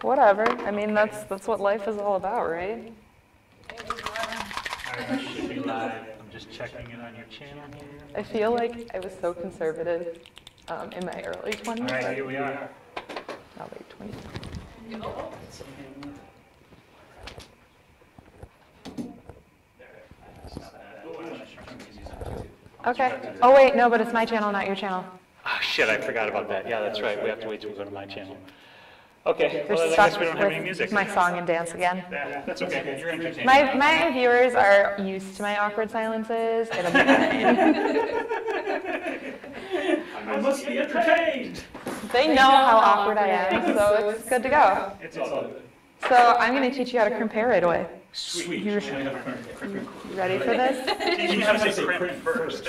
Whatever. I mean, that's what life is all about, right? Alright, I should be live. I'm just checking in on your channel here. I feel like I was so conservative in my early 20s. Alright, here we are. Not late 20s. Okay. Oh wait, no, but it's my channel, not your channel. Oh shit, I forgot about that. Yeah, that's right. We have to wait till we go to my channel. Okay, You're well, I stuck guess we don't have any with music. my song and dance again. Yeah, that's okay. You're entertaining. My viewers are used to my awkward silences. It'll be fine. I must be entertained. They know how awkward I am, so it's good to go. It's all good. So I'm going to teach you how to crimp hair right away. Sweet. You ready for this? You have to say print first.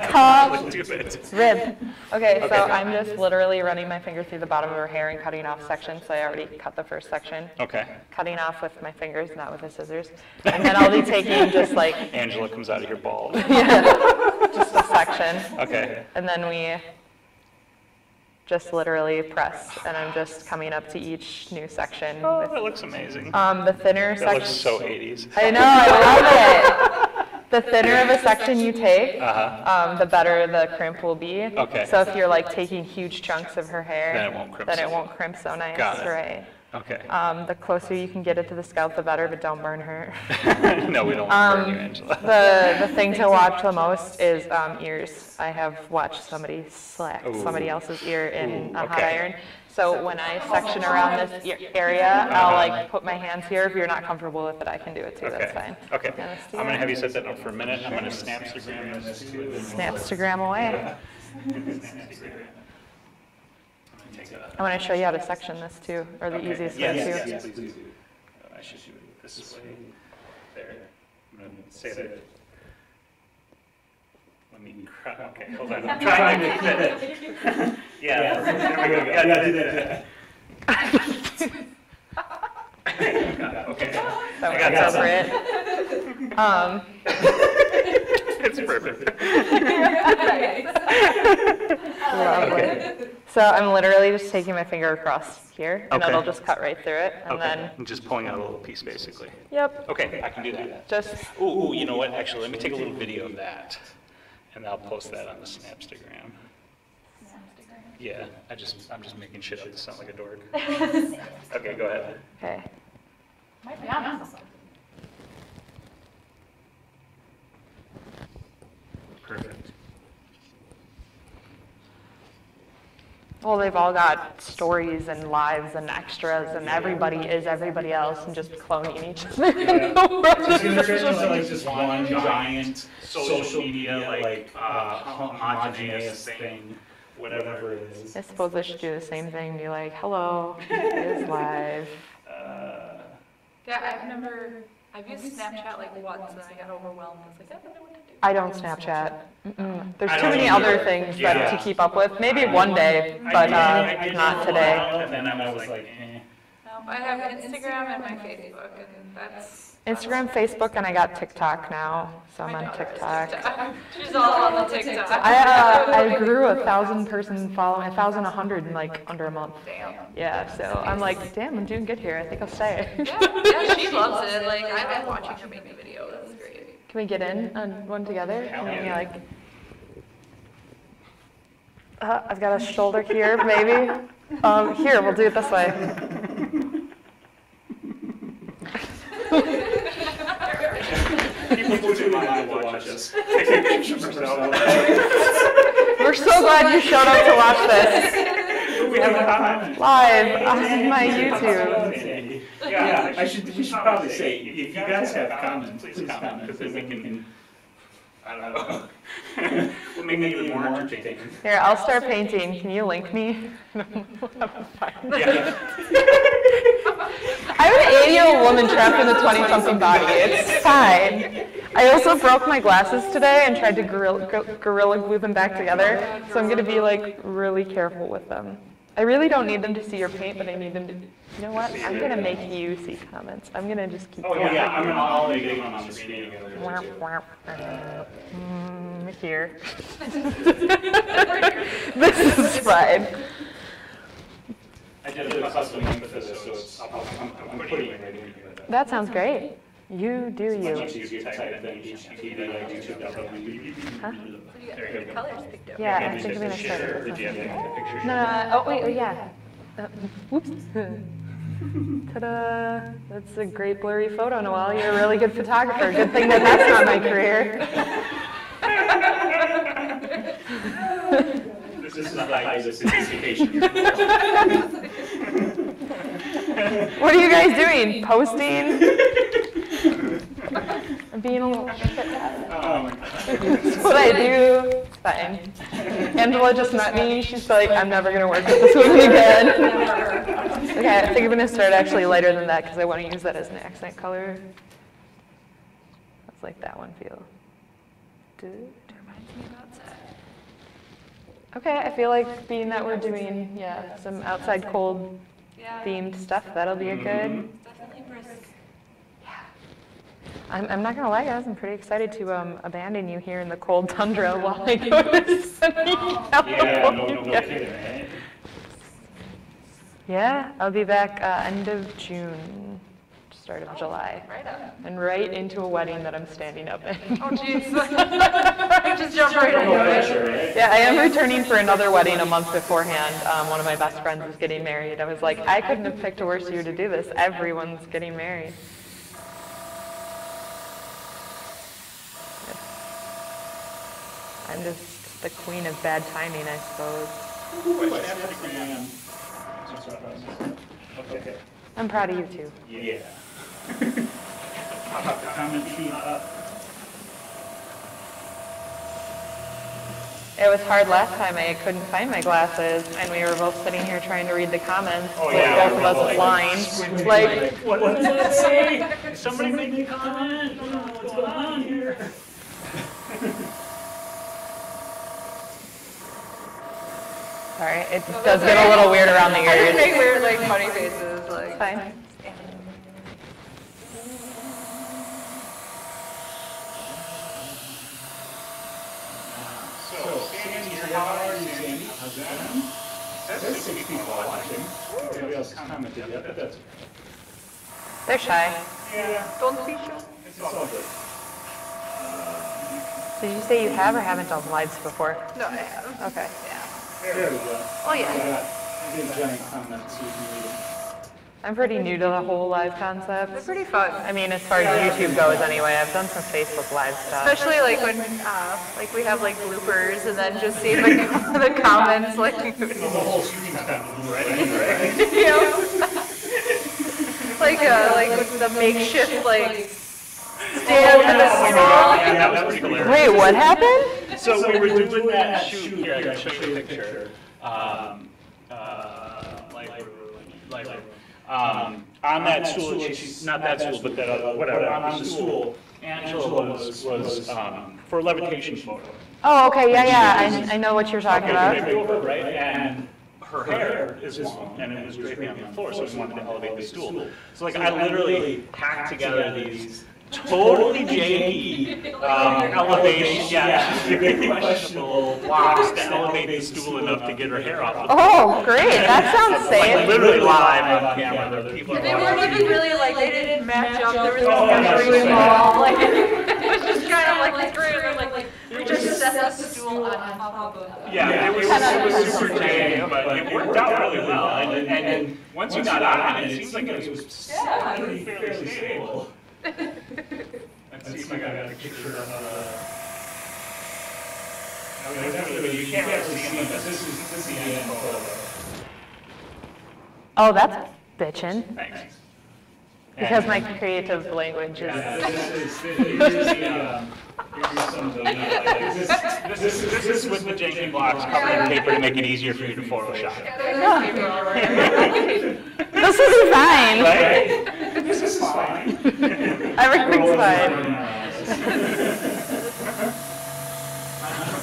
Top Do it. rib. Okay, so I'm just literally running my finger through the bottom of her hair and cutting off sections. So I already cut the first section. Okay. Cutting off with my fingers, not with the scissors. And then I'll be taking just like, Angela comes out of here bald. just a section. Okay. And then we just literally press, and I'm just coming up to each new section. Oh, with, that looks amazing. the thinner That looks section. so 80s. I know, I love it. The thinner of a section you take, the better the crimp will be. Okay. So if you're like taking huge chunks of her hair, Then it won't crimp then so it won't crimp so nice. Got it. Right. Okay. The closer you can get it to the scalp, the better, but don't burn her. No, we don't want to burn you, Angela. The thing to watch the most is ears. I have watched somebody slack somebody else's ear in a hot okay. iron. So when I section around this area, I'll like put my hands here. If you're not comfortable with it, I can do it too. That's fine. Okay. Yeah, let's do I'm going to that. have you set that up for a minute. I'm going to Snapstagram this too. Snapstagram away. I want to show you how to section this too, or the easiest way too. Yes, please do. I should do it this way. There. I'm going to say that. Let me crap. Okay, hold on. I'm trying to fit it. Yeah, there we go. Yeah, do that. Okay. So I got appropriate. It's perfect. Lovely. So I'm literally just taking my finger across here, and Okay. it'll just cut right through it, and Okay. then, I'm just pulling out a little piece, basically. yep, Okay, I can do that. just, Ooh, you know what? Actually, let me take a little video of that, and I'll post that on the Snapstagram. Yeah, I'm just making shit up to sound like a dork. Okay, go ahead. okay. Might be honest. Perfect. Well, they've all got stories and lives and extras, and everybody is everybody else, and just cloning each other. Like just one giant social media like homogeneous thing, whatever it is. I suppose I should do the same thing, be like, hello, it is live. Yeah, I've used Snapchat like once and I got overwhelmed. I was like, I don't know what to do. I don't Snapchat. There's I too don't many either. other things Yeah. to keep up with. Maybe one day, but I did not for a today. while, and then I was like, eh. I have Instagram and my Facebook, and that's... Instagram, Facebook, and I got TikTok now, so I'm on TikTok. She's all on the TikTok. I grew 1,000 person following, 1,100 in like under a month. Damn. Yeah, so I'm like, damn, I'm doing good here. I think I'll stay. Yeah, she loves it. Like, I love watching her make the videos. That's great. Can we get in on one together? And then you're like, I've got a shoulder here, maybe. Here, we'll do it this way. People do not watch us. Taking pictures of ourselves. We're so glad you showed up to watch this We have a comment. live on my YouTube. Yeah, we should probably say, if you guys have comments, please comment, because then we can, I don't know. We'll make it even more entertaining. Here, I'll start painting. Can you link me? Yeah. I'm an 80-year-old woman trapped in a 20-something body. It's fine. I also broke my glasses today and tried to gorilla glue them back together, so I'm going to be like really careful with them. I really don't need them to see your paint, but I need them to, you know what? I'm going to make you see comments. I'm going to just keep Oh, going. yeah, I'm gonna all make it on the screen. Here. This is fine. did a custom link for this, so I'm putting it right in here. That sounds great. You do you. Once you type in http://youtube.com. Huh? So you got your colors picked out. Yeah, I think I'm gonna start Did with you this. have the picture? No, oh wait, oh yeah. Whoops. Ta-da! That's a great blurry photo, Noelle. You're a really good photographer. Good thing that that's not my career. This is the height of sophistication. What are you guys doing? Posting? I'm being a little shit. That's what I do. It's fine. Angela just met me. She's like, I'm never going to work with this woman again. Okay, I think I'm going to start actually lighter than that because I want to use that as an accent color. That's like that one feel. Reminds me of outside. Okay, I feel like being that we're doing, some outside cold Yeah. themed stuff, that'll be a good. It's definitely brisk. I'm not gonna lie, guys. I'm pretty excited to abandon you here in the cold tundra while I go to sunny California. No kidding, right? Yeah, I'll be back end of June, start of July, Right up. and right into a wedding that I'm standing up in. Oh, jeez. You just jumped right into it. Yeah, I am returning for another wedding a month beforehand. One of my best friends is getting married. I was like, I couldn't have picked a worse year to do this. Everyone's getting married. I'm just the queen of bad timing, I suppose. Okay. I'm proud of you too. Yeah. Pop up the comment sheet up. It was hard last time. I couldn't find my glasses, and we were both sitting here trying to read the comments. Oh, with yeah. both of us blind. Like, What does that say? Somebody make me comment. I don't know what's going on here. sorry, it does get a little weird around the I just ears. make weird, like, funny faces, like. Fine. So, Sandy, how are you, Sandy? How's that? That's 6 people watching. Nobody else commented yet, but that's They're shy. yeah, Don't be sure. it's all good. Did you say you have or haven't done lives before? No, I have. Okay. Yeah. There we go. Oh, yeah. Big giant comment so you can read it. I'm pretty new to the whole live They're concept. pretty fun. I mean, as far as YouTube goes anyway, I've done some Facebook live stuff. Especially like when like we have like bloopers and then just see the comments like The whole shooting's kind of right? you know like with the makeshift like stand and the small. Yeah, that was pretty hilarious. Wait, what happened? So we were doing that shoot here. I can show you a picture. On that stool, she's not that stool, but that whatever. On the stool, Angela was for a levitation photo. Oh, okay, yeah. I know what you're talking about. Right, and her hair is long, and it was draping on the floor, so we wanted to elevate the stool. So like I literally hacked together these totally janky elevation, very questionable blocks to elevate the stool enough to get her hair off. Oh, great. That sounds Like safe. literally live on camera. The people are They weren't watching. even really like they didn't match up. There was Oh, no that's measuring so ball. Like it was just kind of like the three of them like we just set the stool on top of them. Yeah, it was super janky, but it worked out really well. And once you got on it, it seems like it was fairly stable. Let's see if I got a picture of you can't really see them, but this is the end photo. Oh, that's bitchin'. Thanks. Because my creative language is... Here's some of the, this is with the janky blocks covered in paper to make it easier for you to Photoshop. This will be fine. Right? This is fine. Everything's fine.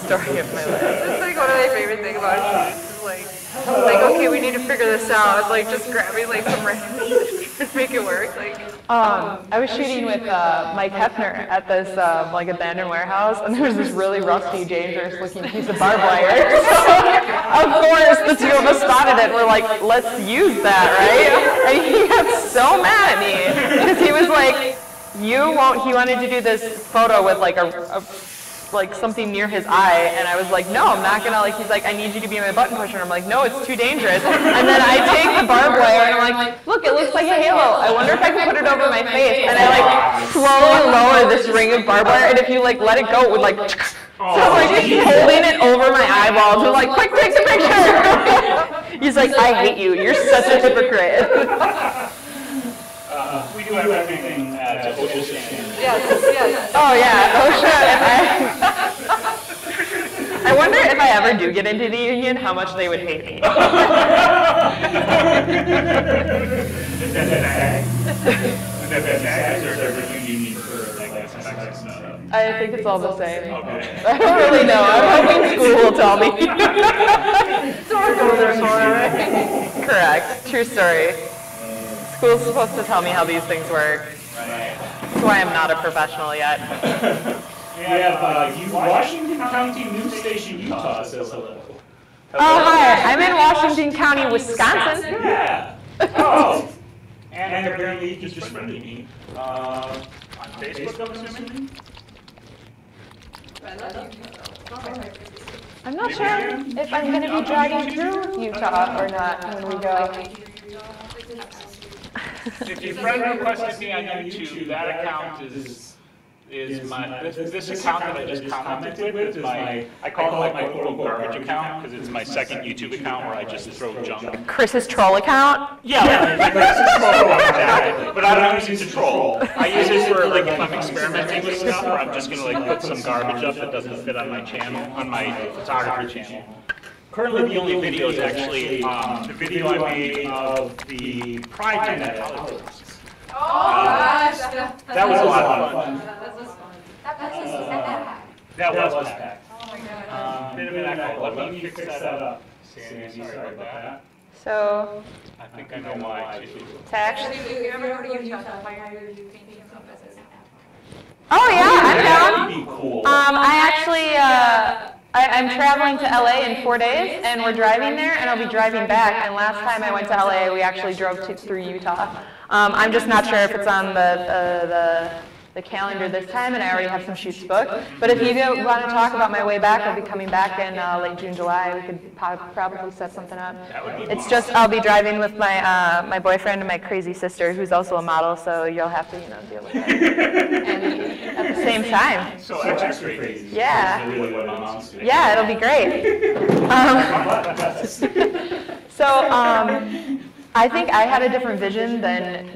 Story of my life. That's like one of my favorite things about it is like okay, we need to figure this out. Like, just grabbing like some random to make it work. Like, I was shooting with Mike Hefner at this like abandoned warehouse, and there was this really rusty, dangerous-looking piece of barbed wire. So, of course, the two of us spotted it. And we're like, let's use that, right? And he got so mad at me because he was like, "You won't." He wanted to do this photo with like like something near his eye, and I was like, no, I'm not gonna, like, he's like, I need you to be my button pusher, and I'm like, no, it's too dangerous. And then I take the barbed wire, and I'm like, look, it looks like a halo. I wonder if I can put it over my face. And I like slowly lower this ring of barbed wire, and if you like let it go, it would like, so I'm like holding it over my eyeballs, and like, quick, take the picture. He's like, I hate you, you're such a hypocrite. We do have everything at OSHA standards. yes. Oh yeah, OSHA. I wonder if I ever do get into the union, how much they would hate me. Is that tags or is there a union for like that stuff? I think it's all the same. Okay. I don't really know. I'm hoping school will tell me. Correct. True story. School's supposed to tell me how these things work. Right. That's why I'm not a professional yet. We have Washington County News Station, Utah says hello. Oh, hi. I'm in Washington County, Wisconsin. Yeah. Oh. And apparently you just friended me. On Facebook, I'm assuming? I'm not sure if I'm going to be driving through Utah or not when we go. If your friend requested me on YouTube, that account is my, this account that I just commented with is my, I call it my quote-unquote garbage account, because it's my second YouTube account where I just throw junk. Chris's troll account? Yeah, like Chris's troll account, but I don't use it to troll. I use it for like if I'm experimenting with stuff, or I'm just gonna like put some garbage up that doesn't fit on my channel, on my photography channel. Currently, the only video is actually the video I made of the Pride Night at Hollywood. Oh gosh, That was a lot of fun. That was fun. That was packed. Oh my god. Bit of an echo. Let me fix that up. Sandy, sorry about that. So, I think I know why, too. to actually... If you ever go to Utah, hire you painting some business. Oh yeah, I'm down. That'd be cool. I actually, I'm traveling to LA in 4 days, and we're driving there, and I'll be driving back. And last time I went to LA, we actually drove through Utah. I'm just not sure if it's on the calendar this time, and I already have some shoots booked. But if you want to talk about my way back, I'll be coming back in late June, July. We could probably set something up. That would be It's just I'll be driving with my my boyfriend and my crazy sister, who's also a model. So you'll have to deal with it and at the same time. So extra crazy. Yeah. That's really what it amounts to. Yeah, it'll be great. I think I had a different vision than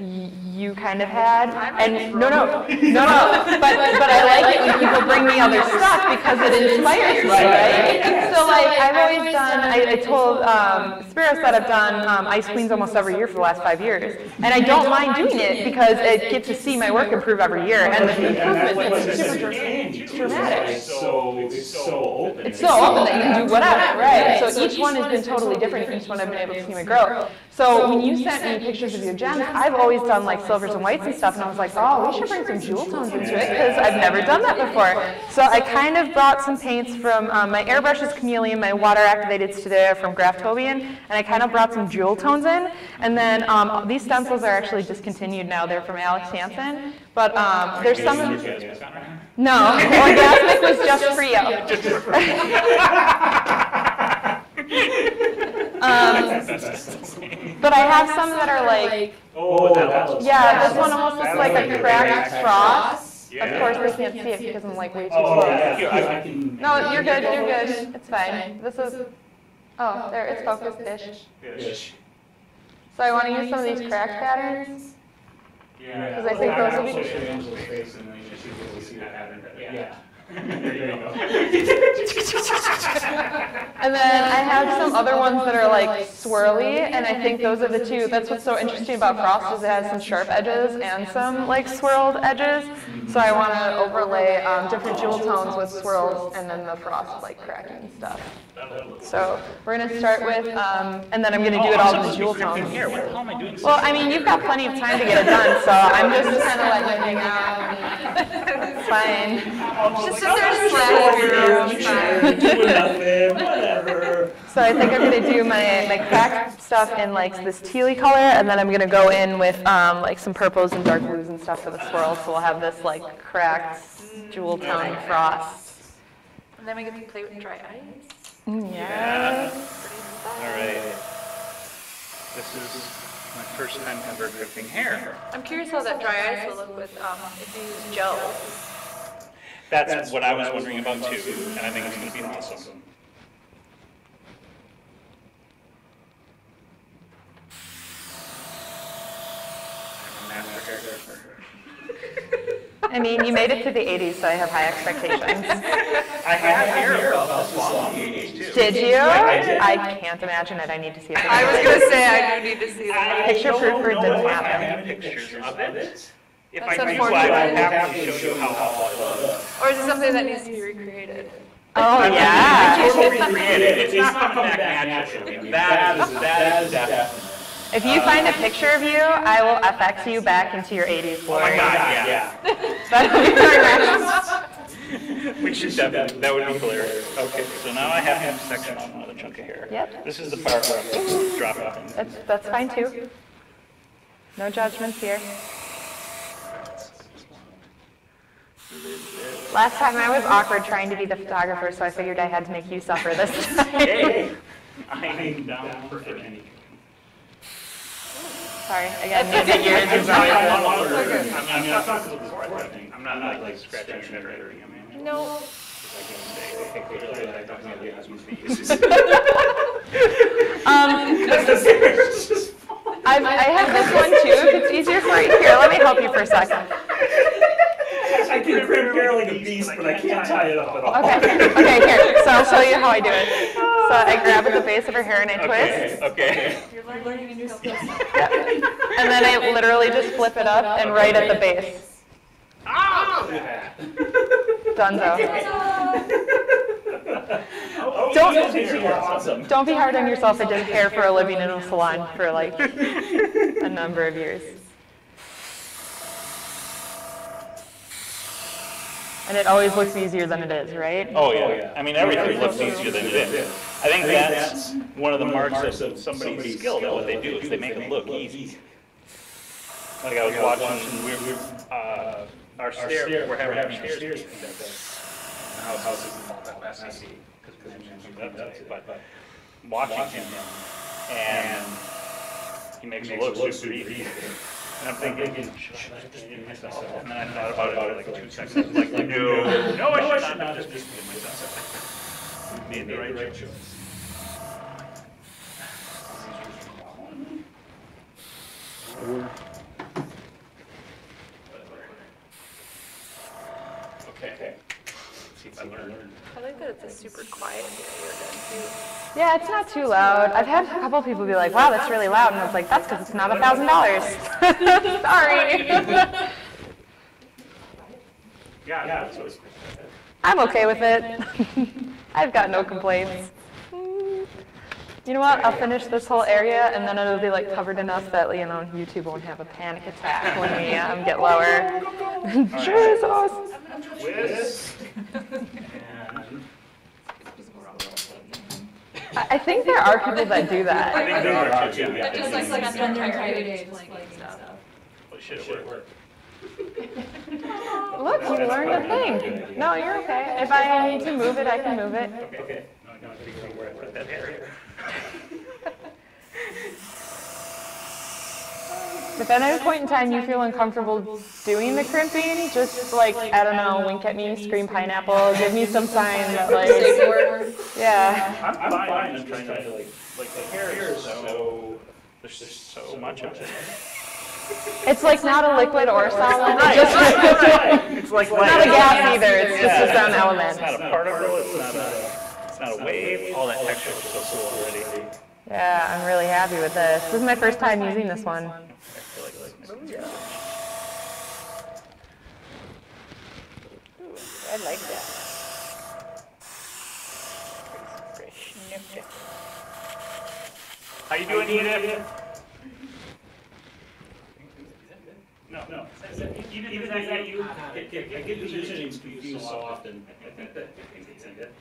you kind of had, and no, but I like it when people bring me other stuff because it inspires me, right? So like I've always done, I told Spyros that I've done Ice Queens almost every year for the last 5 years, and I don't mind doing it because I get to see my work improve every year, and the improvement is super dramatic. It's so open. It's so open that you can do whatever, right? So each one has been totally different. Each one I've been able to see my growth. So when you sent me pictures of your gems, I've always done like silvers and whites and stuff, and I was like, oh, we should bring some jewel tones into it because I've never done that before. So I kind of brought some paints from my airbrush is Chameleon, my water activated today are from Graftobian, and I kind of brought some jewel tones in. And then these stencils are actually discontinued now. They're from Alex Hansen, but there's some. No, Orgasmic was just Frio. But I have some that are like, yeah, this one almost looks like a cracked cross. Of course, they can't see it because I'm like way too close. No, you're good, it's fine. This is, oh, there, it's focused-ish. So I want to use some of these crack patterns. Because I think those will be... And then I have some other ones that are like swirly, and I think those are the two. That's what's so interesting about Frost is it has some sharp edges and some like swirled edges. So I want to overlay different jewel tones with swirls and then the Frost like cracking stuff. So we're going to start with, and then I'm going to do it all in the jewel tones. Here, what the hell am I doing? Well, I mean, you've got plenty of time to get it done, so I'm just kind of letting you hang out. It's fine. Just sit there and slack Doing nothing, whatever. So I think I'm going to do my cracked stuff in like this tealy color, and then I'm going to go in with like some purples and dark blues and stuff for the swirls. So we'll have this like cracked jewel tone Frost. And then we get to play with dry ice. Yeah. All right. This is my first time ever gripping hair. I'm curious how that dry ice will look with if you use gel. That's what I was wondering about too, and I think it's going to be awesome. I'm a master hairgripper. I mean, you made it to the 80s, so I have high expectations. I had hair about this long in the 80s too. Did you? I did. I can't imagine it. I need to see it. I was going to say, I do need to see that. Picture proof or it didn't I happen. have pictures of it. If That's I do, unfortunate. I would have to show you how awful it was. Or is it something that needs to be recreated? Oh, I yeah. totally recreated it. It's not coming back naturally. That is definitely. If you find a picture of you, I will FX you back into your 80s Oh my glory. God, yeah. That'll be very nice. We should definitely, that would be hilarious. Okay, so now I have him section off another chunk of hair. Yep. This is the part where I'm supposed to drop it in. That's fine too. No judgments here. Last time I was awkward trying to be the photographer, so I figured I had to make you suffer this time. Hey, I'm down for anything. Sorry, again, music yours is I'm not like scratching your head or anything. I mean, No. I have this one too, if it's easier for you. Here, let me help you for a second. I can grip hair like a beast, but I can't tie it up at all. Okay, here, so I'll show you how I do it. So I grab at the base of her hair and I twist. Okay. You're learning a new skill. Yep. And then I literally just flip it up and right at the base. Dunzo. Don't be hard on yourself. I did hair for a living in a salon for like a number of years. And it always looks easier than it is, right? Oh yeah. I mean, everything looks easier than it is. I think that's one of the marks of somebody's skill, that what they do is they make it look easy. Like I was watching, our stairs, we're having our stairs. The house isn't all that messy, but watching him, and he makes it look super easy. And I'm thinking, should I just do myself? And then I thought about it for like 2 seconds. I was like, no, I should not just do myself. Made the right choice. Okay. Let's see if I learn. I like that it's a super quiet area too. Yeah, it's not too loud. I've had a couple people be like, wow, that's really loud. And I was like, that's because it's not $1,000. Sorry. Yeah, that's what it's. I'm okay with it. I've got no complaints. You know what? I'll finish this whole area, and then it'll be like covered enough that YouTube won't have a panic attack when we get lower. Jesus. Twist. I think there are people that do I that. think there are too, yeah. Just like spend their entire day just playing stuff. Well, shit, it worked. Look, you learned a thing. No, you're okay. If I need to move it, I can move it. Okay. No, I think where I put that hair. If at any point in time you feel uncomfortable doing the crimping, just like, I don't know, wink at me, scream pineapple, give me some sign that like, yeah. I'm fine. I'm trying to like the hair is so, there's just so much of it. It's like not a liquid or solid. Right. Just, It's like not a gas either. It's just a sound It's element. not a particle. It's not a wave. All that texture is so cool already. Yeah, I'm really happy with this. This is my first time using this one. I feel like this is I like that. How you doing, Edith? No. Even I get you. I get these usernames confused so often. I think it's Edith.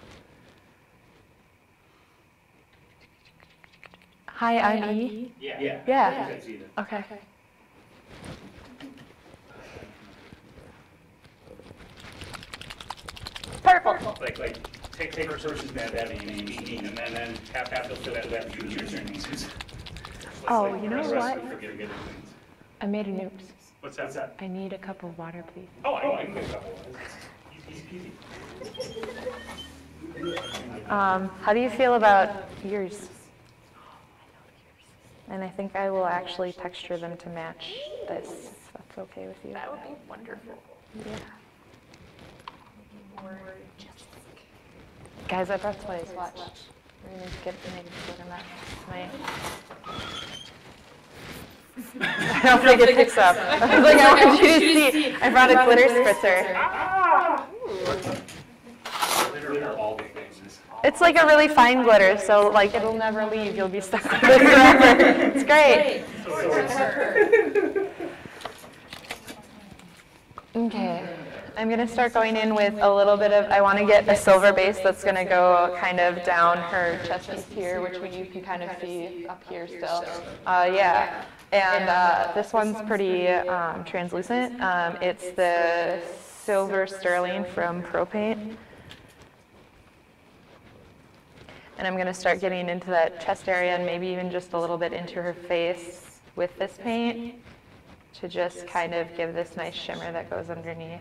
Hi, I'm E. Yeah. Yeah. It's Edith. Okay. Purple. Like take first person's bad name, and then have to fill that usernames. Oh, you know what? Forget things. I made a note. What's that? I need a cup of water, please. Oh, I can get a couple of easy. How do you feel about yours? And I think I will actually texture them to match this. If that's okay with you. That would be wonderful. Yeah. Guys, I brought toys. Watch. We're gonna get in that. I don't think it picks up. I was like, I want you to see. I brought a glitter spritzer. It's like a really fine glitter, so like it'll never leave. You'll be stuck with it forever. It's great. Okay. I'm going to start going in with a little bit of, I want to get a silver base that's going to go kind of down her chest piece here, which you can kind of see up here still. Yeah. And this one's pretty translucent. It's the silver sterling from Bodypaint. And I'm going to start getting into that chest area and maybe even just a little bit into her face with this paint to just kind of give this nice shimmer that goes underneath.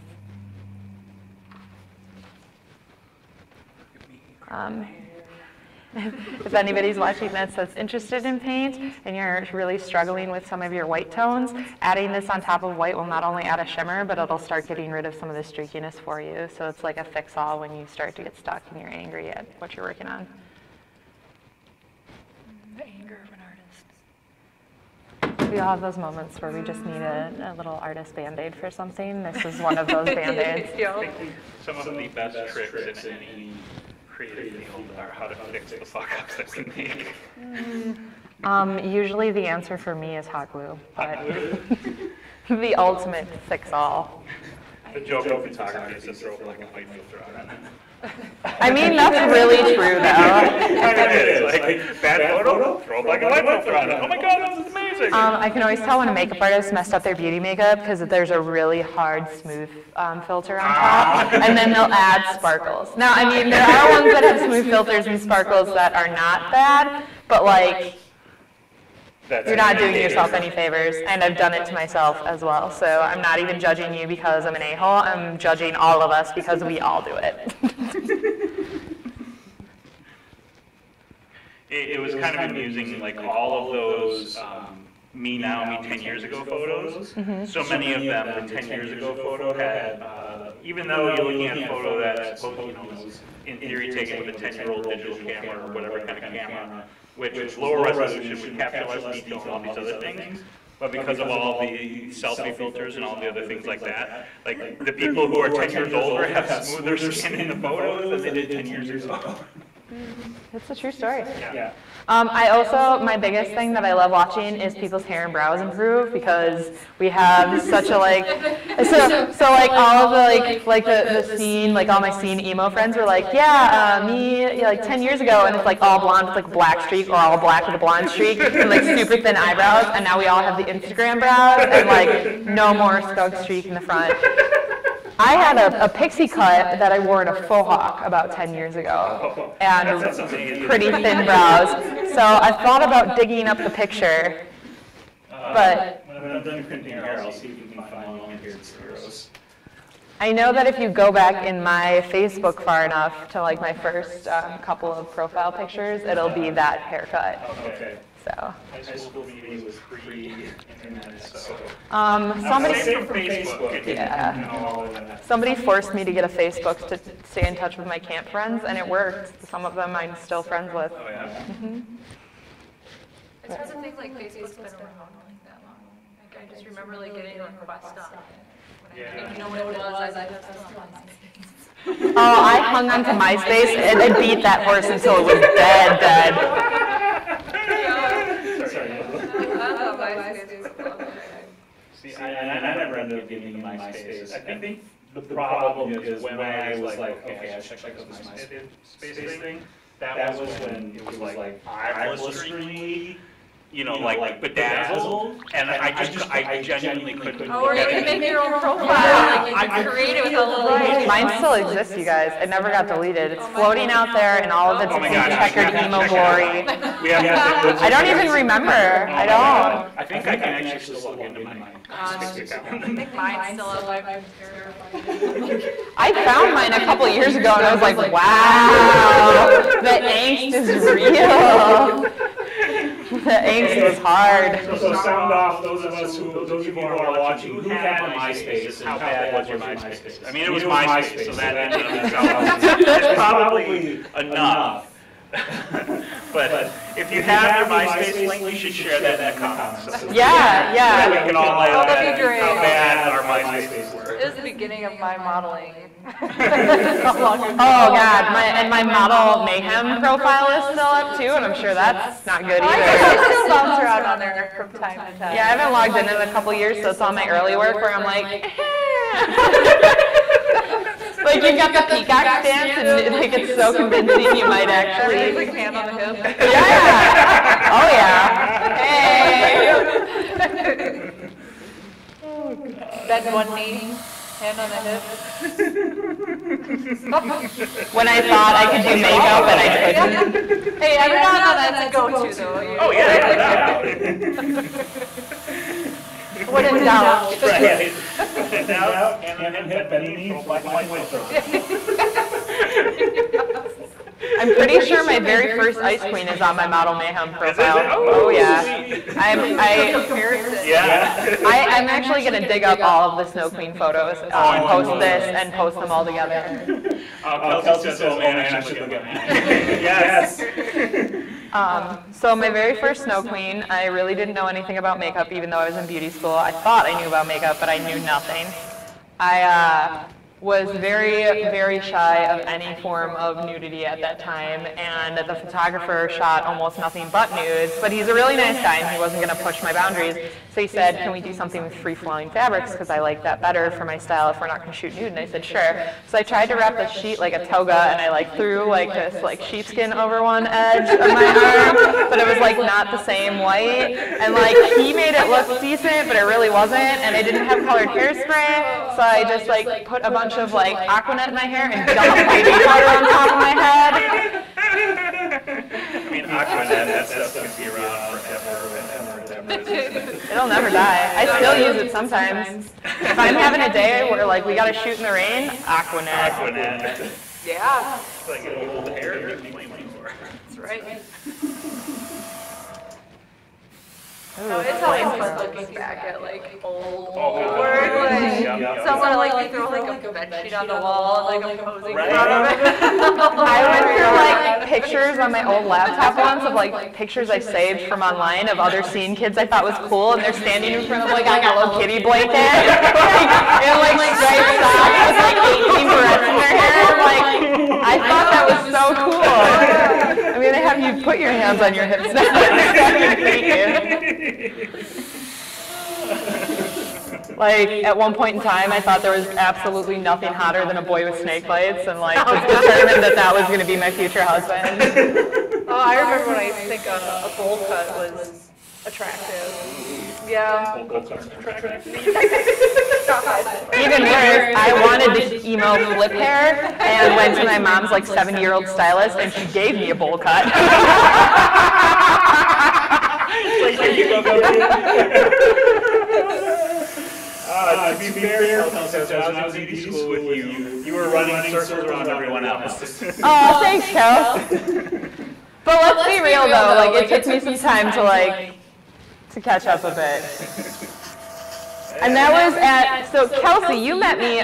If anybody's watching that's interested in paint and you're really struggling with some of your white tones, adding this on top of white will not only add a shimmer, but it'll start getting rid of some of the streakiness for you. So it's like a fix-all when you start to get stuck and you're angry at what you're working on. The anger of an artist. We all have those moments where we just need a little artist Band-Aid for something. This is one of those Band-Aids. I think some of the best tricks in any creative field are how to fix the fuck-ups that we make. Usually the answer for me is hot glue, but the ultimate fix-all. The joke of photography is to throw black and white filter on it. I mean, that's really true, though. I mean, it is. Like, bad photo, throw a black and white filter on it. Oh my god, this is amazing! I can always tell when a makeup artist messed up their beauty makeup because there's a really hard, smooth filter on top, and then they'll add sparkles. Now, I mean, there are ones that have smooth filters and sparkles that are not bad, but like, you're not doing yourself any favors, and I've done it to myself as well. So I'm not even judging you because I'm an a-hole. I'm judging all of us because we all do it. It was kind of amusing, like all of those me now, me 10 years ago photos. So many of them, the 10 years ago photo had, even though you're looking at a photo that's supposed to, was in theory taken with a 10-year-old digital camera or whatever kind of camera, which is lower resolution, would capture less detail and all these other things. But because of all the selfie filters and all the other things like that, like the people who are 10 years older have smoother skin in the photos than they did 10 years ago. It's a true story. Yeah. I also, my biggest thing that I love watching is people's hair and brows improve because we have such a like, so like all of the like the scene, like all my scene emo friends were like, yeah, me like 10 years ago, and it's like all blonde with like a black streak or all black with a blonde streak and like super thin eyebrows, and now we all have the Instagram brows and like no more skunk streak in the front. I had a pixie cut that I wore in a faux hawk about 10 years ago, and pretty thin brows. So I thought about digging up the picture, but When I'm done printing hair, I'll see if you can find one here at Spyros. I know that if you go back in my Facebook far enough to like my first couple of profile pictures, it'll be that haircut. Okay. So. High school meeting was pre-internet, so. Somebody. Same from Facebook. Yeah. Somebody forced me to get a Facebook to stay in touch with my camp friends, and it worked. Some of them I'm still friends with. Oh, yeah. Mm-hmm. It's because of things like Facebook's been around like that long. Like, I just remember like getting a request on it. Yeah. I didn't know what it was, I just was on Oh, I hung on to MySpace, and I beat that horse until it was dead. See, I never ended up getting MySpace. I think the problem is when I was like, okay, I should check out this MySpace thing, that was when it was like eyeless-free, you know, like bedazzled, and I genuinely couldn't. Oh, or you can make your own profile, like you can create it with a little. Mine still exists, you guys. It never got deleted. It's floating out there in all of its checkered emo glory. I don't even remember. I don't. I think I can actually still log into my Facebook account. I think mine's still up. I found mine a couple years ago, and I was like, wow, the angst is real. The angst was hard. So sound off those of you who are watching, who had MySpace and how bad was your MySpace? I mean, it was MySpace, so that in and of itself is probably enough. But if you have your MySpace link, you should share that in the comments. So Yeah, yeah. we can all laugh that'd at be great. how bad our MySpace were. It was the beginning of my modeling. Oh God, my model mayhem profile is still up too, and I'm sure that's not good I either. still bounce around on there from time to time. Yeah, I haven't logged in a couple years, so it's all my early work where I'm like, like you've got the peacock stance, and like it's so convincing you might actually. Like hand on the hip. Yeah. Oh yeah. Hey. Bend one knee, hand on the hip. When I thought I could do makeup and I couldn't. Hey, every now and then that's a go-to though. Oh yeah. When in doubt. Right. Now, and hip and black and white I'm pretty sure my very first Ice Queen is on my Model Mayhem profile. Oh yeah. I'm actually gonna dig up all of the Snow Queen photos and post this and post them all together. Kelsey says, oh man, I should look at me. Yes. So my very first Snow Queen, I really didn't know anything about makeup, even though I was in beauty school. I thought I knew about makeup, but I knew nothing. I was very, very shy of any form of nudity at that time, and the photographer shot almost nothing but nudes, but he's a really nice guy and he wasn't going to push my boundaries, so he said, can we do something with free-flowing fabrics, because I like that better for my style if we're not going to shoot nude, and I said sure. So I tried to wrap the sheet like a toga, and I like threw like this like sheepskin over one edge of my arm, but it was like not the same white, and like he made it look decent, but it really wasn't, and I didn't have colored hairspray, so I just like put a bunch of like Aquanet in my hair and dumped baby powder on top of my head. I mean, Aquanet, that stuff can be around forever and ever. It'll never die. I still use it sometimes. If I'm having a day where like we gotta shoot in the rain, Aquanet. Aquanet. Yeah, It's like it'll hold the hair and make flame for. that's right. Ooh, Oh, it's always fun looking back at like old God. work, like Yep. someone like they throw like a bed sheet on the wall and like a posing Right. in front of it. I went through like pictures on my old laptop once of like pictures I saved from online of other scene kids I thought was cool, and they're standing in front of like a Hello Kitty blanket, and like striped socks with like 18 barrettes in their hair. Like I thought that was so cool. I'm gonna have you put your hands on your hips now. Like, at one point in time, I thought there was absolutely nothing hotter than a boy with snake bites, and like, was determined that that was going to be my future husband. Oh, I remember when I used to think a bowl cut was attractive. Yeah. Even worse, I wanted this emo flip hair, and went to my mom's like 70-year-old stylist, and she gave me a bowl cut. To be fair, when I was in beauty school with you, you were running circles around everyone else. Oh, thanks, Kel. But let's be real though, like it took me some time to catch up a bit. And that was so Kelsey, you met me,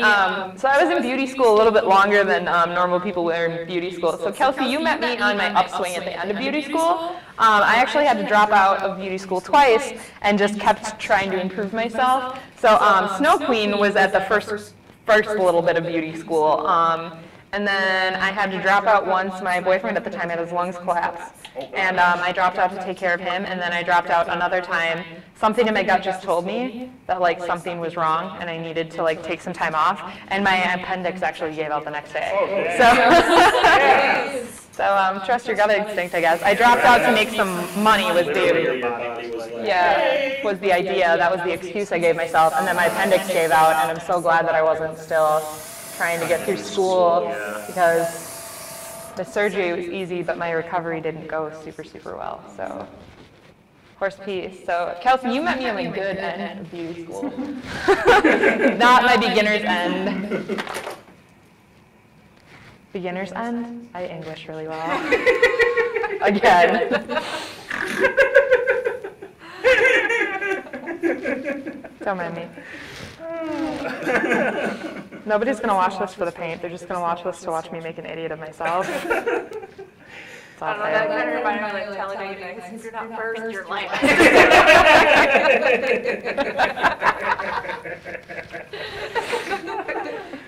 so I was in beauty school a little bit longer than normal people were in beauty school. So Kelsey, you met me on my upswing at the end of beauty school. I actually had to drop out of beauty school twice and just kept trying to improve myself. So Snow Queen was at the first little bit of beauty school. And then I had to drop out once. My boyfriend at the time had his lungs collapse. And I dropped out to take care of him, and then I dropped out another time. Something in my gut just told me that like something was wrong and I needed to like take some time off. And my appendix actually gave out the next day. So trust your gut instinct, I guess. I dropped out to make some money was the idea. That was the excuse I gave myself. And then my appendix gave out, and I'm so glad that I wasn't still trying to get through school because the surgery was easy, but my recovery didn't go super well. So, horse piece. So, Kelsey, you met me on my good end of beauty school, not my beginner's end. Beginner's end? I English really well. Again. Don't mind me. Nobody's going to watch this for the paint. They're just going to watch this to watch me make an idiot of myself. It's all fair. That kind of reminded me like Talladega Nights. If you're not first, you're last.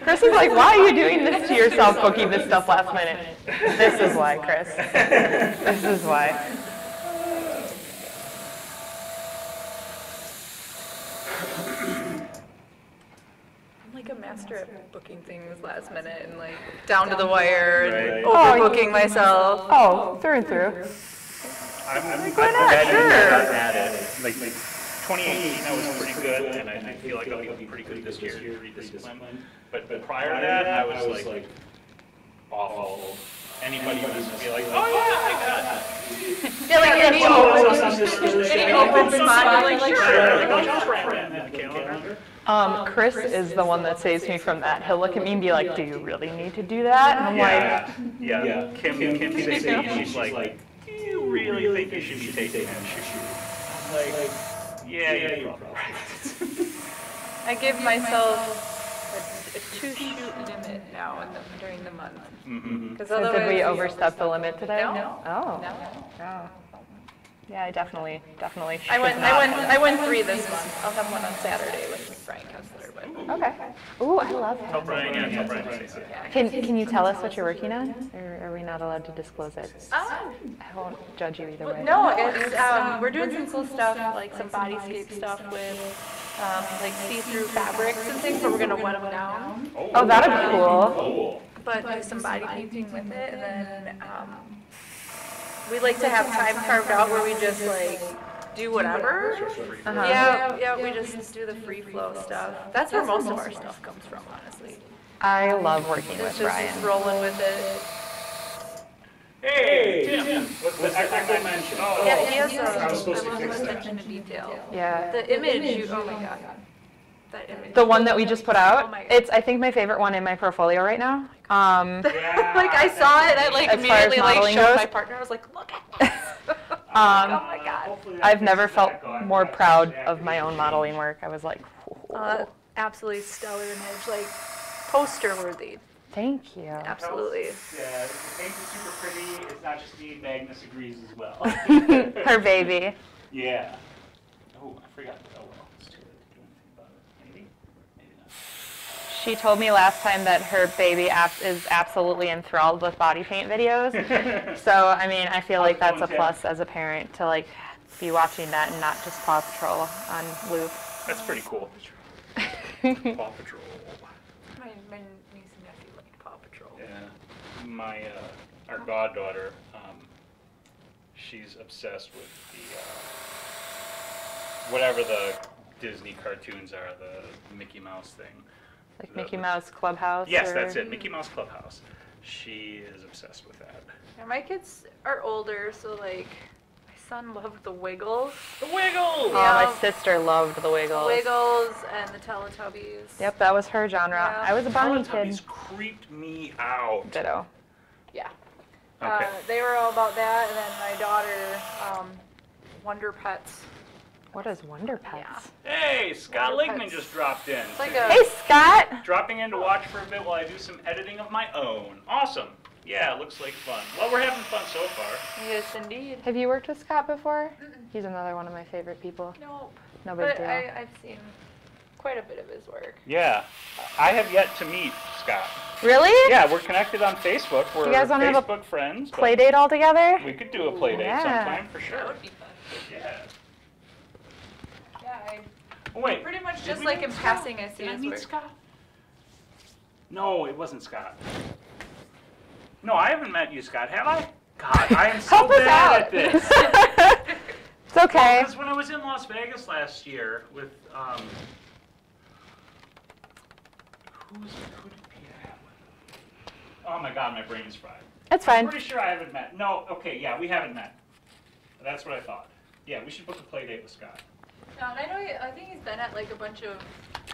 Chris is like, why are you doing this to yourself, booking this stuff last minute? This is why, Chris. This is why. I'm like a master at booking things last minute and like down to the wire and overbooking myself. Oh, through and through. I'm glad you got at it. Like 2018, I was pretty good, and I feel like I'll be pretty good this year, pretty disciplined. But prior to that, I was like awful. Anybody would just be like, oh yeah, I got it. Yeah, like any open spot, you're like, sure. Like, I'll just write that in the calendar. Chris is the one that saves me from that. He'll look at me and be like, do you really need to do that? And I'm like, yeah. Kim she's like, do you really think you should be taking that shoot? I'm like, yeah, you're probably right. I give myself a 2-shoot limit now during the month. Mm-hmm. so did we overstep the limit today? No. Oh. No. Oh. Yeah, I definitely. I went 3 this month. I'll have one on Saturday with Brian Kessler. But Okay. Ooh, I love him. Tell Brian. Can you tell us what you're working on, or are we not allowed to disclose it? I won't judge you either way. no, it's we're doing some cool stuff, like some bodyscape stuff with like see-through fabrics and things, but we're gonna wet them down. Oh, that'd be cool. But do some body painting with it, and then we like to have time carved out where we just like do whatever. Yeah, we just do the free flow stuff. That's where most of our stuff comes from, honestly. I love working with It's just Brian. rolling with it. Hey, Tim. What's the technical mention? Yeah, he has I was supposed to fix that. attention to detail. Yeah. The image, oh my god. That image. The one that we just put out, Oh my God. it's I think my favorite one in my portfolio right now. Like I saw it, I like As far as immediately like modeling showed goes? my partner. I was like, look at this. Oh my god. I've never felt more proud of my own modeling work. I was like, whoa. Absolutely stellar image, like poster worthy. Thank you. Absolutely. Yeah, the paint is super pretty. It's not just me. Magnus agrees as well. Her baby. Yeah. Oh, I forgot. Oh well, it's too late to do anything about it. Maybe not. She told me last time that her baby is absolutely enthralled with body paint videos. So, I mean, I feel like that's a plus as a parent to like be watching that and not just Paw Patrol on loop. That's pretty cool. Paw Patrol. My niece and nephew like Paw Patrol. Yeah. Our goddaughter, she's obsessed with the whatever the Disney cartoons are, the Mickey Mouse thing. Like Mickey Mouse Clubhouse? Yes, or... that's it. Mickey Mouse Clubhouse. She is obsessed with that. Yeah, my kids are older, so like my son loved the Wiggles. The Wiggles! Oh, my sister loved the Wiggles. Wiggles and the Teletubbies. Yep, that was her genre. Yeah. I was a Bonnie kid. Teletubbies creeped me out. Ditto. Yeah. Okay. They were all about that, and then my daughter, Wonder Pets. What is Wonder Pets? Hey, Scott Wonder Ligman Pets. just dropped in. It's like Hey, Scott! Dropping in to watch for a bit while I do some editing of my own. Awesome. Yeah, looks like fun. Well, we're having fun so far. Yes, indeed. Have you worked with Scott before? He's another one of my favorite people. Nope. No big But deal. I've seen quite a bit of his work. Yeah, I have yet to meet Scott. Really? Yeah, we're connected on Facebook. We're You guys wanna have a Facebook friends. but Play date all together? We could do a play date Yeah. sometime for That sure. would be fun. Yeah. Yeah, I Oh, wait. pretty much did just we like meet in Scott? passing I see Did I his meet work. Scott? No, it wasn't Scott. No, I haven't met you, Scott, have I? God, I am so Help us bad out. at this. It's okay. Because when I was in Las Vegas last year with, who did we have? Oh my God, my brain is fried. It's I'm fine. pretty sure I haven't met. No, okay, yeah, we haven't met. That's what I thought. Yeah, we should book a play date with Scott. No, and I think he's been at like a bunch of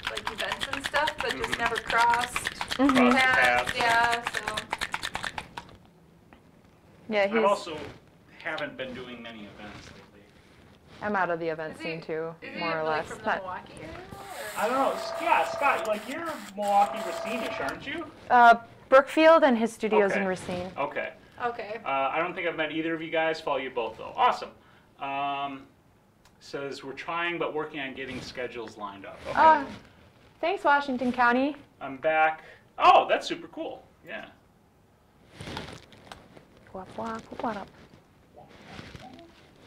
like events and stuff, but just never crossed Cross the paths. paths. Yeah, so Yeah, I he's. also haven't been doing many events lately. I'm out of the event Is he- scene too, is he more or like less. from the Not- Milwaukee area? Or? I don't know. Yeah, Scott, like you're Milwaukee Racine-ish, aren't you? Brookfield and his studios Okay. in Racine. Okay. Okay. I don't think I've met either of you guys. Follow you both though. Awesome. Says we're trying but working on getting schedules lined up. Okay. Thanks, Washington County. I'm back. Oh, that's super cool. Yeah. Wop, wop, wop, wop.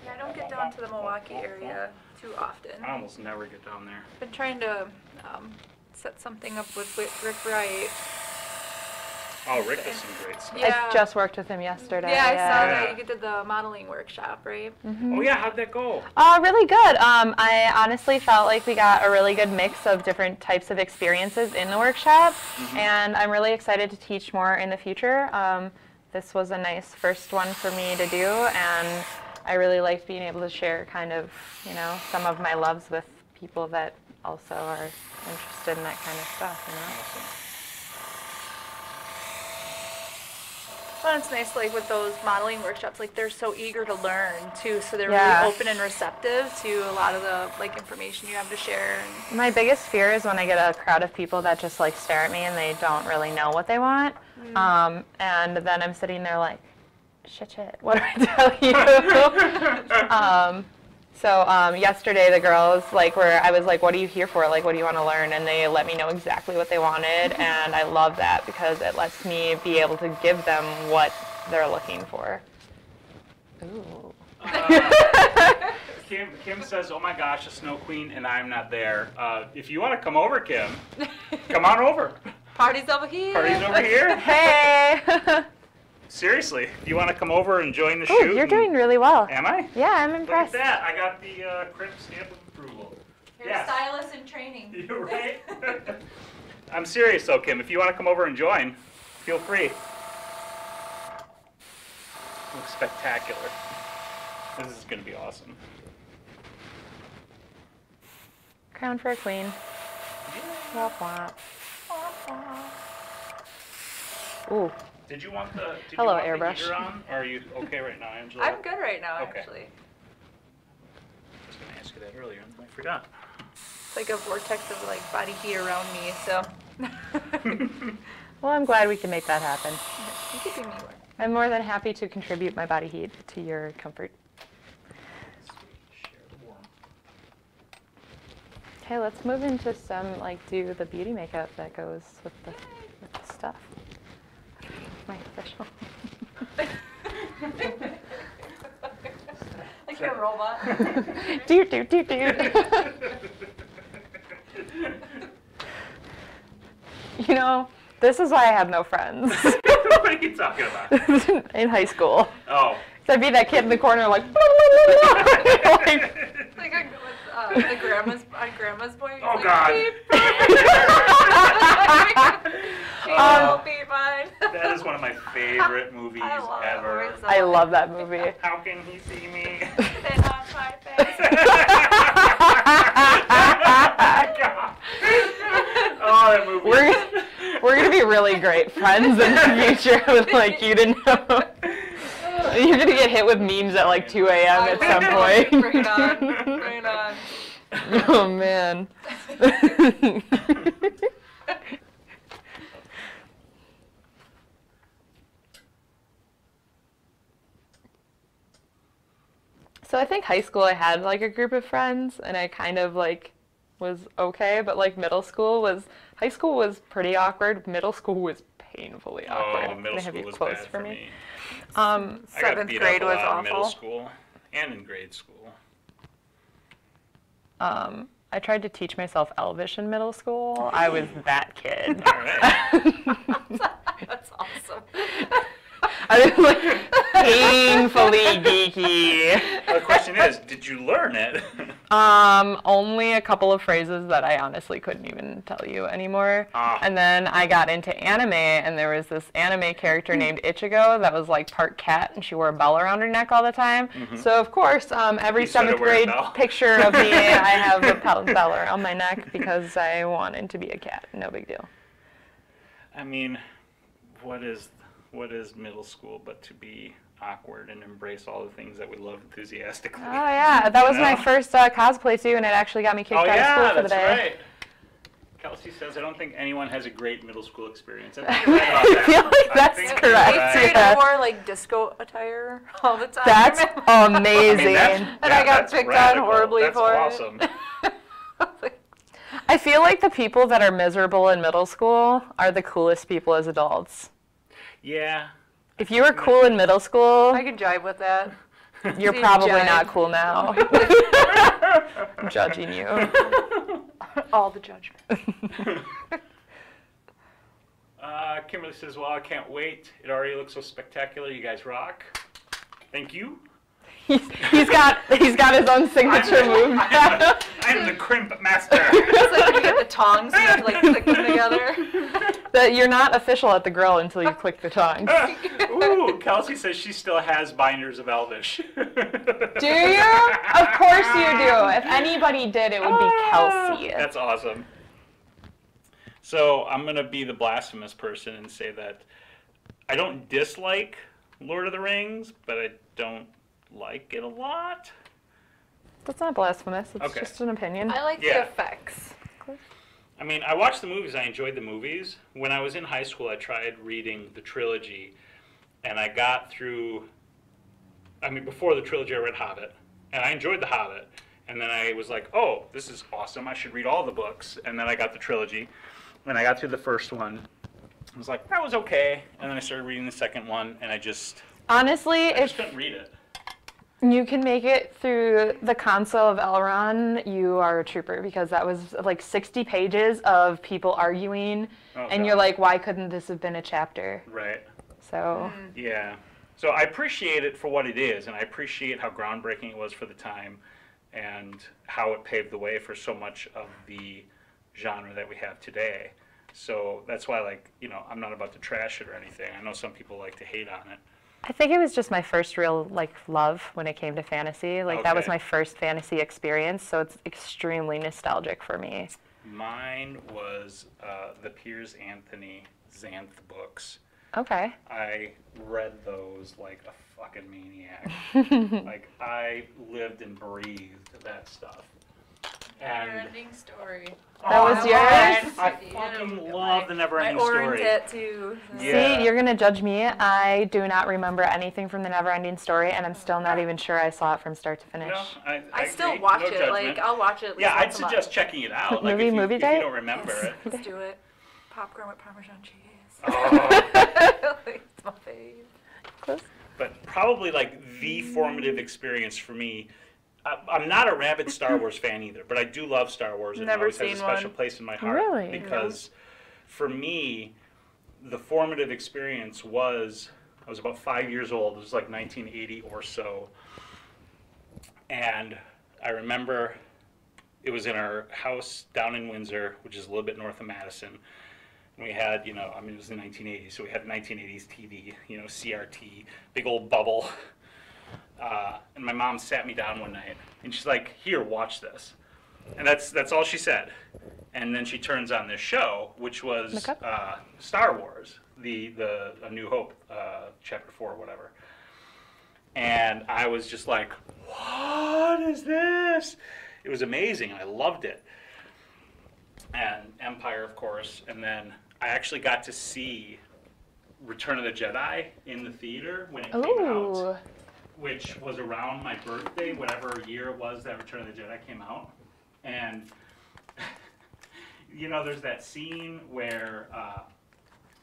Yeah, I don't get down to the Milwaukee area too often. I almost never get down there. Been trying to set something up with Rick Wright. Oh, Rick does some great stuff. Yeah. I just worked with him yesterday. Yeah, I saw Yeah. that you did the modeling workshop, right? Oh yeah, how'd that go? Really good. I honestly felt like we got a really good mix of different types of experiences in the workshop, and I'm really excited to teach more in the future. This was a nice first one for me to do, and I really liked being able to share kind of, you know, some of my loves with people that also are interested in that kind of stuff, you know. Well, it's nice, like with those modeling workshops, like they're so eager to learn too, so they're Yeah. really open and receptive to a lot of the like information you have to share. And My biggest fear is when I get a crowd of people that just like stare at me and they don't really know what they want. And then I'm sitting there like, shit, what do I tell you? So yesterday the girls I was like, what are you here for? Like, what do you want to learn? And they let me know exactly what they wanted. And I love that because it lets me be able to give them what they're looking for. Ooh. Kim says, oh my gosh, a snow queen and I'm not there. If you want to come over, Kim, come on over. parties over here. Party's over here. Hey! Seriously, if you want to come over and join the Ooh, shoot. you're doing really well. Am I? Yeah, I'm Look at impressed. that. I got the crimp stamp of approval. Yes. Hairstylist in training. You're right. I'm serious though, Kim. If you want to come over and join, feel free. Looks spectacular. This is going to be awesome. Crown for a queen. Womp womp. Ooh. Did you want the Hello, the airbrush. heater on? Or are you okay right now, Angela? I'm good right now, Okay. actually. I was going to ask you that earlier and I forgot. It's like a vortex of like body heat around me, so. Well, I'm glad we can make that happen. You're keeping me warm. I'm more than happy to contribute my body heat to your comfort. Share the warmth. Okay, let's move into some, do the beauty makeup that goes with the stuff. My official. Like a robot. Doot. You know, this is why I had no friends What are you talking about? in high school. Oh. 'Cause I'd be that kid in the corner like, like Like the grandma's boy. He's Oh, like, God. "Beep, beep." She will be mine. That is one of my favorite movies I love that ever. movie so I much. love that movie. How can he see me? Sit on my face. Oh, that movie. We're gonna be really great friends in the future with you to know. You're gonna get hit with memes at like 2 a.m. at some point. Bring it on. Bring it on. Oh man. So I think high school I had like a group of friends and I kind of like was okay, but like high school was pretty awkward. Middle school was painfully awkward. Oh, middle Can I have school you was close bad for me? I got Seventh beat grade up a was lot in middle awful. school and in grade school. I tried to teach myself Elvish in middle school. I was that kid. All right. That's awesome. I was like painfully geeky. Well, the question is, did you learn it? Only a couple of phrases that I honestly couldn't even tell you anymore. And then I got into anime, and there was this anime character named Ichigo that was like part cat, and she wore a bell around her neck all the time. So of course, every You started 7th wearing a grade bell. picture of me, I have a bell around my neck because I wanted to be a cat. No big deal. I mean, what is middle school but to be awkward and embrace all the things that we love enthusiastically? Oh yeah, that was my first cosplay too, and it actually got me kicked out of school for the day. Right. Kelsey says, I don't think anyone has a great middle school experience. I think you're right about that. I feel like that's think you're correct. right. Yeah. I wore like disco attire all the time. That's amazing. And I got picked on horribly that's for it. awesome. I feel like the people that are miserable in middle school are the coolest people as adults. Yeah. If you were cool in middle school, I can jive with that. you're See, probably jive. not cool now. I'm judging you. All the judgment. Kimberly says, well, I can't wait. It already looks so spectacular. You guys rock. Thank you. He's got his own signature move. I'm the crimp master. It's like when you get the tongs and you have to like click them together. That you're not official at the grill until you click the tongs. Ooh, Kelsey says she still has binders of Elvish. Do you? Of course you do. If anybody did, it would be Kelsey. That's awesome. So I'm going to be the blasphemous person and say that I don't dislike Lord of the Rings, but I don't like it a lot. That's not blasphemous. It's Okay. just an opinion. I like Yeah. the effects. I mean, I watched the movies. I enjoyed the movies. When I was in high school, I tried reading the trilogy, and I got through. I mean, before the trilogy, I read Hobbit, and I enjoyed the Hobbit. And then I was like, "Oh, this is awesome! I should read all the books." And then I got the trilogy, and I got through the first one. I was like, "That was okay." And then I started reading the second one, and I just Honestly, if couldn't read it. you can make it through the Council of Elrond, you are a trooper, because that was like 60 pages of people arguing, Oh, and you're God. like, why couldn't this have been a chapter? Right. So, Yeah. So I appreciate it for what it is, and I appreciate how groundbreaking it was for the time and how it paved the way for so much of the genre that we have today. So that's why, like, you know, I'm not about to trash it or anything. I know some people like to hate on it. I think it was just my first real like love when it came to fantasy. Like that was Okay. my first fantasy experience, so it's extremely nostalgic for me. Mine was the Piers Anthony Xanth books. Okay. I read those like a fucking maniac. Like, I lived and breathed that stuff. And Never-ending story. That was yours? I fucking love the Never-Ending My orange Story. tattoo. Yeah. See, you're gonna judge me. I do not remember anything from the Never-Ending Story, and I'm still not even sure I saw it from start to finish. No, I still agree. watch No it. judgment. Like I'll watch it. At least Yeah, I'd once a month. suggest checking it out. Like, Movie if you date? don't remember it. Let's do it. Popcorn with Parmesan cheese. Oh. It's my fave. Close. But probably like the formative experience for me. I'm not a rabid Star Wars fan either, but I do love Star Wars, and it Never always has a seen special one. place in my heart. Really? Because for me, the formative experience was I was about 5 years old. It was like 1980 or so, and I remember it was in our house down in Windsor, which is a little bit north of Madison. And we had, you know, I mean, it was the 1980s, so we had 1980s TV, you know, CRT, big old bubble. And my mom sat me down one night, and she's like, "Here, watch this." And that's all she said. And then she turns on this show, which was Star Wars, the A New Hope, Chapter 4 or whatever. And I was just like, what is this? It was amazing. I loved it. And Empire, of course. And then I actually got to see Return of the Jedi in the theater when it came out, which was around my birthday, whatever year it was that Return of the Jedi came out. And, you know, there's that scene where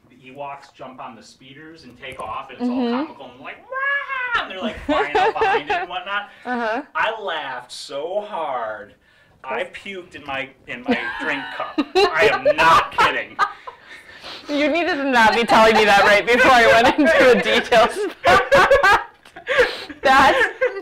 the Ewoks jump on the speeders and take off, and it's all comical, and like, wah! And they're like flying up behind it and whatnot. I laughed so hard, I puked in my drink cup. I am not kidding. You needed to not be telling me that right before I went into the details. That's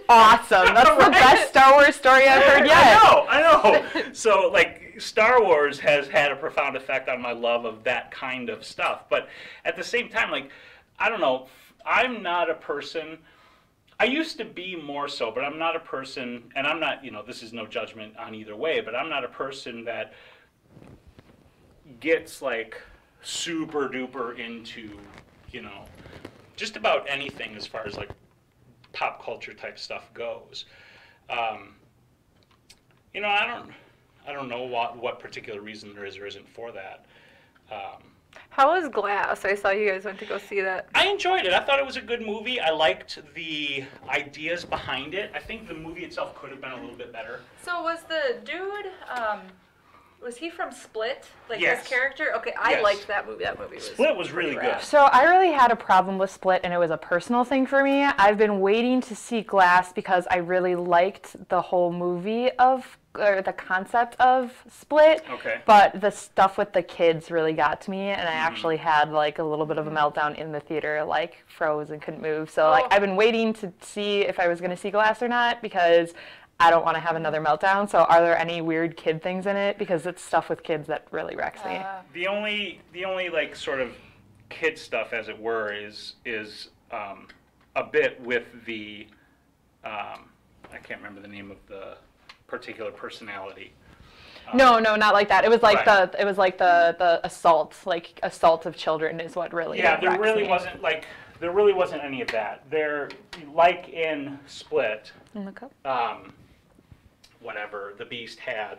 awesome. That's the best Star Wars story I've heard yet. I know. So, like, Star Wars has had a profound effect on my love of that kind of stuff. But at the same time, like, I don't know, I'm not a person, I used to be more so, but I'm not a person, and I'm not, you know, this is no judgment on either way, but I'm not a person that gets, like, super duper into, you know, just about anything as far as, like, pop culture type stuff goes. You know, I don't know what particular reason there is or isn't for that. How was Glass? I saw you guys went to go see that. I enjoyed it. I thought it was a good movie. I liked the ideas behind it. I think the movie itself could have been a little bit better. So was the dude, was he from Split? Like Yes. his character? Okay, I liked that movie. That movie was Split was really good. So I really had a problem with Split, and it was a personal thing for me. I've been waiting to see Glass because I really liked the whole movie or the concept of Split. Okay. But the stuff with the kids really got to me, and I actually had like a little bit of a meltdown in the theater, like froze and couldn't move. So like I've been waiting to see if I was going to see Glass or not because I don't want to have another meltdown. So are there any weird kid things in it? Because it's stuff with kids that really wrecks me. The only like sort of kid stuff, as it were, is a bit with the I can't remember the name of the particular personality. No, not like that. It was like Right. the assault of children is what really Yeah, there wrecks really me. wasn't any of that. There, like in Split, whatever the Beast had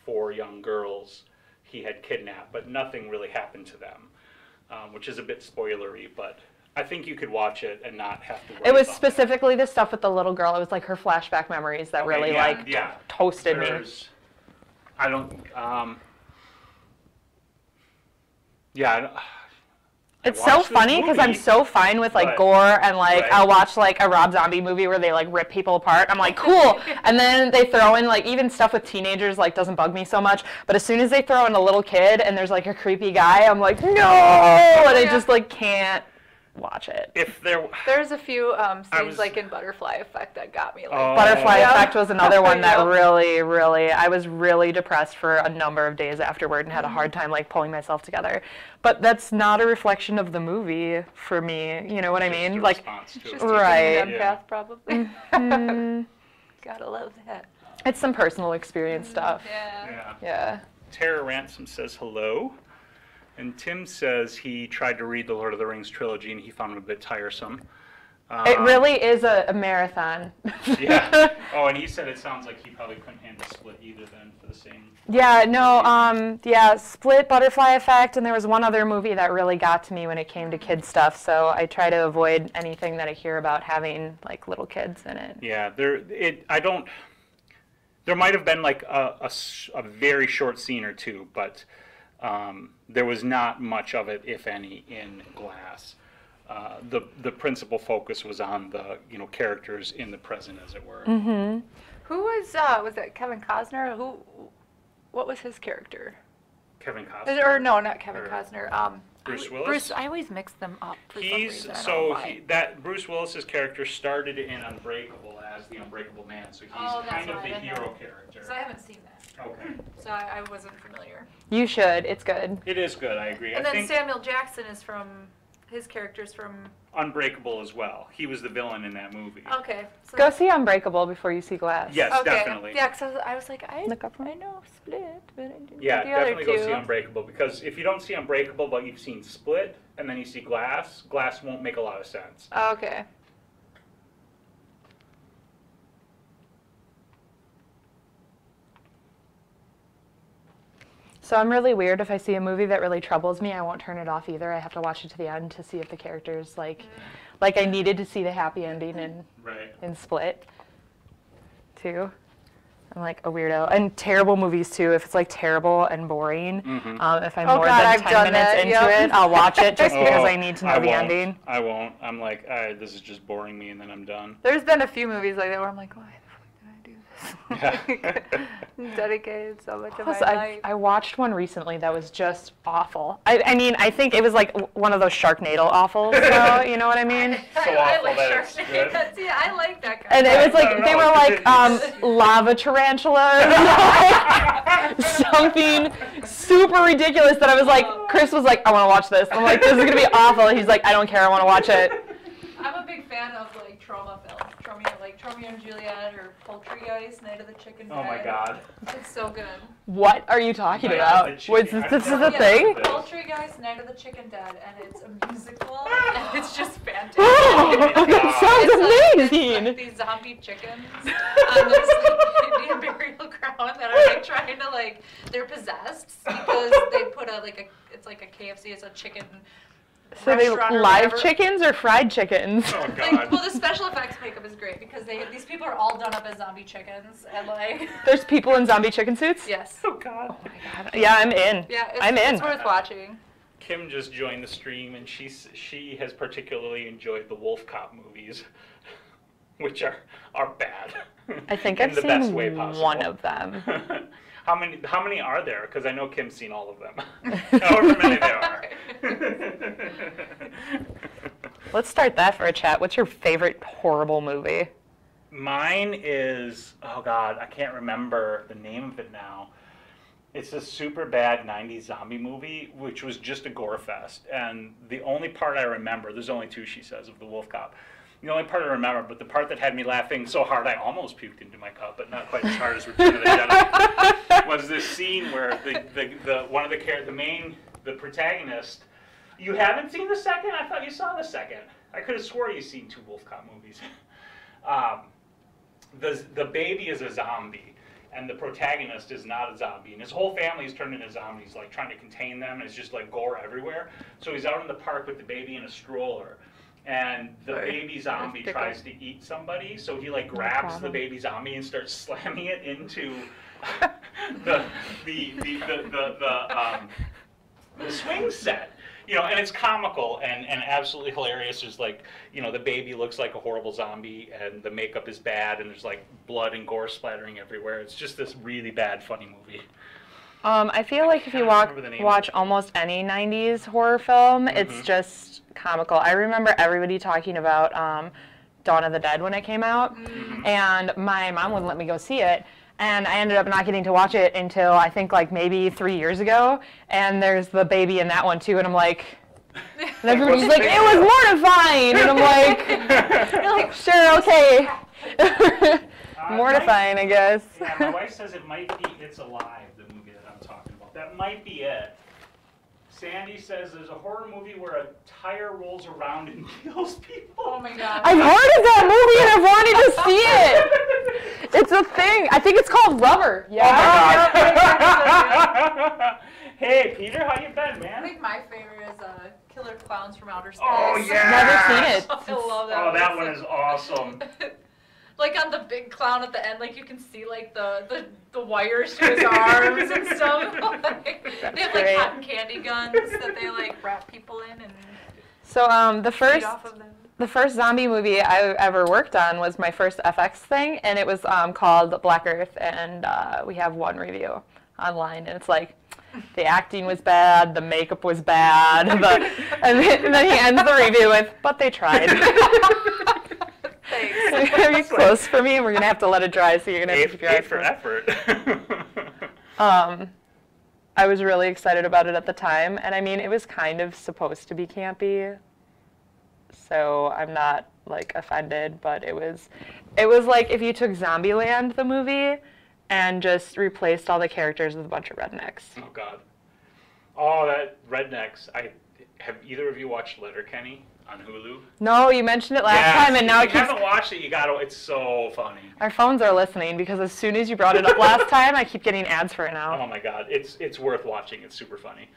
4 young girls he had kidnapped, but nothing really happened to them, which is a bit spoilery, but I think you could watch it and not have to worry It was about specifically the stuff with the little girl. It was like her flashback memories that really toasted me. I don't. It's so funny because I'm so fine with like gore and like I'll watch like a Rob Zombie movie where they like rip people apart. I'm like, cool. And then they throw in like even stuff with teenagers like doesn't bug me so much. But as soon as they throw in a little kid and there's like a creepy guy, I'm like, no, and I just like can't watch it. There's a few scenes like in Butterfly Effect that got me. Like Butterfly Effect was another one that really, I was really depressed for a number of days afterward and had a hard time like pulling myself together. But that's not a reflection of the movie for me. You know what I mean? Like, right? Empath probably. Gotta love that. It's some personal experience stuff. Yeah. Tara Ransom says hello. And Tim says he tried to read the Lord of the Rings trilogy and he found it a bit tiresome. It really is a marathon. Yeah. Oh, and he said it sounds like he probably couldn't handle Split either then for the same. Yeah, no, Split, Butterfly Effect, and there was one other movie that really got to me when it came to kid stuff, so I try to avoid anything that I hear about having, like, little kids in it. Yeah, there might have been, like, a very short scene or two, but there was not much of it, if any, in Glass. The principal focus was on the characters in the present, as it were. Mm-hmm. Who was that Kevin Costner? What was his character? Kevin Costner? Or no, not Kevin Costner. Bruce Willis? I always mix them up for some reason. Bruce Willis's character started in Unbreakable as the Unbreakable Man, so he's kind of the hero character. So I haven't seen that. Okay. So I wasn't familiar. You should. It's good. It is good, I agree. And then Samuel Jackson is his character's from Unbreakable as well. He was the villain in that movie. Okay. So Go see Unbreakable before you see Glass. Yes, okay. definitely. Yeah, because I was like, I Look up for it. know Split, but I didn't Yeah, know the other definitely go two. see Unbreakable, because if you don't see Unbreakable but you've seen Split and then you see Glass won't make a lot of sense. Oh, okay. So I'm really weird. If I see a movie that really troubles me, I won't turn it off either. I have to watch it to the end to see if the characters like I needed to see the happy ending in Split, too. I'm like a weirdo. And terrible movies too. If it's like terrible and boring, if I'm more than 10 minutes into it, I'll watch it just because I need to know the ending. I won't. I'm like, this is just boring me, and then I'm done. There's been a few movies like that where I'm like, why the fuck did I do this? Dedicated so much of my life. I watched one recently that was just awful. I mean, I think it was like one of those Sharknado awfuls, so, you know what I mean? I like Sharknado. Yeah, I like that guy. And it was like, they were like lava tarantulas, something super ridiculous that I was like, Chris was like, I want to watch this. I'm like, this is going to be awful. And he's like, I don't care, I want to watch it. I'm a big fan of like trauma films. Romeo and Juliet or Poltergeist, Night of the Chicken Dead. Oh my god. It's so good. What are you talking about? This is a thing? Poltergeist, Night of the Chicken Dead, and it's a musical, and it's just fantastic. That sounds amazing! Like these zombie chickens on this like, Indian burial ground that are like trying to like, they're possessed because they put it's like a KFC, it's a chicken. So they live chickens or fried chickens? Oh god. Like, well, the special effects makeup is great because these people are all done up as zombie chickens and like. There's people in zombie chicken suits? Yes. Oh god. Oh my god. Yeah, I'm in. Yeah, it's worth watching. Kim just joined the stream, and she has particularly enjoyed the Wolf Cop movies, which are bad. I think I've seen best way possible. one of them. How many are there? Because I know Kim's seen all of them. However many there are. Let's start that for a chat. What's your favorite horrible movie? Mine is, oh god, I can't remember the name of it now. It's a super bad 90s zombie movie, which was just a gore fest. And the only part I remember, there's only two, she says, of the Wolf Cop. The only part I remember, but the part that had me laughing so hard I almost puked into my cup, but not quite as hard as Return of the Jedi, was this scene where the protagonist. You haven't seen the second? I thought you saw the second. I could have swore you've seen two Wolf Cop movies. The baby is a zombie, and the protagonist is not a zombie, and his whole family is turned into zombies, like trying to contain them, and it's just like gore everywhere. So he's out in the park with the baby in a stroller. And the baby zombie tries to eat somebody, so he like grabs the baby zombie and starts slamming it into the swing set. You know, and it's comical and absolutely hilarious. There's like, you know, the baby looks like a horrible zombie, and the makeup is bad, and there's like blood and gore splattering everywhere. It's just this really bad, funny movie. I feel like if you watch almost any 90s horror film, it's just comical. I remember everybody talking about Dawn of the Dead when it came out, and my mom wouldn't let me go see it, and I ended up not getting to watch it until I think like maybe 3 years ago, and there's the baby in that one too, and I'm like, and everybody's like, it was mortifying, and I'm like, you're like, sure, okay. Mortifying, I guess. Yeah, my wife says it might be It's Alive, the movie that I'm talking about. That might be it. Sandy says there's a horror movie where a tire rolls around and kills people. Oh my god. I've heard of that movie and I've wanted to see it. It's a thing. I think it's called Rubber. Yeah. Oh my god. Hey, Peter, how you been, man? I think my favorite is Killer Clowns from Outer Space. Oh, yeah. Never seen it. I love that. Oh, that one is awesome. Like on the big clown at the end, like you can see like the wires to his arms and stuff. Like, they have like cotton candy guns that they like wrap people in and so feed off of them. the first zombie movie I ever worked on was my first FX thing, and it was called Black Earth, and we have one review online, and it's like, the acting was bad, the makeup was bad, and then he ends the review with, but they tried. Thanks. It's going to be close for me, and we're going to have to let it dry, so you're going to have to keep your eyes for effort. I was really excited about it at the time, and I mean, it was kind of supposed to be campy, so I'm not, like, offended, but it was like if you took Zombieland, the movie, and just replaced all the characters with a bunch of rednecks. Oh, God. Oh, that rednecks. Have either of you watched Letterkenny? on Hulu. No, you mentioned it last time, and now if you haven't watched it, you gotta. It's so funny. Our phones are listening because as soon as you brought it up last time, I keep getting ads for it now. Oh my god, it's worth watching. It's super funny.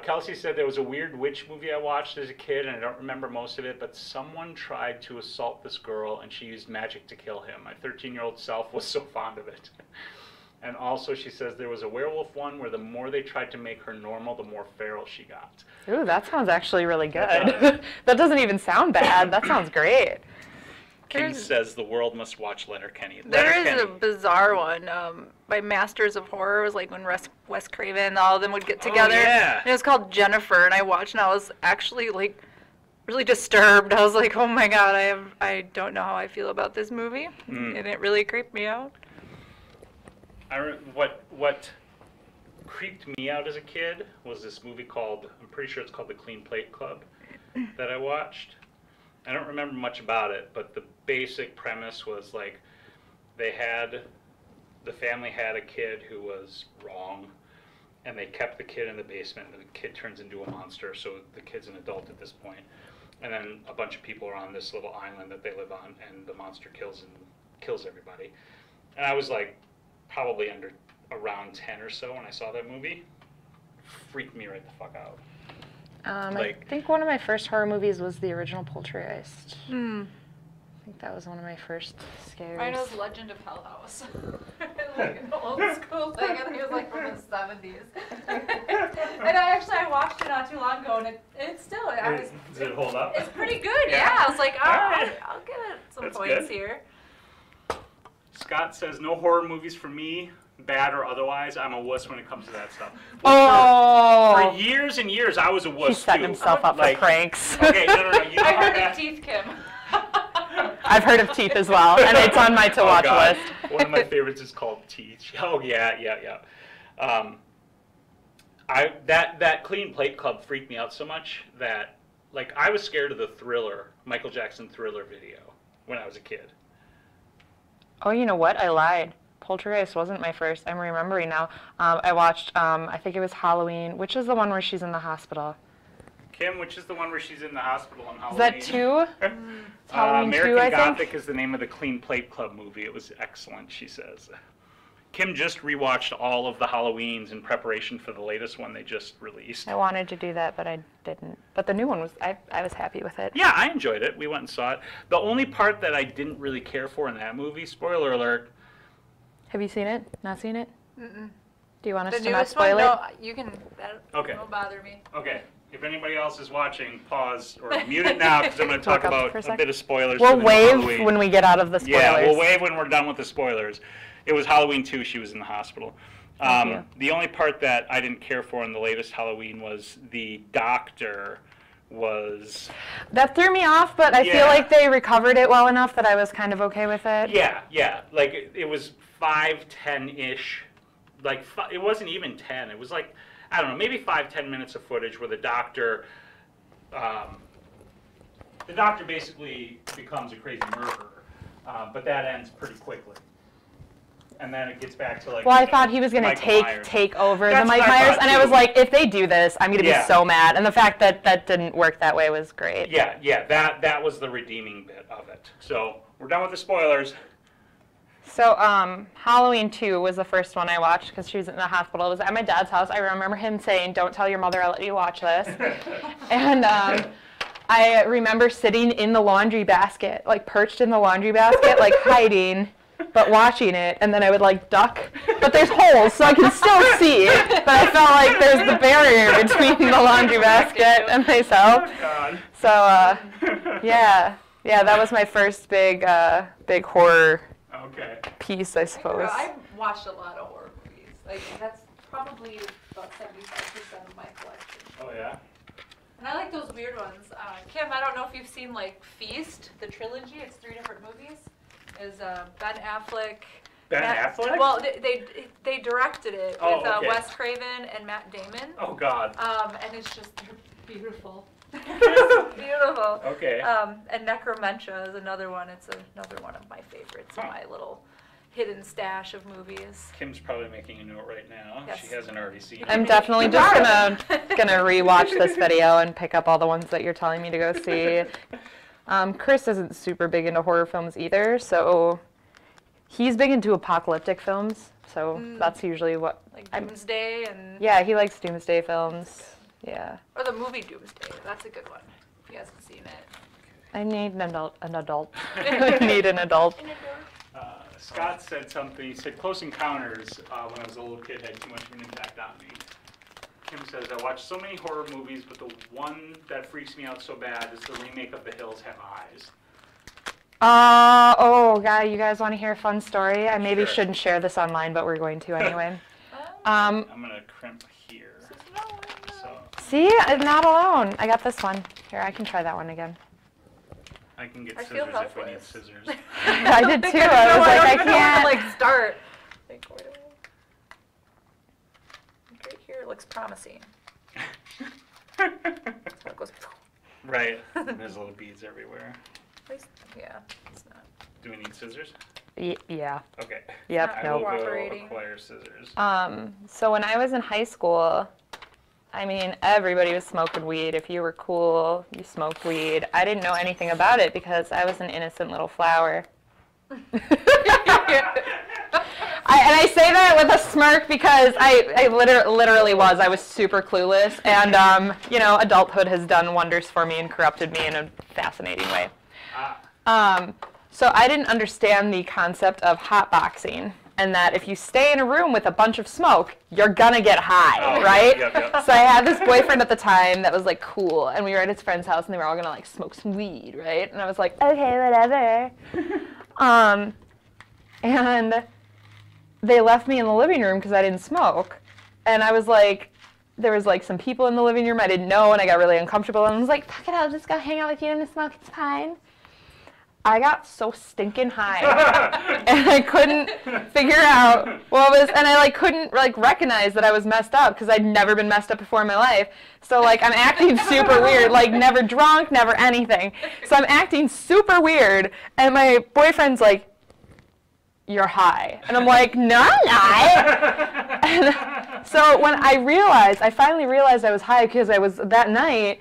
Kelsey said there was a weird witch movie I watched as a kid, and I don't remember most of it, but someone tried to assault this girl, and she used magic to kill him. My 13-year-old self was so fond of it. And also, she says there was a werewolf one where the more they tried to make her normal, the more feral she got. Ooh, that sounds actually really good. That doesn't even sound bad. That sounds great. King says the world must watch Letterkenny. There is a bizarre one by Masters of Horror. It was like when Wes Craven, all of them would get together. Oh, yeah. And it was called Jennifer, and I watched, and I was actually like really disturbed. I was like, oh my god, I don't know how I feel about this movie, and it really creeped me out. What creeped me out as a kid was this movie called, I'm pretty sure it's called The Clean Plate Club, that I watched. I don't remember much about it, but the basic premise was like the family had a kid who was wrong, and they kept the kid in the basement, and the kid turns into a monster, so the kid's an adult at this point. And then a bunch of people are on this little island that they live on, and the monster kills everybody. And I was like probably around 10 or so when I saw that movie. Freaked me right the fuck out. I think one of my first horror movies was the original Poltergeist. I think that was one of my first scares. Mine was Legend of Hell House. Like an old school thing, I think it was like from the 70s. And I watched it not too long ago, and it's still, Does it hold up? It's pretty good, yeah. I was like, I'll give it some That's points good. here. Scott says, no horror movies for me, bad or otherwise. I'm a wuss when it comes to that stuff. Oh! For years and years, I was a wuss, He's setting too. himself up for pranks. Okay, no. You know I how heard bad- of Teeth, Kim. I've heard of Teeth as well, and it's on my to-watch God. list. One of my favorites is called Teeth. Oh, yeah. That Clean Plate Club freaked me out so much that, like, I was scared of the Thriller, Michael Jackson Thriller video when I was a kid. Oh, you know what? I lied. Poltergeist wasn't my first. I'm remembering now. I watched, I think it was Halloween. Which is the one where she's in the hospital? Kim, which is the one where she's in the hospital on Is Halloween? that 2? It's Halloween American 2, I Gothic think. is the name of the Clean Plate Club movie. It was excellent, she says. Kim just rewatched all of the Halloweens in preparation for the latest one they just released. I wanted to do that, but I didn't. But the new one was, I was happy with it. Yeah, I enjoyed it. We went and saw it. The only part that I didn't really care for in that movie, spoiler alert. Have you seen it? Not seen it? Mm-mm. Do you want us The to not newest spoil one? it? No, you can. That Okay. won't bother me. Okay. If anybody else is watching, pause or mute it now because I'm going to talk Look up about for a a sec. bit of spoilers. We'll for the new wave Halloween. when we get out of the spoilers. Yeah, we'll wave when we're done with the spoilers. It was Halloween 2. She was in the hospital. Thank you. The only part that I didn't care for in the latest Halloween was the doctor was... That threw me off, but I feel like they recovered it well enough that I was kind of okay with it. Yeah. Like, it was 5, 10-ish. Like, it wasn't even 10. It was like, I don't know, maybe 5, 10 minutes of footage where the doctor basically becomes a crazy murderer. But that ends pretty quickly. And then it gets back to, like... Well, I thought he was going to take over the That's Mike what I Myers, thought, and I too. was like, if they do this, I'm going to be Yeah. so mad. And the fact that that didn't work that way was great. Yeah, that was the redeeming bit of it. So, we're done with the spoilers. So, Halloween 2 was the first one I watched because she was in the hospital. It was at my dad's house. I remember him saying, "Don't tell your mother I'll let you watch this." And I remember sitting in the laundry basket, like perched in the laundry basket, like hiding, but watching it. And then I would like duck, but there's holes, so I can still see. But I felt like there's the barrier between the laundry basket and myself. Oh, God. So, yeah, that was my first big horror Okay. piece, I suppose. I've watched a lot of horror movies. Like, that's probably about 75% of my collection. Oh, yeah? And I like those weird ones. Kim, I don't know if you've seen, like, Feast, the trilogy. It's 3 different movies. Is Ben Affleck. Ben Affleck? Well, they directed it Oh, with okay. Wes Craven and Matt Damon. Oh, God. And it's just, they're beautiful. It's beautiful. Okay. And Necromentia is another one. It's another one of my favorites in my little hidden stash of movies. Kim's probably making a note right now. Yes. She hasn't already seen it. I'm definitely just gonna rewatch this video and pick up all the ones that you're telling me to go see. Chris isn't super big into horror films either, so he's big into apocalyptic films. So that's usually what. Like Doomsday and. Yeah, he likes Doomsday films. Yeah. Or the movie Doomsday. That's a good one. If you guys haven't seen it. I need an adult. I need an adult. Scott said something. He said Close Encounters, when I was a little kid, had too much of an impact on me. Kim says, I watch so many horror movies, but the one that freaks me out so bad is the remake of The Hills Have Eyes. You guys want to hear a fun story? I maybe shouldn't share this online, but we're going to anyway. I'm going to crimp here. So See, I'm not alone. I got this one. Here, I can try that one again. I can get I feel scissors if we need helpless. scissors. I did too. I was like, I can't. Like start. Like right here looks promising. So it goes. Right. There's little beads everywhere. Yeah, it's not. Do we need scissors? Yeah. Okay. Yep. I Nope. will go Cooperating. acquire scissors. So when I was in high school, I mean, everybody was smoking weed. If you were cool, you smoked weed. I didn't know anything about it because I was an innocent little flower. I say that with a smirk because I literally was. I was super clueless. And, adulthood has done wonders for me and corrupted me in a fascinating way. So I didn't understand the concept of hotboxing. And that if you stay in a room with a bunch of smoke, you're gonna get high, right? Yep. So I had this boyfriend at the time that was like cool, and we were at his friend's house, and they were all gonna like smoke some weed, right? And I was like, okay, whatever. And they left me in the living room because I didn't smoke, and I was like, there was like some people in the living room I didn't know, and I got really uncomfortable, and I was like, fuck it, I'll just go hang out with you and smoke, it's fine. I got so stinking high, and I couldn't figure out what was, and I couldn't recognize that I was messed up because I'd never been messed up before in my life. So I'm acting super weird, never drunk, never anything. So I'm acting super weird, and my boyfriend's like, "You're high," and I'm like, "No, I'm not." And so when I finally realized I was high because that night.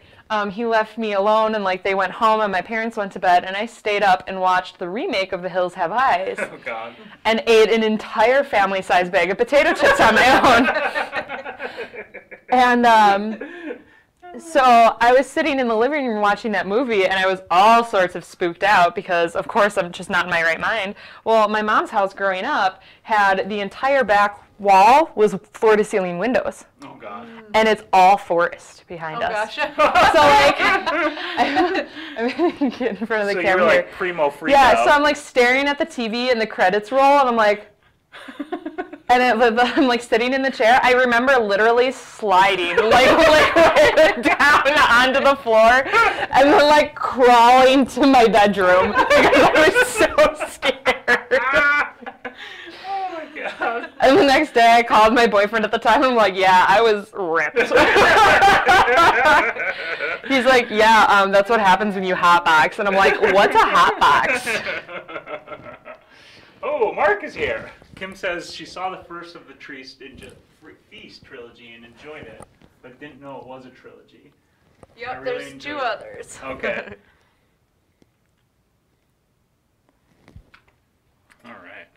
He left me alone, and they went home, and my parents went to bed, and I stayed up and watched the remake of The Hills Have Eyes. Oh, God. And ate an entire family-sized bag of potato chips on my own. And so I was sitting in the living room watching that movie, and I was all sorts of spooked out because, of course, I'm just not in my right mind. Well, my mom's house growing up had the entire back wall was floor-to-ceiling windows. Oh, God. And it's all forest behind us. Gosh. So I'm getting in front of the So camera you're here. primo freak Yeah, out. so I'm staring at the TV and the credits roll, and I'm like, I'm sitting in the chair. I remember literally sliding liquid down onto the floor, and then crawling to my bedroom because I was so scared. Oh, my God. And the next day, I called my boyfriend at the time. I'm like, yeah, I was ripped. He's like, yeah, that's what happens when you hotbox. And I'm like, what's a hotbox? Oh, Mark is here. Kim says she saw the first of the Feast trilogy and enjoyed it, but didn't know it was a trilogy. I Yep, really there's enjoyed two it. others. Okay. All right.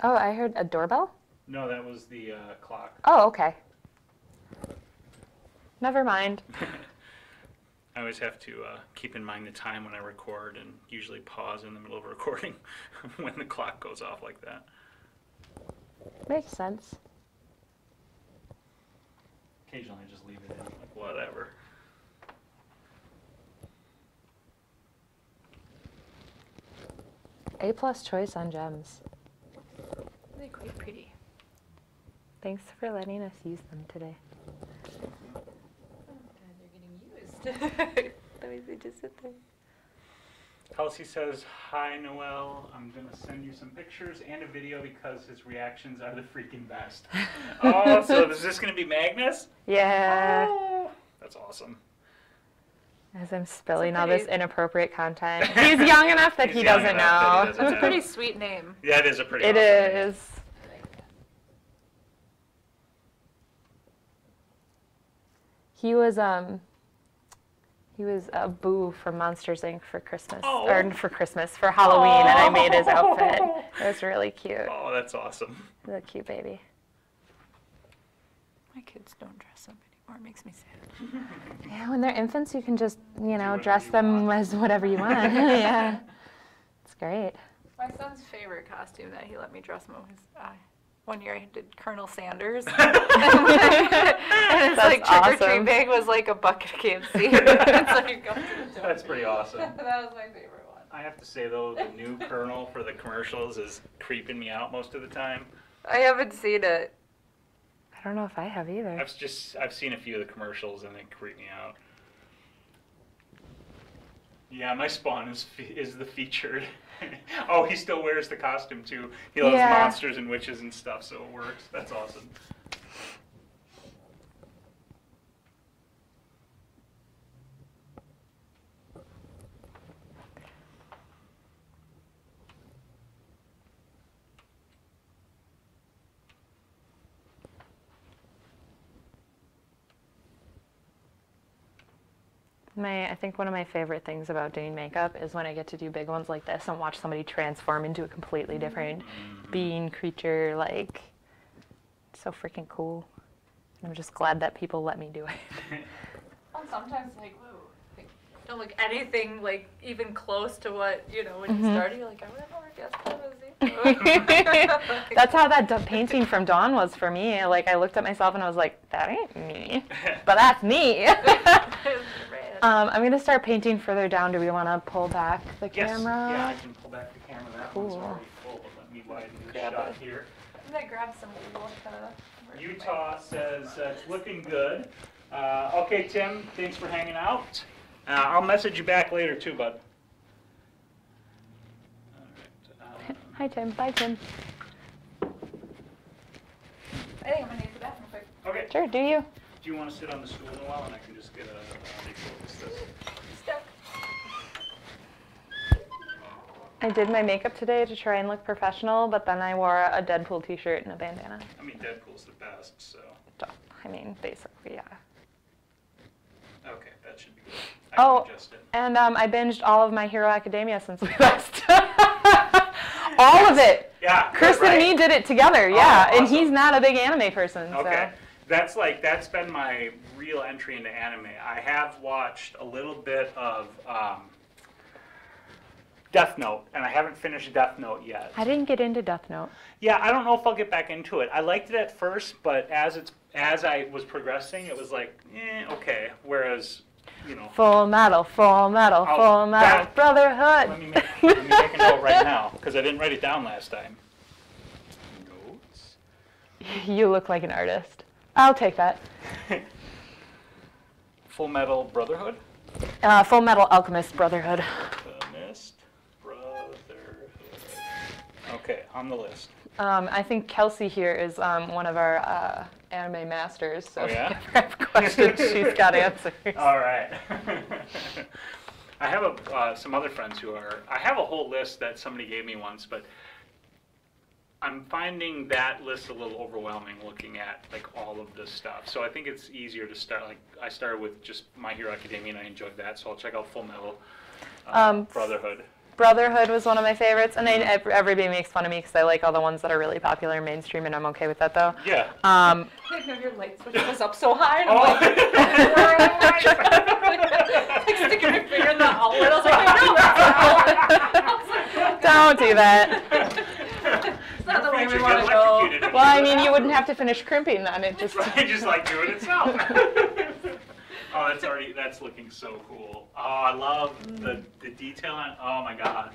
Oh, I heard a doorbell? No, that was the clock. Oh, okay. Never mind. I always have to keep in mind the time when I record and usually pause in the middle of recording when the clock goes off like that. Makes sense. Occasionally I just leave it in, whatever. A+ choice on gems. They're quite pretty. Thanks for letting us use them today. They're getting used. They just sit there. Kelsey says, hi, Noelle. I'm going to send you some pictures and a video because his reactions are the freaking best. Oh, so is this going to be Magnus? Yeah. Oh, that's awesome. As I'm spilling all this inappropriate content. He's young enough that he doesn't know. It's a pretty sweet name. Yeah, it is a pretty It awesome name. is. He was a Boo from Monsters Inc. for Christmas, or for Halloween, and I made his outfit. It was really cute. Oh, that's awesome. He's a cute baby. My kids don't dress up anymore. It makes me sad. Yeah, when they're infants, you can just, dress them as whatever you want. Yeah. It's great. My son's favorite costume that he let me dress him was one year I did Colonel Sanders. and his That's trick or treat awesome. bag was like a bucket of KFC. That's pretty awesome. That was my favorite one. I have to say though, the new Colonel for the commercials is creeping me out most of the time. I haven't seen it. I don't know if I have either. I've seen a few of the commercials and they creep me out. Yeah, my Spawn is the featured. Oh, he still wears the costume too. He loves monsters and witches and stuff, so it works. That's awesome. I think one of my favorite things about doing makeup is when I get to do big ones like this and watch somebody transform into a completely different being, creature, like, it's so freaking cool. I'm just glad that people let me do it. Well, sometimes like, whoa. Don't look anything like even close to what, when you started, you're like, I would have never guessed that was you. That's how that painting from Dawn was for me. Like, I looked at myself and I was like, that ain't me, but that's me. I'm going to start painting further down. Do we want to pull back the camera? Yeah, I can pull back the camera. That one's already full. Let me widen the shot here. I'm gonna grab some wool. Utah says it's looking good. Okay, Tim, thanks for hanging out. I'll message you back later too, bud. All right, Hi, Tim. Bye, Tim. I think I'm gonna use the bathroom quick. Okay. Sure, do you? Do you want to sit on the stool a while and I can just get a refocus this? Stuck. I did my makeup today to try and look professional, but then I wore a Deadpool t-shirt and a bandana. I mean, Deadpool's the best, so. I mean, basically, yeah. Okay, that should be good. I Oh, can adjust it. and I binged all of My Hero Academia since we last. All of it. Yeah, Chris right? and me did it together, yeah. awesome. And he's not a big anime person, Okay. so. That's been my real entry into anime. I have watched a little bit of Death Note, and I haven't finished Death Note yet. I didn't get into Death Note. Yeah, I don't know if I'll get back into it. I liked it at first, but as I was progressing, it was like, okay. Whereas, Full Metal, Full Metal, Full Metal, Brotherhood. let me make a note right now, because I didn't write it down last time. Notes. You look like an artist. I'll take that. Full Metal Brotherhood? Full Metal Alchemist Brotherhood. Alchemist Brotherhood. Okay, on the list. I think Kelsey here is one of our anime masters, so Oh, yeah? if you ever have questions, she's got answers. All right. I have some other friends I have a whole list that somebody gave me once, but I'm finding that list a little overwhelming looking at like all of this stuff. So I think it's easier to start, like I started with just My Hero Academia and I enjoyed that, so I'll check out Full Metal Brotherhood. Brotherhood was one of my favorites, and everybody makes fun of me because I like all the ones that are really popular and mainstream, and I'm okay with that though. Yeah. I didn't know your light switch was up so high, and I'm like sticking my finger in the outlet. I was like, no, Don't do that. it's not the way we Features want get to go. electrocuted. Well, I mean, you wouldn't have to finish crimping then. It just. Right, just like do it itself. Oh, that's looking so cool. Oh, I love the detail on, oh my god.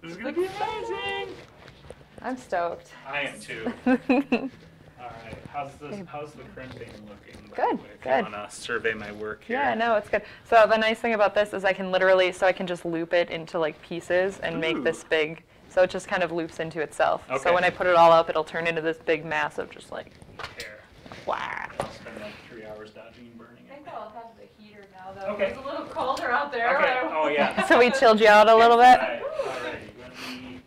This is gonna be amazing. I'm stoked. I am too. Alright, how's the crimping looking? by Good, the way, if good. you wanna survey my work here. Yeah, no, it's good. So the nice thing about this is I can just loop it into like pieces and make this big, so it just kind of loops into itself. Okay. So when I put it all up, it'll turn into this big mass of just like, Here. wow. I'll spend like 3 hours dodging and burning I it. think I'll have the heater now though, Okay. It's a little colder out there. Okay. Oh yeah. So we chilled you out a little bit. Alright. Let me.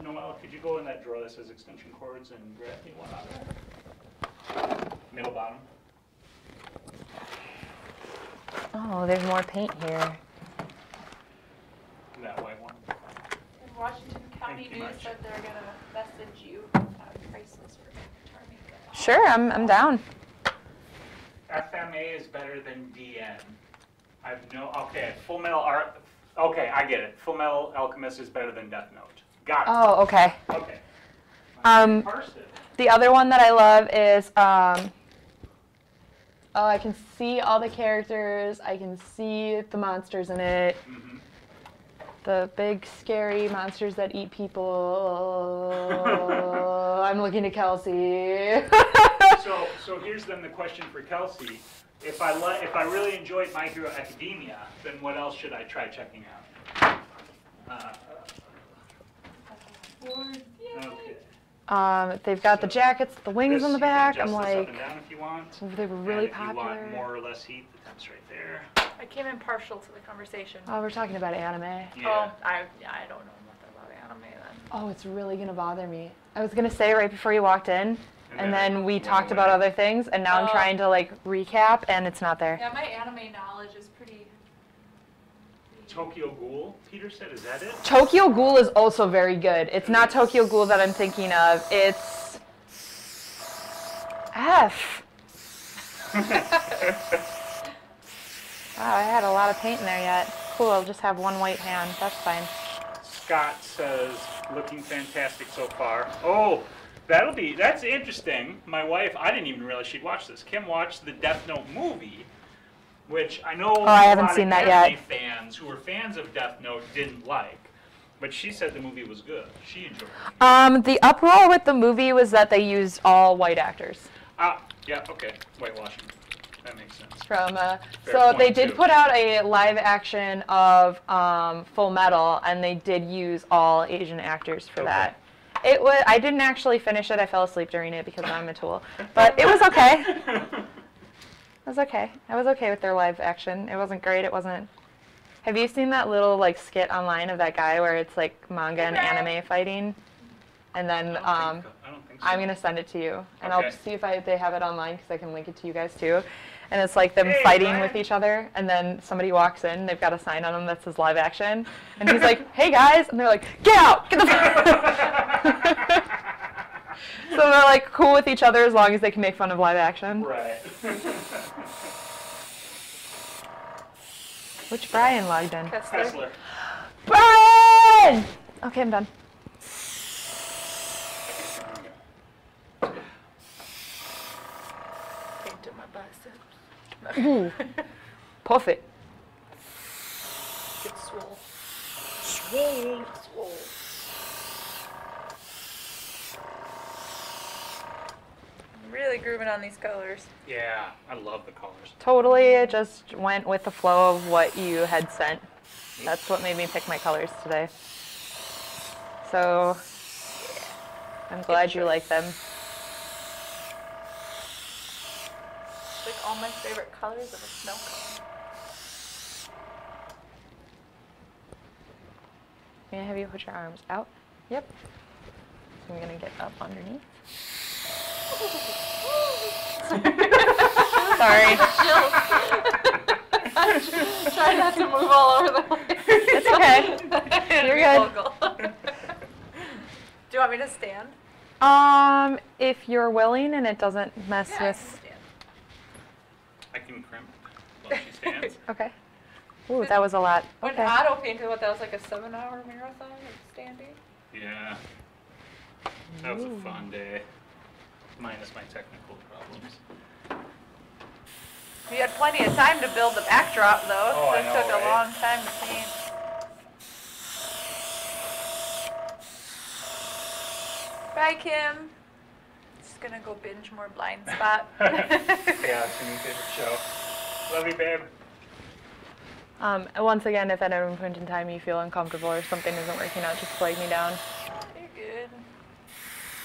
Noel, could you go in that drawer that says extension cords and grab me one out of there? Middle bottom. Oh, there's more paint here. That white one. And Washington County Thank you News much. said they're gonna message you priceless for Avatar. Sure, I'm down. FMA is better than DN. I've no. Okay. Full Metal Art. Okay, I get it. Full Metal Alchemist is better than Death Note. Got it. Oh, okay. Okay. Parsed it. The other one that I love is oh, I can see all the characters. I can see the monsters in it. Mm-hmm. The big scary monsters that eat people. I'm looking to Kelsey. So here's then the question for Kelsey. If I really enjoyed My Hero Academia, then what else should I try checking out? Okay. They've got the jackets, the wings This, on the you can back. adjust I'm this up like, and down if you want. they were really and if you popular. want more or less heat, the temp's right there. I came in partial to the conversation. Oh, we're talking about anime. Yeah. Oh, I don't know nothing about anime then. Oh, it's really gonna bother me. I was gonna say right before you walked in, and then we went talked about away. other things, and now I'm Oh. trying to like recap, and it's not there. Yeah, my anime knowledge is pretty. Tokyo Ghoul, Peter said, is that it? Tokyo Ghoul is also very good. It's not Tokyo Ghoul that I'm thinking of. It's F. Wow, I had a lot of paint in there yet. Cool, I'll just have one white hand. That's fine. Scott says, looking fantastic so far. Oh, that's interesting. My wife, I didn't even realize she'd watch this. Kim watched the Death Note movie, which I know I haven't a lot seen of that anime yet. fans who were fans of Death Note didn't like. But she said the movie was good. She enjoyed it. The uproar with the movie was that they used all white actors. Yeah, okay. Whitewashing. That makes sense. From Fair so they point, did too. put out a live action of Full Metal, and they did use all Asian actors for Okay. that. It was. I didn't actually finish it. I fell asleep during it because I'm a tool. But it was okay. It was okay. I was okay with their live action. It wasn't great. It wasn't. Have you seen that little like skit online of that guy where it's like manga and anime fighting? And then I don't think so. I'm gonna send it to you, and I'll Okay. see if they have it online because I can link it to you guys too. And it's like them Hey, fighting Brian. with each other, and then somebody walks in, they've got a sign on them that says live action, and he's like, "Hey guys," and they're like, "Get out! Get the!" So they're like cool with each other as long as they can make fun of live action. Right. Which Brian logged in? Kessler. Brian! Okay, I'm done. Painted my biceps. Ooh. Puff it. Get swole. Swole. Swole. I'm really grooving on these colors. Yeah, I love the colors. Totally, it just went with the flow of what you had sent. That's what made me pick my colors today. So, I'm glad you like them. Like all my favorite colors of a snow cone. May I have you put your arms out? Yep. I'm gonna get up underneath. Sorry. Try not to move all over the place. It's okay. You're good. Do you want me to stand? If you're willing and it doesn't mess Yeah, I can with. stand. I can crimp while she stands. Okay. Ooh, that was a lot. When Okay. Otto painted what, that was like a 7-hour marathon of standing? Yeah. That was a fun day. Minus my technical problems. We had plenty of time to build the backdrop though. Oh, I It know, took right? a long time to paint. Bye, Kim. Just gonna go binge more Blind Spot. Yeah, it's a new favorite show. Love you, babe. Once again, if at any point in time you feel uncomfortable or something isn't working out, just flag me down. You're good.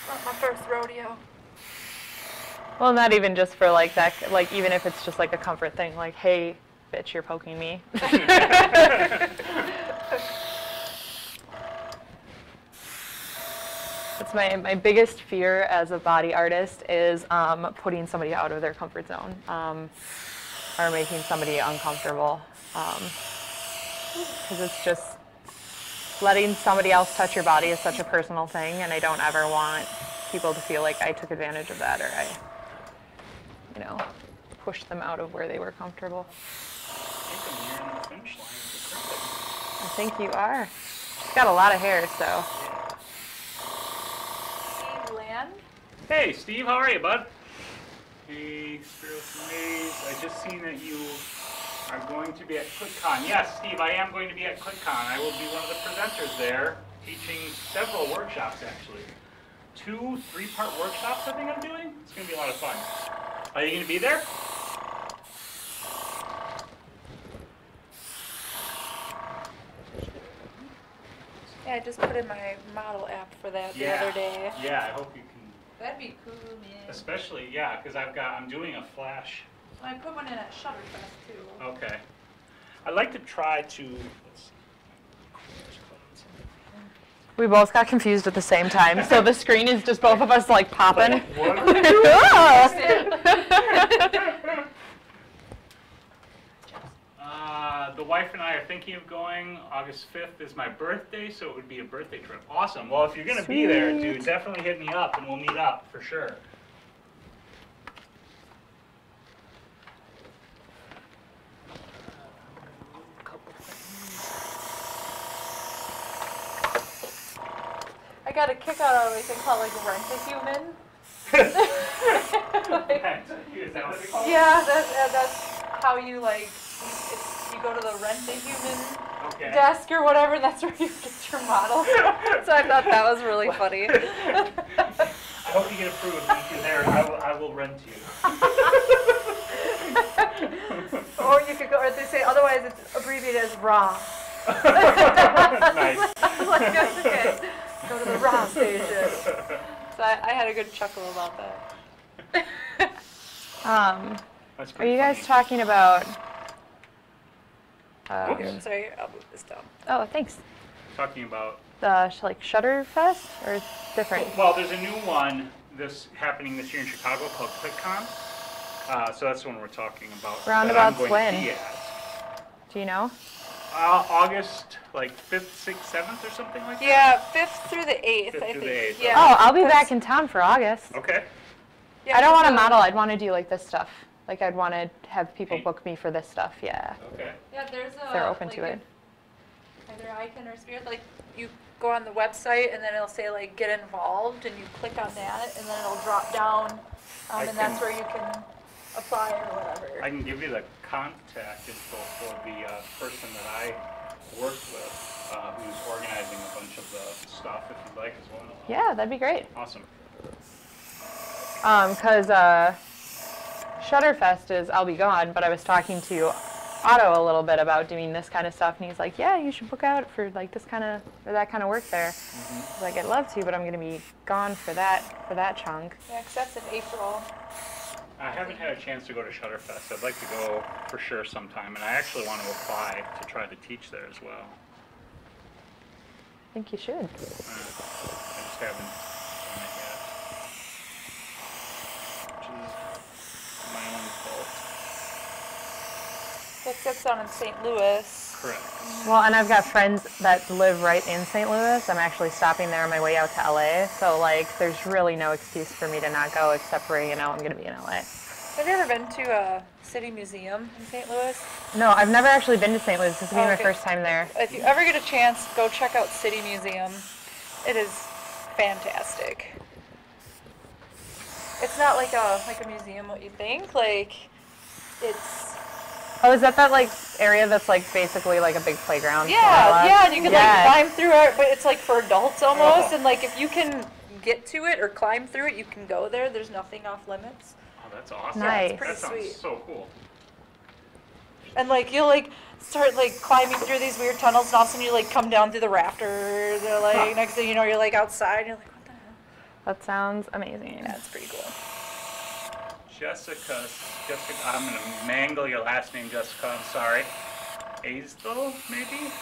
Not my first rodeo. Well, not even just for like that, like even if it's just like a comfort thing, like, hey, bitch, you're poking me. That's my biggest fear as a body artist is putting somebody out of their comfort zone or making somebody uncomfortable. Because it's just letting somebody else touch your body is such a personal thing, and I don't ever want people to feel like I took advantage of that or I, pushed them out of where they were comfortable. I think you are. She's got a lot of hair, so. Hey, Steve, how are you, bud? Hey, Spyros Maze. I just seen that you are going to be at QuickCon. Yes, Steve, I am going to be at QuickCon. I will be one of the presenters there, teaching several workshops, actually. 2 3-part workshops I think I'm doing. It's going to be a lot of fun. Are you going to be there? Yeah, I just put in my model app for that the other day. Yeah, I hope you can. That'd be cool, man. Especially, yeah, because I'm doing a flash. I put one in at Shutterfest too. Okay. I'd like to try to, let's see. We both got confused at the same time, so the screen is just both of us like popping. The wife and I are thinking of going. August 5th is my birthday, so it would be a birthday trip. Awesome. Well, if you're going to be there, dude, definitely hit me up and we'll meet up for sure. I got a kick out of a thing called like Rent a Human. Is that what they call it? Yeah, that's how you like. You go to the Rent a Human desk or whatever. That's where you get your model. So I thought that was really funny. I hope you get approved. Once you're there, I will rent you. Or you could go, or they say otherwise it's abbreviated as RAW. Nice. Like, okay, go to the RAW station. So I had a good chuckle about that. That's Are pretty you guys funny. talking about? Oops. Sorry, I'll move this down. Oh, thanks. Talking about. The like Shutterfest or different? Well, there's a new one happening this year in Chicago called QuickCon. So that's the one we're talking about. Roundabouts that I'm going when? to be at. Do you know? August, like 5th, 6th, 7th or something like that? Yeah, 5th through the 8th, 5th I through think. the 8th, Yeah. Oh, I'll be back in town for August. Okay. Yeah, I don't want to so- model. I'd want to do like this stuff. Like I'd want to have people Paint. book me for this stuff. Yeah. Okay. Yeah, there's a. They're open like to it. Either Icon or Spirit, like you go on the website and then it'll say like get involved and you click on that and then it'll drop down and that's where you can apply or whatever. I can give you the contact info for the person that I worked with who's organizing a bunch of the stuff if you'd like as well. Yeah, that'd be great. Awesome. Because Shutterfest is I'll be gone, but I was talking to Otto a little bit about doing this kind of stuff, and he's like, yeah, you should book out for like this kind of or that kind of work there. I was like, I'd love to, but I'm gonna be gone for that chunk. Yeah, 'cause that's in April. I haven't had a chance to go to Shutterfest. I'd like to go for sure sometime, and I actually want to apply to try to teach there as well. I think you should. I just haven't done it yet. Which is my own fault. That's down in St. Louis. Correct. Well, and I've got friends that live right in St. Louis. I'm actually stopping there on my way out to LA. So like, there's really no excuse for me to not go except for, I'm going to be in LA. Have you ever been to a city museum in St. Louis? No, I've never actually been to St. Louis. This will be my Okay. first time there. If you ever get a chance, go check out City Museum. It is fantastic. It's not like a museum what you think. Like, it's Oh, is that like area that's like basically like a big playground? yeah, and you can Yeah. like climb through it, but it's like for adults almost. And like if you can get to it or climb through it, you can go there. There's nothing off limits. Oh, that's awesome. Nice. It's pretty That sounds sweet. so cool. And like you'll like start like climbing through these weird tunnels, and all of a sudden you like come down through the rafters. Or like next thing you know, you're like outside. And you're like, what the hell? That sounds amazing. Yeah, it's pretty cool. Jessica, I'm going to mangle your last name, Jessica, I'm sorry. Aisdal, maybe?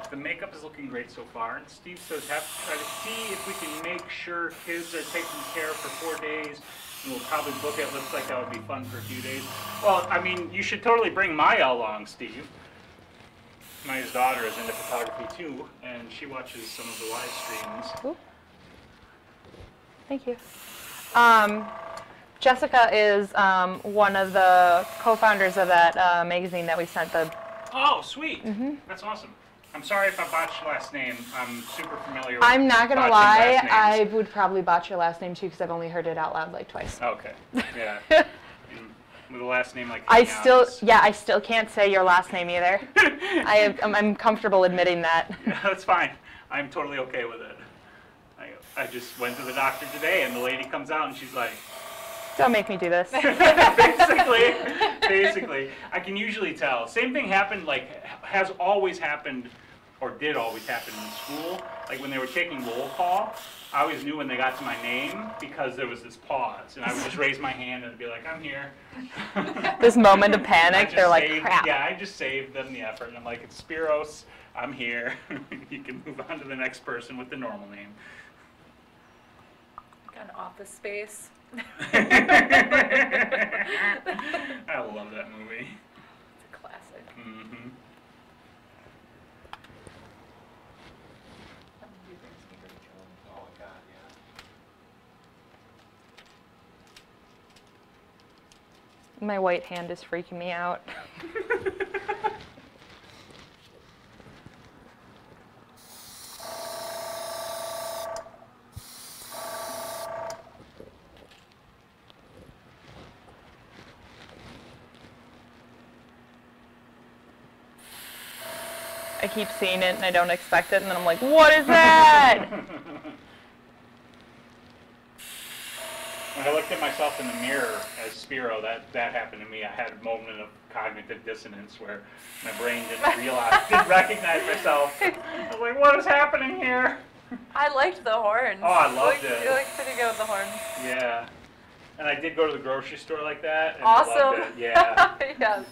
The makeup is looking great so far. And Steve says, have to try to see if we can make sure kids are taken care of for 4 days. And we'll probably book it. Looks like that would be fun for a few days. Well, I mean, you should totally bring Maya along, Steve. Maya's daughter is into photography too, and she watches some of the live streams. Ooh. Thank you. Jessica is one of the co-founders of that magazine that we sent the... Oh, sweet. That's awesome. I'm sorry if I botched your last name. I'm super familiar with I'm not going to botching lie, last names. I would probably botch your last name too because I've only heard it out loud like twice. Okay, yeah. With a last name like I Hernandez. still can't say your last name either. I'm comfortable admitting that. Yeah, that's fine. I'm totally okay with it. I just went to the doctor today, and the lady comes out, and she's like, Don't make me do this. basically, I can usually tell. Same thing happened, like, has always happened, or did always happen in school. Like when they were taking roll call, I always knew when they got to my name because there was this pause, and I would just raise my hand and be like, I'm here. This moment of panic, they're like, crap. Yeah, I just saved them the effort, and I'm like, it's Spyros, I'm here. You can move on to the next person with the normal name. Got an Office Space. I love that movie. It's a classic. Mm-hmm. My white hand is freaking me out. I keep seeing it and I don't expect it, and then I'm like, what is that? When I looked at myself in the mirror as Spyro, that happened to me. I had a moment of cognitive dissonance where my brain didn't recognize myself. I was like, what is happening here? I liked the horns. Oh, I loved it. You looked pretty good with the horns. Yeah. And I did go to the grocery store like that. And Awesome. I loved it. Yeah. Yes.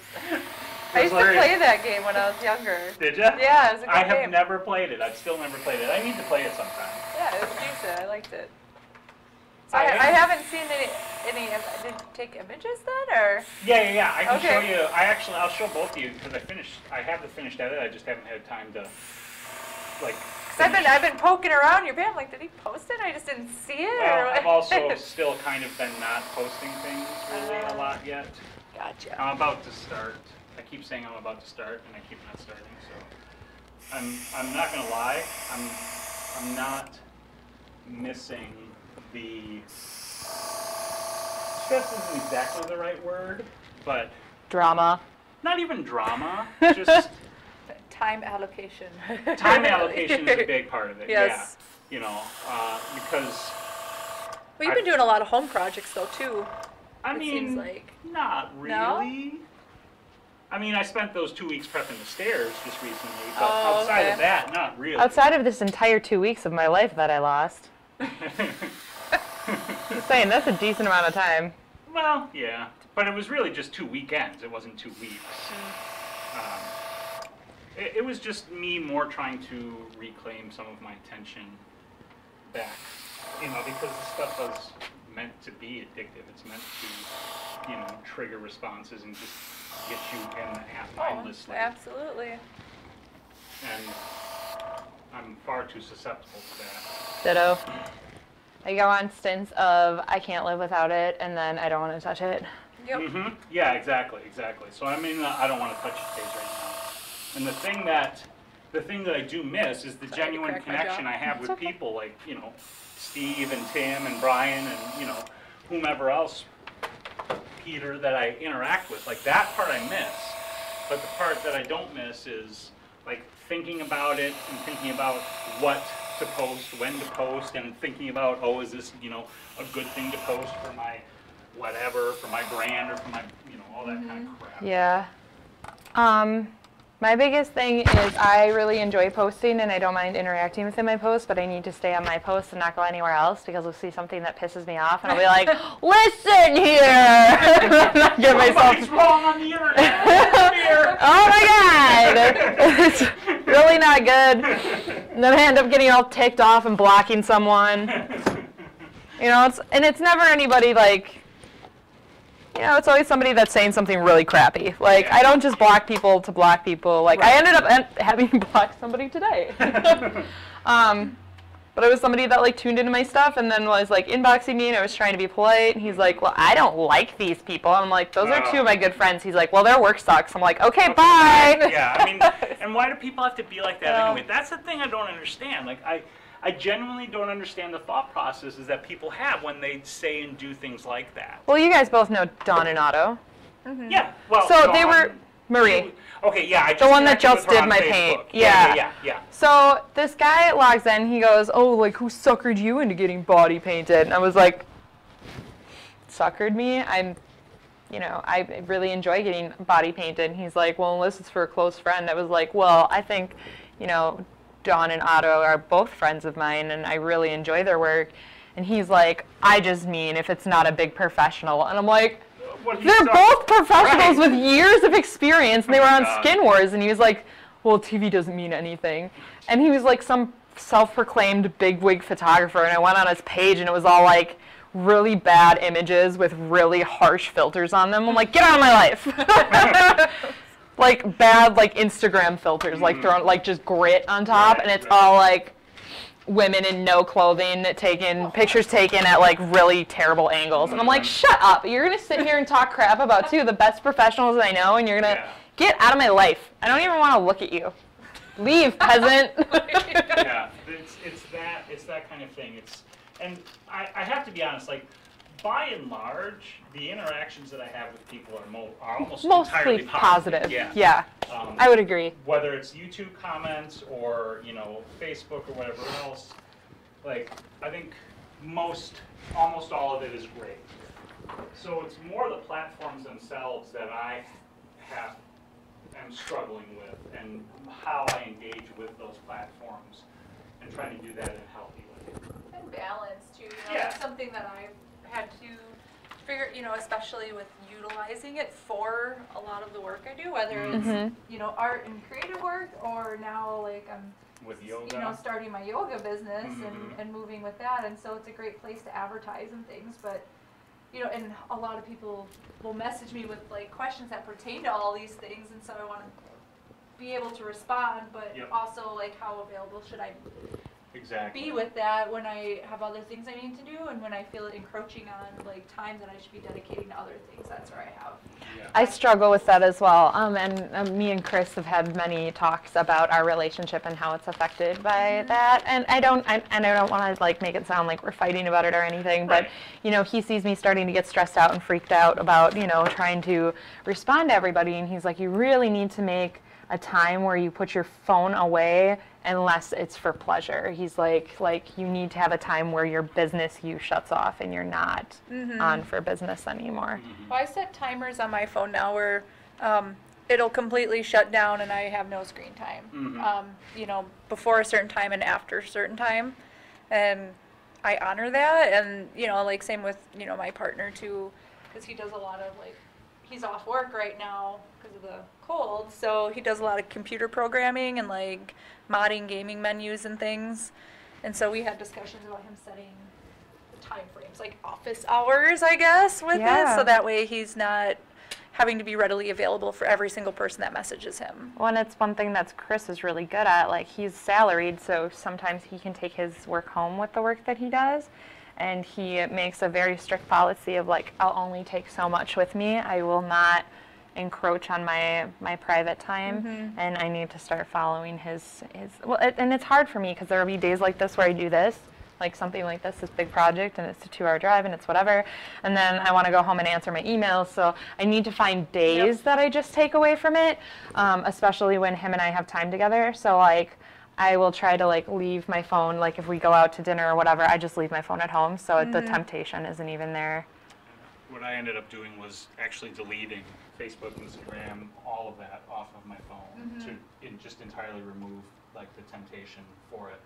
I used to play that game when I was younger. Did you? Yeah, it was a good I game. have never played it. I've still never played it. I need to play it sometime. Yeah, it was decent. I liked it. So I I haven't seen any. Did you take images then, or? Yeah. I can Okay. show you. I'll show both of you because I have the finished edit. I just haven't had time to, like. Cause I've been poking around your page. I'm like, did he post it? I just didn't see it. Well, or I've also still kind of been not posting things really a lot yet. Gotcha. I'm about to start. I keep saying I'm about to start, and I keep not starting. So I'm not gonna lie. I'm not missing the stress isn't exactly the right word, but Drama. not even drama. Just Time allocation. time allocation is a big part of it. Yes. Yeah. You know, because. Well, you've been doing a lot of home projects though too. I it mean, seems like. not No? really. I mean, I spent those 2 weeks prepping the stairs just recently, but Oh, outside okay. of that, not really. Outside of this entire 2 weeks of my life that I lost. Just saying, that's a decent amount of time. Well, yeah, but it was really just 2 weekends. It wasn't 2 weeks. It was just me more trying to reclaim some of my attention back, you know, because the stuff was meant to be addictive. It's meant to, you know, trigger responses and just get you in the app mindlessly. Absolutely. And I'm far too susceptible to that. Ditto. I go on stints of I can't live without it, and then I don't want to touch it. Yep. Mm-hmm. Yeah, exactly. So I mean, I don't want to touch the page right now. And the thing that I do miss is the Sorry to genuine crack my connection jaw. I have with It's okay. people like, you know, Steve and Tim and Brian and, you know, whomever else, Peter, that I interact with. Like, that part I miss. But the part that I don't miss is, like, thinking about it and thinking about what to post, when to post, and thinking about, oh, is this, you know, a good thing to post for my whatever, for my brand, or for my, you know, all that kind of crap. Yeah. My biggest thing is I really enjoy posting and I don't mind interacting within my posts, but I need to stay on my posts and not go anywhere else because I'll see something that pisses me off and I'll be like, listen here! Give myself... Somebody's wrong on the internet. Here. Oh my god! It's really not good. And then I end up getting all ticked off and blocking someone. You know, it's never anybody like... You know, it's always somebody that's saying something really crappy. Like, I don't just block people to block people. Like, I ended up having blocked somebody today. But it was somebody that, like, tuned into my stuff and then was, like, inboxing me, and I was trying to be polite. And he's like, well, I don't like these people. And I'm like, those are two of my good friends. He's like, well, their work sucks. I'm like, okay, bye. Yeah, I mean, and why do people have to be like that anyway? That's the thing I don't understand. Like, I genuinely don't understand the thought processes that people have when they say and do things like that. Well, you guys both know Dawn and Otto. Mm-hmm. Yeah, well, So Dawn, they were... Marie. Okay, yeah, I just The one that connected just with her did on my Facebook. paint. Yeah. So this guy logs in, he goes, oh, like, who suckered you into getting body painted? And I was like, suckered me? You know, I really enjoy getting body painted. And he's like, well, unless it's for a close friend. I was like, well, I think, you know, Dawn and Otto are both friends of mine, and I really enjoy their work. And he's like, I just mean if it's not a big professional. And I'm like, they're both professionals with years of experience, and they were on Skin Wars. And he was like, well, TV doesn't mean anything. And he was like some self-proclaimed bigwig photographer, and I went on his page, and it was all like really bad images with really harsh filters on them. I'm like, get out of my life. Like bad like Instagram filters, like thrown like just grit on top, and it's all like women in no clothing pictures taken at like really terrible angles. And I'm like, shut up. You're gonna sit here and talk crap about two of the best professionals I know, and you're gonna get out of my life. I don't even want to look at you. Leave, peasant. Yeah, it's that kind of thing. And I have to be honest, like, by and large, the interactions that I have with people are almost mostly entirely positive. Yeah. I would agree. Whether it's YouTube comments or, you know, Facebook or whatever else, like, I think almost all of it is great. So it's more the platforms themselves that I am struggling with, and how I engage with those platforms and trying to do that in a healthy way. And balance too, you know, that's something that I've had to figure, you know, especially with utilizing it for a lot of the work I do, whether it's, you know, art and creative work, or now like I'm with yoga, you know, starting my yoga business and moving with that. And so it's a great place to advertise and things, but you know, and a lot of people will message me with like questions that pertain to all these things, and so I want to be able to respond, but also like how available should I be with that when I have other things I need to do, and when I feel it encroaching on like time that I should be dedicating to other things. That's where I have. I struggle with that as well. And me and Chris have had many talks about our relationship and how it's affected by that. And I don't want to like make it sound like we're fighting about it or anything, but you know, he sees me starting to get stressed out and freaked out about, you know, trying to respond to everybody, and he's like, you really need to make a time where you put your phone away unless it's for pleasure. He's like you need to have a time where your business you shuts off and you're not on for business anymore. Well, I set timers on my phone now where it'll completely shut down and I have no screen time. You know, before a certain time and after a certain time, and I honor that. And you know, like same with, you know, my partner too, because he does a lot of like, he's off work right now because of the cold, so he does a lot of computer programming and like modding gaming menus and things. And so we had discussions about him setting time frames, like office hours, I guess, with it, so that way he's not having to be readily available for every single person that messages him. Well, and it's one thing that Chris is really good at. Like, he's salaried, so sometimes he can take his work home with the work that he does. And he makes a very strict policy of like, I'll only take so much with me. I will not encroach on my private time, and I need to start following his well, and it's hard for me because there will be days like this where I do this, like something like this big project, and it's a 2-hour drive and it's whatever, and then I want to go home and answer my emails, so I need to find days that I just take away from it, especially when him and I have time together. So like, I will try to like leave my phone, like if we go out to dinner or whatever, I just leave my phone at home, so the temptation isn't even there. what I ended up doing was actually deleting Facebook, Instagram, all of that off of my phone to just entirely remove like the temptation for it.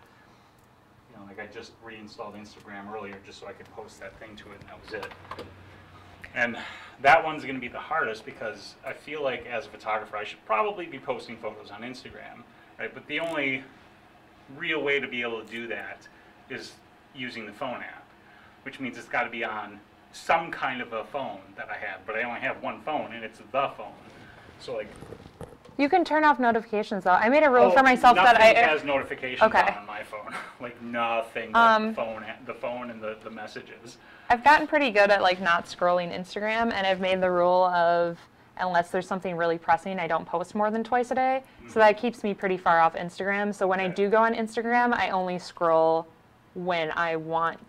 You know, like I just reinstalled Instagram earlier just so I could post that thing to it, and that was it. And that one's going to be the hardest because I feel like as a photographer I should probably be posting photos on Instagram, right? But the only real way to be able to do that is using the phone app, which means it's got to be on some kind of a phone that I have, but I only have one phone and it's the phone. So like, You can turn off notifications though. I made a rule for myself that nothing has notifications Okay. on my phone. Like nothing but the phone and the messages. I've gotten pretty good at like not scrolling Instagram, and I've made the rule of unless there's something really pressing, I don't post more than twice a day. So that keeps me pretty far off Instagram. So when I do go on Instagram, I only scroll when I want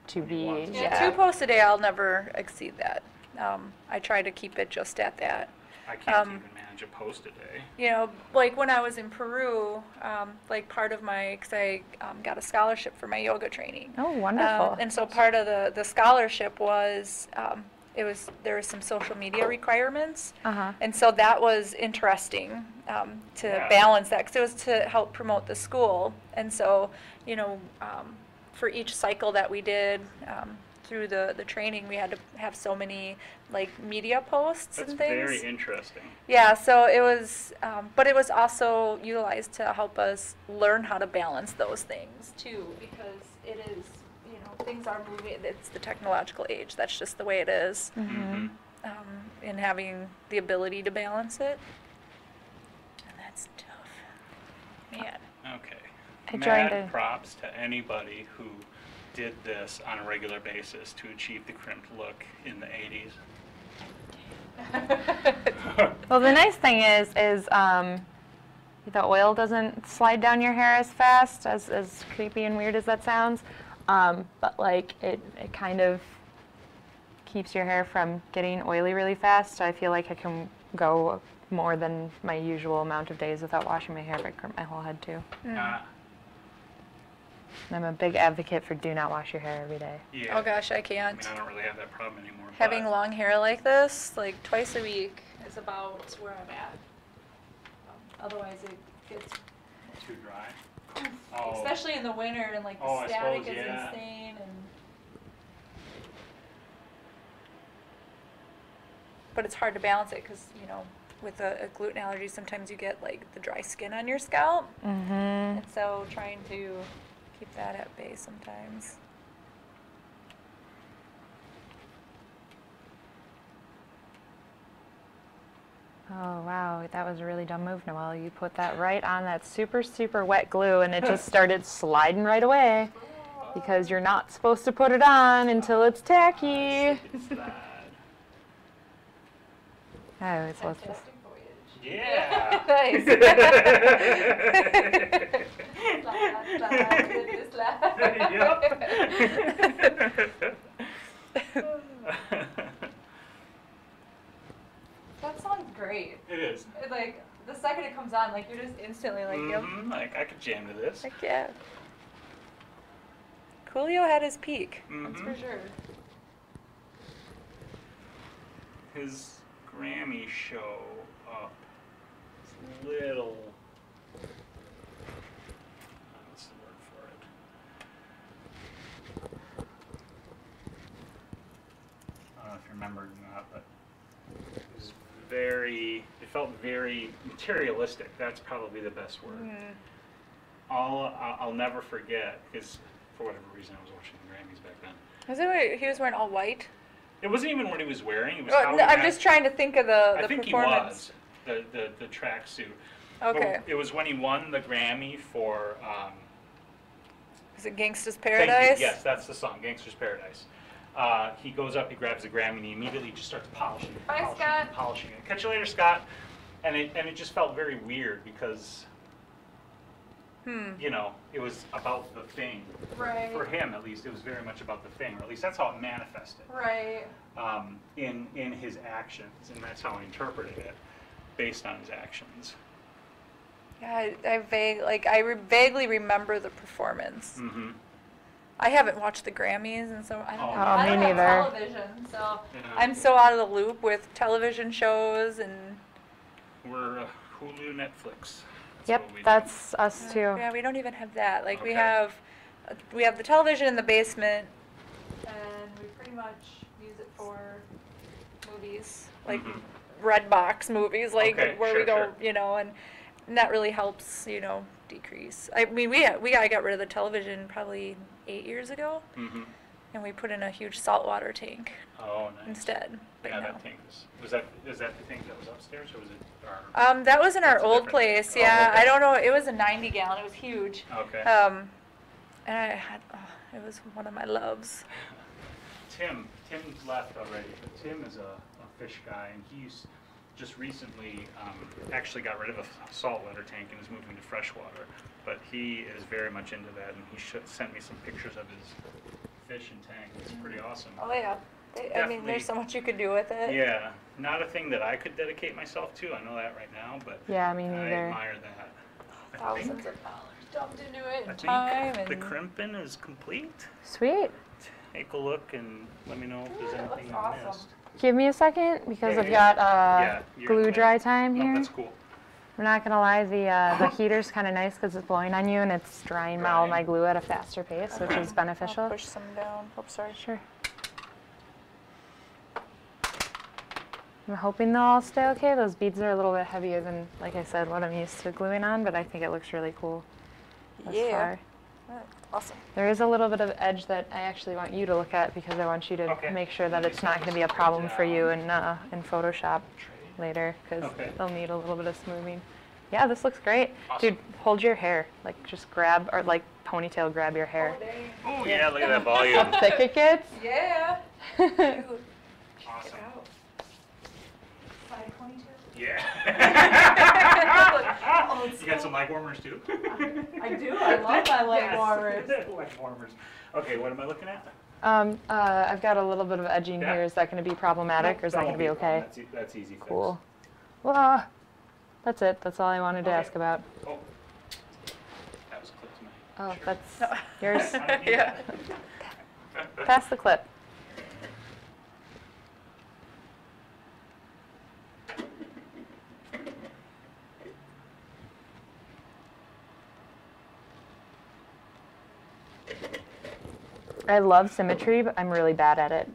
to be. Yeah, 2 posts a day, I'll never exceed that. I try to keep it just at that. I can't even manage a post a day. You know, like when I was in Peru, like part of my, because I got a scholarship for my yoga training. Oh, wonderful. And so part of the scholarship was, there was some social media requirements. And so that was interesting to balance that, because it was to help promote the school. And so, you know, for each cycle that we did, through the training, we had to have so many like media posts and things. That's very interesting. Yeah, so it was, but it was also utilized to help us learn how to balance those things too, because it is, you know, things are moving. It's the technological age. That's just the way it is. And having the ability to balance it, and that's tough, man. Okay. I Mad joined props to anybody who did this on a regular basis to achieve the crimped look in the 80s. Well, the nice thing is the oil doesn't slide down your hair as fast, as creepy and weird as that sounds. But like it kind of keeps your hair from getting oily really fast. So I feel like I can go more than my usual amount of days without washing my hair if I crimp my whole head too. I'm a big advocate for do not wash your hair every day. Yeah. Oh gosh, I I can't. mean, I don't really have that problem anymore. Having but long hair like this, like twice a week, is about where I'm at. Otherwise, it gets, too dry. Oh, especially in the winter, and like the I static suppose, is yeah. insane. But it's hard to balance it because, you know, with a gluten allergy, sometimes you get like the dry skin on your scalp. And so trying to keep that at bay sometimes. Oh wow, that was a really dumb move, Noelle. You put that right on that super, super wet glue and it just started sliding right away because you're not supposed to put it on until it's tacky. Oh, it's supposed to. Fantastic voyage. yeah. Nice. That sounds great. It is. Like the second it comes on, like you're just instantly like, yep. Like I could jam to this. Heck yeah. Coolio had his peak. That's for sure. His Grammy show up is little. What's the word for it? I don't know if you remember or not, but it was it felt very materialistic. That's probably the best word. I'll never forget, because for whatever reason I was watching the Grammys back then. Was it what, he was wearing all white? It wasn't even what he was wearing. It was Oh, how no, he I'm had- just trying to think of the I think performance. he was the tracksuit. Okay. It was when he won the Grammy for. Is it Gangsta's Thank you. Paradise? Yes, that's the song, Gangster's Paradise. He goes up, he grabs the Grammy, and he immediately just starts polishing it. Bye, polishing Scott. it, polishing it. Catch you later, Scott. And it just felt very weird because. You know, it was about the thing. Right. For him, at least, it was very much about the thing, or at least that's how it manifested. Right. In his actions, and that's how I interpreted it, based on his actions. Yeah, I vaguely remember the performance. I haven't watched the Grammys, and so I don't. Oh, I me don't neither. have television, so Yeah. I'm so out of the loop with television shows and. We're Hulu, Netflix. That's Yep, what we do. that's us too. Yeah, we don't even have that. Like we Okay. have the television in the basement. And we pretty much use it for Movies, like Mhm. Redbox movies, like Okay, where sure, we go, sure. you know, and that really helps, you know, decrease. I mean, we got rid of the television probably 8 years ago, Mhm. and we put in a huge saltwater tank Oh, nice. instead. Right Yeah, now. that tank is that the tank that was upstairs, or was it our? That was in our That's a old different- place. oh, Yeah, okay. I don't know. It was a 90-gallon. It was huge. Okay. And it was one of my loves. Tim left already, but Tim is a fish guy, and he's just recently actually got rid of a saltwater tank and is moving to freshwater. But he is very much into that, and he sent me some pictures of his fish and tank. It's pretty awesome. Oh yeah. I mean, Definitely. there's so much you could do with it. Yeah, not a thing that I could dedicate myself to. I know that right now, but Yeah, me I neither. admire that. I Thousands think, of dollars dumped into it, I and time, think the and crimping is complete. Sweet. Take a look and let me know if there's That anything looks I awesome. missed. Give me a second because Yeah, I've yeah. got Yeah, you're glue in the dry way. time No, here. that's cool. I'm not gonna lie, the heater's kind of nice because it's blowing on you and it's drying all my glue at a faster pace, which is I'll beneficial. push some down. Oh, sorry. Sure. I'm hoping they'll all stay okay. Those beads are a little bit heavier than, like I said, what I'm used to gluing on, but I think it looks really cool thus Yeah. far. Awesome. There is a little bit of edge that I actually want you to look at because I want you to Okay. make sure that it's not going to be a problem for you in Photoshop later because Okay. they'll need a little bit of smoothing. Yeah, this looks great. Awesome. Dude, hold your hair. Like, just grab, or like ponytail grab your hair. Oh yeah, look at that volume. How thick it gets. Yeah. Dude. Awesome. Out. Side ponytail. Yeah. Oh, You got some leg warmers too? I do. I love my leg Yes. warmers. Leg warmers. Okay, what am I looking at? I've got a little bit of edging Yeah. here. Is that going to be problematic or is that going to be won't a problem. okay? That's easy fix. Cool. Well, that's it. That's all I wanted to Okay. ask about. Oh, that was a clip to my Oh, shirt. that's yours. I don't need Yeah. that. Pass the clip. I love symmetry, but I'm really bad at it,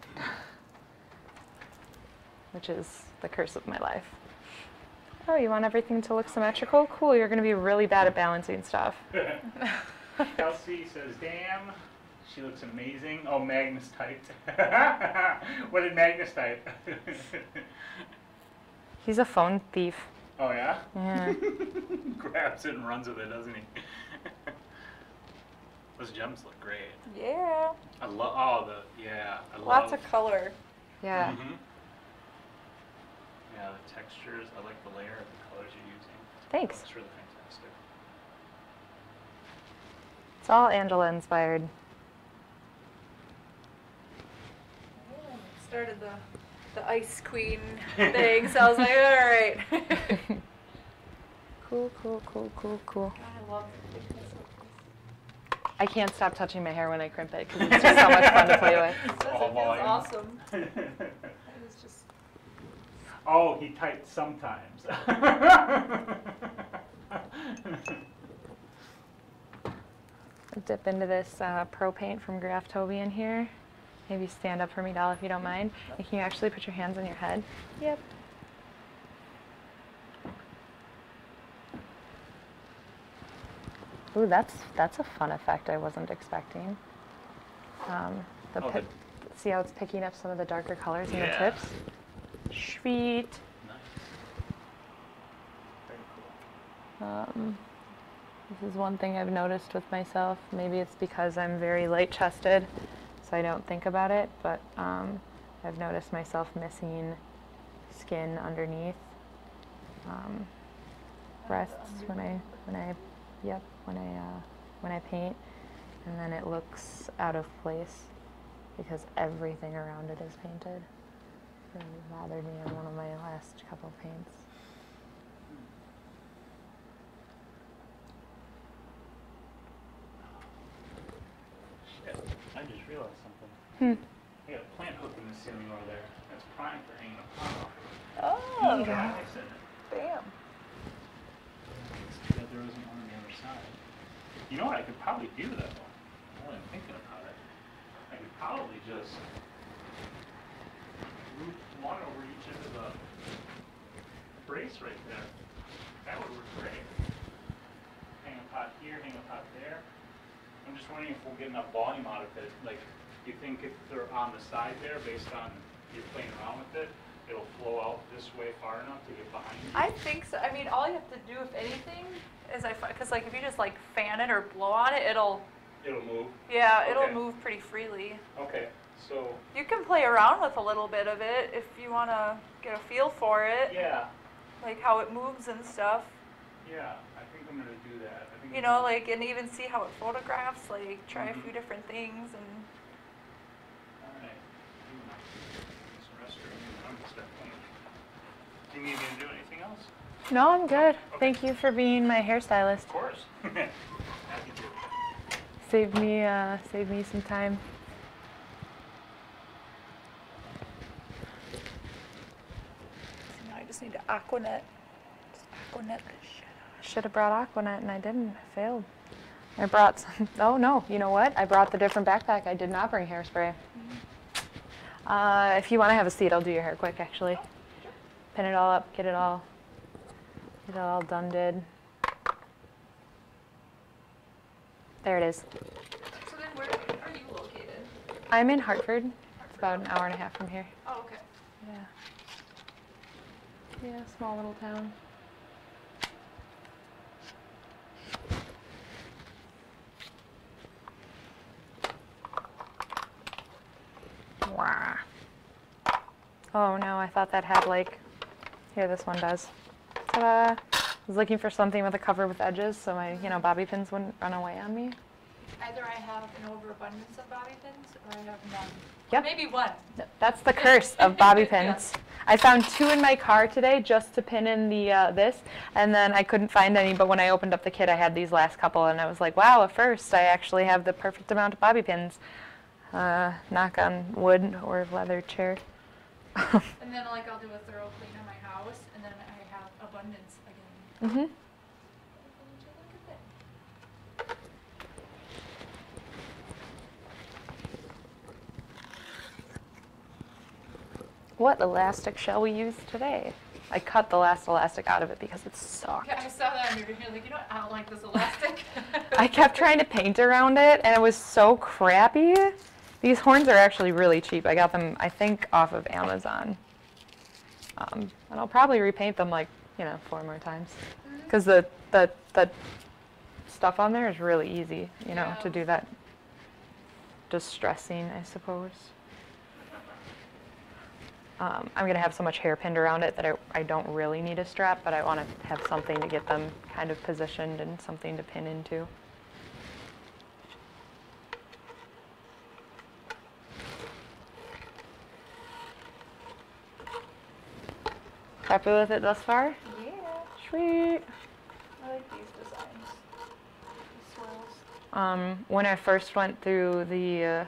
which is the curse of my life. Oh, you want everything to look symmetrical? Cool, you're going to be really bad at balancing stuff. Kelsey says, damn, she looks amazing. Oh, Magnus typed. What did Magnus type? He's a phone thief. Oh, yeah? Yeah. Grabs it and runs with it, doesn't he? Those gems look great. Yeah. I love, I love. Lots of color. Yeah. Mhm. Yeah, the textures, I like the layer of the colors you're using. Thanks. It's really fantastic. It's all Angela inspired. Started the Ice Queen thing, so I was like, all right. Cool, cool, cool, cool, cool. I love the thickness of I can't stop touching my hair when I crimp it because it's just so much fun to play with. this. All It feels volume. awesome. It was just. Oh, he typed sometimes. Dip into this Pro Paint from Graftobian here. Maybe stand up for me, doll, if you don't mind. And can you actually put your hands on your head? Yep. Ooh, that's a fun effect I wasn't expecting. The Oh, pi- see how it's picking up some of the darker colors in the Yeah. tips? Sweet. Nice. Very cool. This is one thing I've noticed with myself. Maybe it's because I'm very light-chested, so I don't think about it, but I've noticed myself missing skin underneath breasts when I paint, and then it looks out of place because everything around it is painted. It really bothered me on one of my last couple paints. Shit. realized something. I got a plant hook in the ceiling over there. That's prime for hanging a pot off. Oh, Yeah. bam. It's too bad there wasn't one on the other side. You know what I could probably do though? Now that I'm thinking about it, I could probably just root one over each end of the brace right there. That would work great. Hang a pot here, hang a pot there. I'm just wondering if we'll get enough volume out of it. Like, do you think if they're on the side there, based on you playing around with it, it'll flow out this way far enough to get behind you? I think so. I mean, all you have to do, if anything, is because like if you just like fan it or blow on it, it'll It'll move? yeah, it'll Okay. move pretty freely. Okay, so, You can play around with a little bit of it if you want to get a feel for it, yeah, like how it moves and stuff. yeah, I think I'm gonna do that. I think You know, like, and even see how it photographs, like, try a few different things, and Alright. This restroom, I'm gonna start playing. Do you need me to do anything else? No, I'm good. Thank you for being my hairstylist. Of course. Happy to. Saved me some time. now I just need to Aquanet. Just Aquanet the shit I should have brought Aquanet and I didn't. I failed. I brought some. Oh no, you know what? I brought the different backpack. I did not bring hairspray. If you want to have a seat, I'll do your hair quick. Actually, pin it all up, get it all done. Did. There it is. So then where are you located? I'm in Hartford. It's about an hour and a half from here. Oh, okay. Yeah. Yeah, small little town. Wah. Oh no, I thought that had like, here this one does. Ta-da! I was looking for something with a cover with edges so my, bobby pins wouldn't run away on me. Either I have an overabundance of bobby pins, or I have none. Yep. Maybe one. That's the curse of bobby pins. Yes. I found 2 in my car today just to pin in the this, and then I couldn't find any, but when I opened up the kit I had these last couple and I was like, wow, at first I actually have the perfect amount of bobby pins. Knock on wood or leather chair. And then like I'll do a thorough clean on my house, and then I have abundance again. Mm-hmm. Look at that. What elastic shall we use today? I cut the last elastic out of it because it sucked. Yeah, I saw that and you're like, you know what, I don't like this elastic. I kept trying to paint around it and it was so crappy. These horns are actually really cheap. I got them, I think, off of Amazon. And I'll probably repaint them like, 4 more times. Because the stuff on there is really easy, to do that distressing, I suppose. I'm going to have so much hair pinned around it that I don't really need a strap, but I want to have something to get them kind of positioned and something to pin into. Happy with it thus far? Yeah, Sweet. I like these designs. These swirls. When I first went through the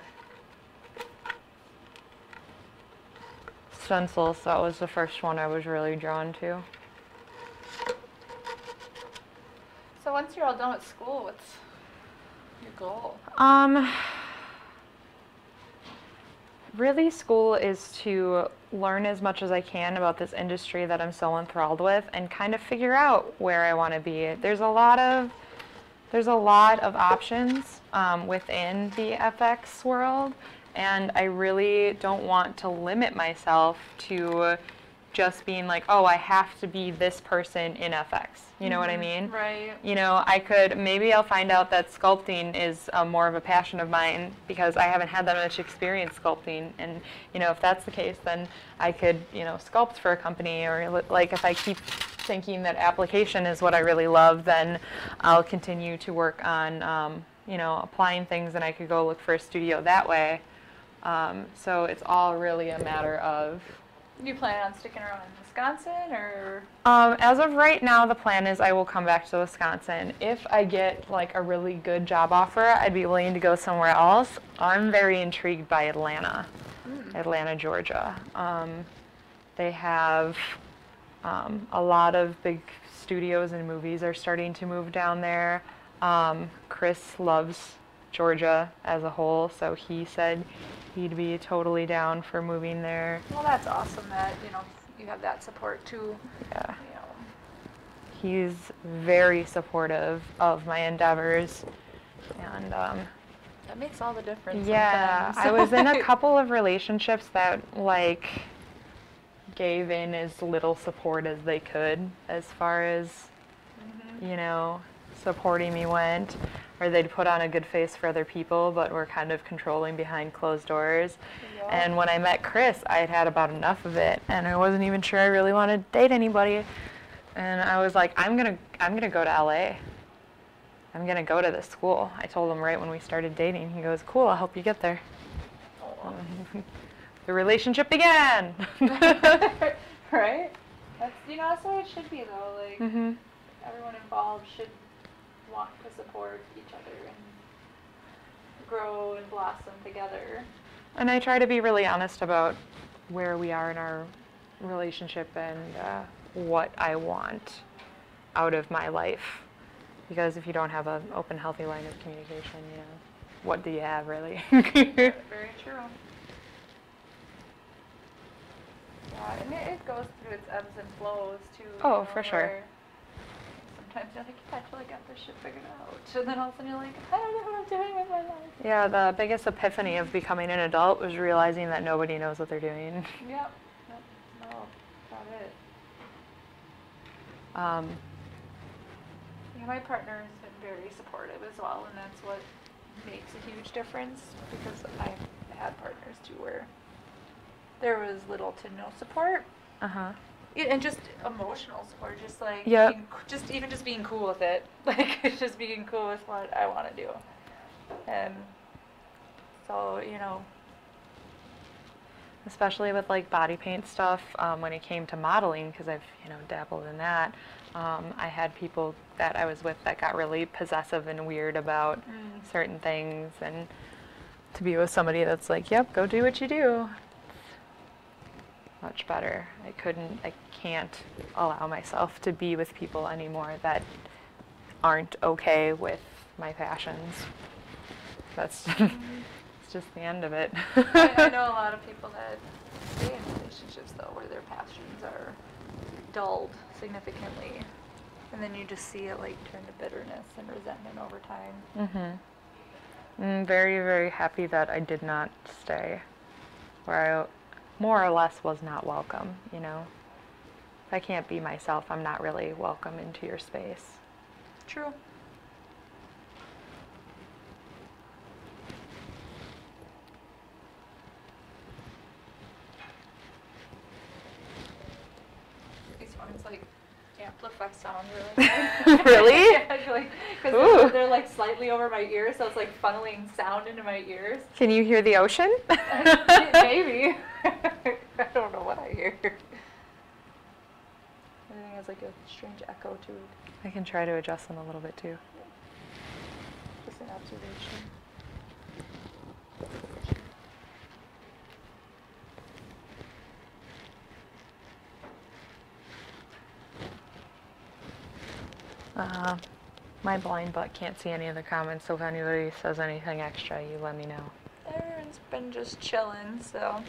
stencils, that was the first one I was really drawn to. So once you're all done with school, what's your goal? Really, school is to learn as much as I can about this industry that I'm so enthralled with and kind of figure out where I want to be. There's a lot of options within the FX world, and I really don't want to limit myself to just being like, oh, I have to be this person in FX. You know what I mean? Right. Maybe I'll find out that sculpting is more of a passion of mine because I haven't had that much experience sculpting. And, if that's the case, then I could, sculpt for a company, or like if I keep thinking that application is what I really love, then I'll continue to work on, applying things, and I could go look for a studio that way. So it's all really a matter of Do you plan on sticking around in Wisconsin, or? As of right now, the plan is I will come back to Wisconsin. If I get like a really good job offer, I'd be willing to go somewhere else. I'm very intrigued by Atlanta, Atlanta, Georgia. They have a lot of big studios and movies are starting to move down there. Chris loves Georgia as a whole, so he said he'd be totally down for moving there. Well, that's awesome that, you know, you have that support too. Yeah. You know. He's very supportive of my endeavors, and That makes all the difference. yeah, sometimes. I was in a couple of relationships that like gave in as little support as they could as far as you know, supporting me went, or they'd put on a good face for other people but were kind of controlling behind closed doors. Yeah. And when I met Chris, I had had about enough of it, and I wasn't even sure I really wanted to date anybody. And I was like, I'm gonna go to LA. I'm gonna go to this school. I told him right when we started dating. He goes, cool, I'll help you get there. The relationship began. Right? That's, you know, that's the way it should be though. Like, everyone involved should want to support each other and grow and blossom together. And I try to be really honest about where we are in our relationship and what I want out of my life. Because if you don't have an open, healthy line of communication, you know, what do you have really? Very true. Yeah, and it goes through its ebbs and flows too. Oh, you know, for sure. where sometimes you're like, yeah, I feel like I got this shit figured out. And then all of a sudden you're like, I don't know what I'm doing with my life. Yeah, the biggest epiphany of becoming an adult was realizing that nobody knows what they're doing. Yep. No, about it. Yeah, my partner has been very supportive as well, and that's what makes a huge difference, because I've had partners too where there was little to no support. Uh-huh. And just emotional support, just like Yep. just being cool with it, like just being cool with what I want to do, and so you know. Especially with like body paint stuff, when it came to modeling, because I've dabbled in that. I had people that I was with that got really possessive and weird about certain things, and to be with somebody that's like, yep, go do what you do. Much better. I can't allow myself to be with people anymore that aren't okay with my passions. That's it's just the end of it. I know a lot of people that stay in relationships though where their passions are dulled significantly, and then you just see it like turn to bitterness and resentment over time. I'm very, very happy that I did not stay where I more or less was not welcome, you know. If I can't be myself, I'm not really welcome into your space. True. These ones like amplify sound really good. Really? Yeah, like, because they're like slightly over my ears, so it's like funneling sound into my ears. Can you hear the ocean? Maybe. I don't know what I hear. Everything has like a strange echo to it. I can try to adjust them a little bit too. Just an observation. My blind butt can't see any of the comments, so if anybody says anything extra, you let me know. Everyone's been just chilling, so.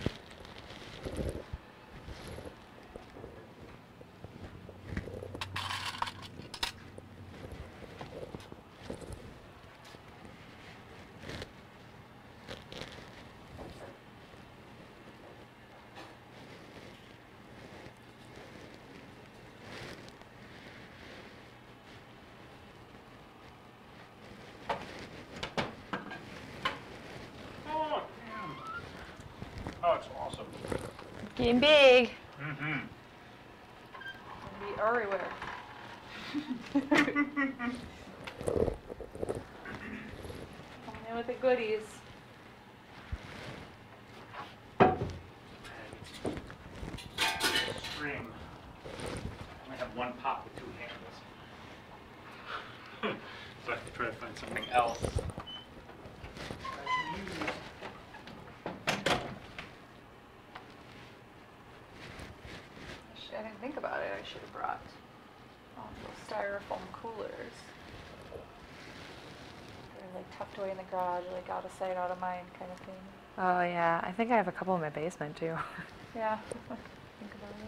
Oh, it's awesome. Getting big. Mm-hmm. Be everywhere. Coming in with the goodies. extreme. I have one pop with 2 handles. So I have to try to find something else. I can use. I didn't think about it. I should have brought those styrofoam coolers. They're like tucked away in the garage, like out of sight, out of mind kind of thing. Oh yeah, I think I have a couple in my basement too. Yeah, think about it.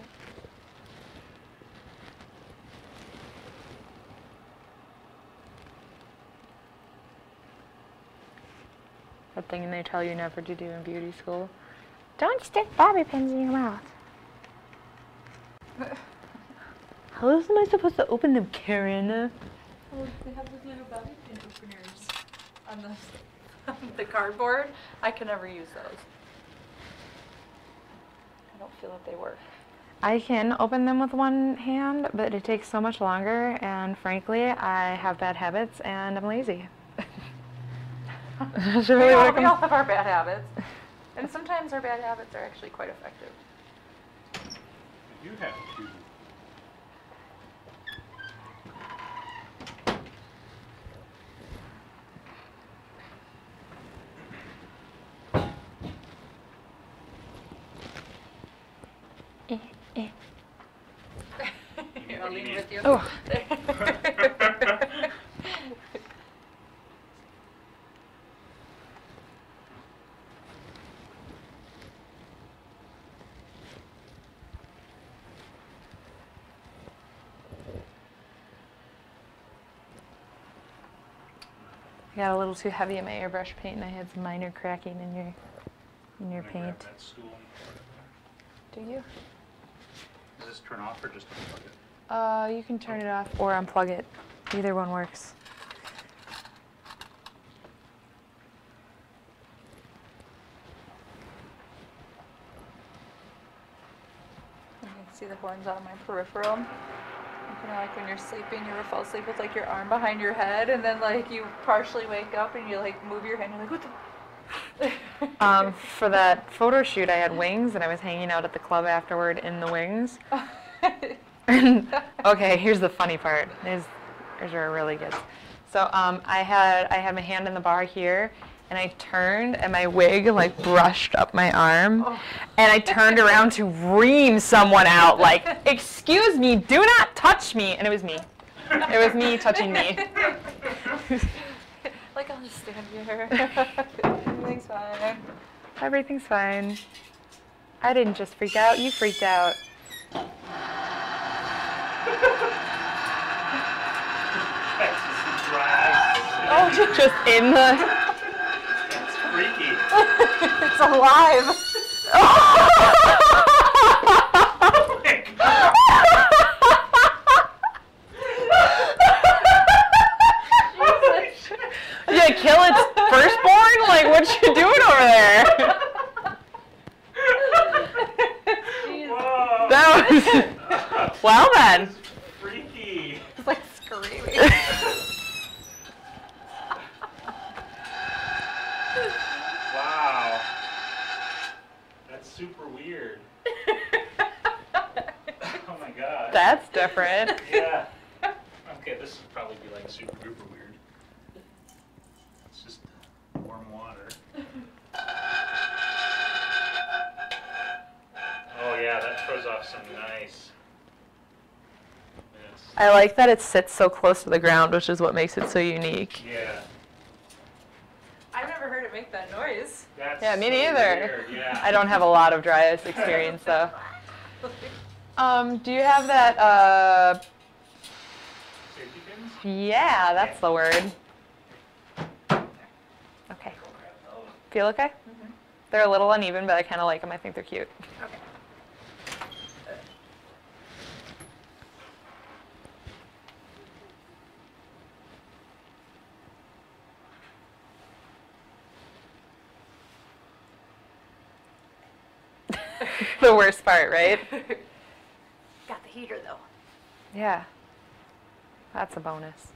That thing they tell you never to do in beauty school. Don't stick bobby pins in your mouth. How else am I supposed to open them, Karen? Oh, they have those little bobby pin openers on the cardboard. I can never use those. I don't feel that they work. I can open them with one hand, but it takes so much longer, and frankly, I have bad habits, and I'm lazy. That's really what it We all comes- have our bad habits. And sometimes our bad habits are actually quite effective. You have to. Here, I'll leave it with you. Oh. I got a little too heavy in my airbrush paint, and I had some minor cracking in your Can I grab paint. that stool and put it there? Do you? Does this turn off or just unplug it? You can turn it off or unplug it. Either one works. You can see the horns on my peripheral. You know, like when you're sleeping, you ever fall asleep with like your arm behind your head, and then like you partially wake up and you like move your head, and you're like, what the? For that photo shoot, I had wings, and I was hanging out at the club afterward in the wings. Okay, here's the funny part. Here's where it really gets. So I had my hand in the bar here, and I turned, and my wig like brushed up my arm, and I turned around to ream someone out, like, "Excuse me, do not touch me!" And it was me. It was me touching me. Like, I'll just stand here. Everything's fine. Everything's fine. I didn't just freak out. You freaked out. Oh, just in the. That's freaky. It's alive. Oh my God. Yeah, kill its firstborn? Like, what you doing over there? Whoa. That was. Well then. Freaky. It's like screaming. Wow. That's super weird. Oh my God. That's different. Yeah. Okay, this would probably be like super duper weird. It's just warm water. Oh yeah, that throws off some nice. Yes. I like that it sits so close to the ground, which is what makes it so unique. Yeah. I've never heard it make that noise. That's Yeah, me so neither. weird, yeah. I don't have a lot of dry ice experience though. Do you have that, Safety pins? yeah, that's the word. Okay. Feel okay? Mm-hmm. They're a little uneven, but I kind of like them. I think they're cute. Okay. The worst part, right? Got the heater though. Yeah. That's a bonus.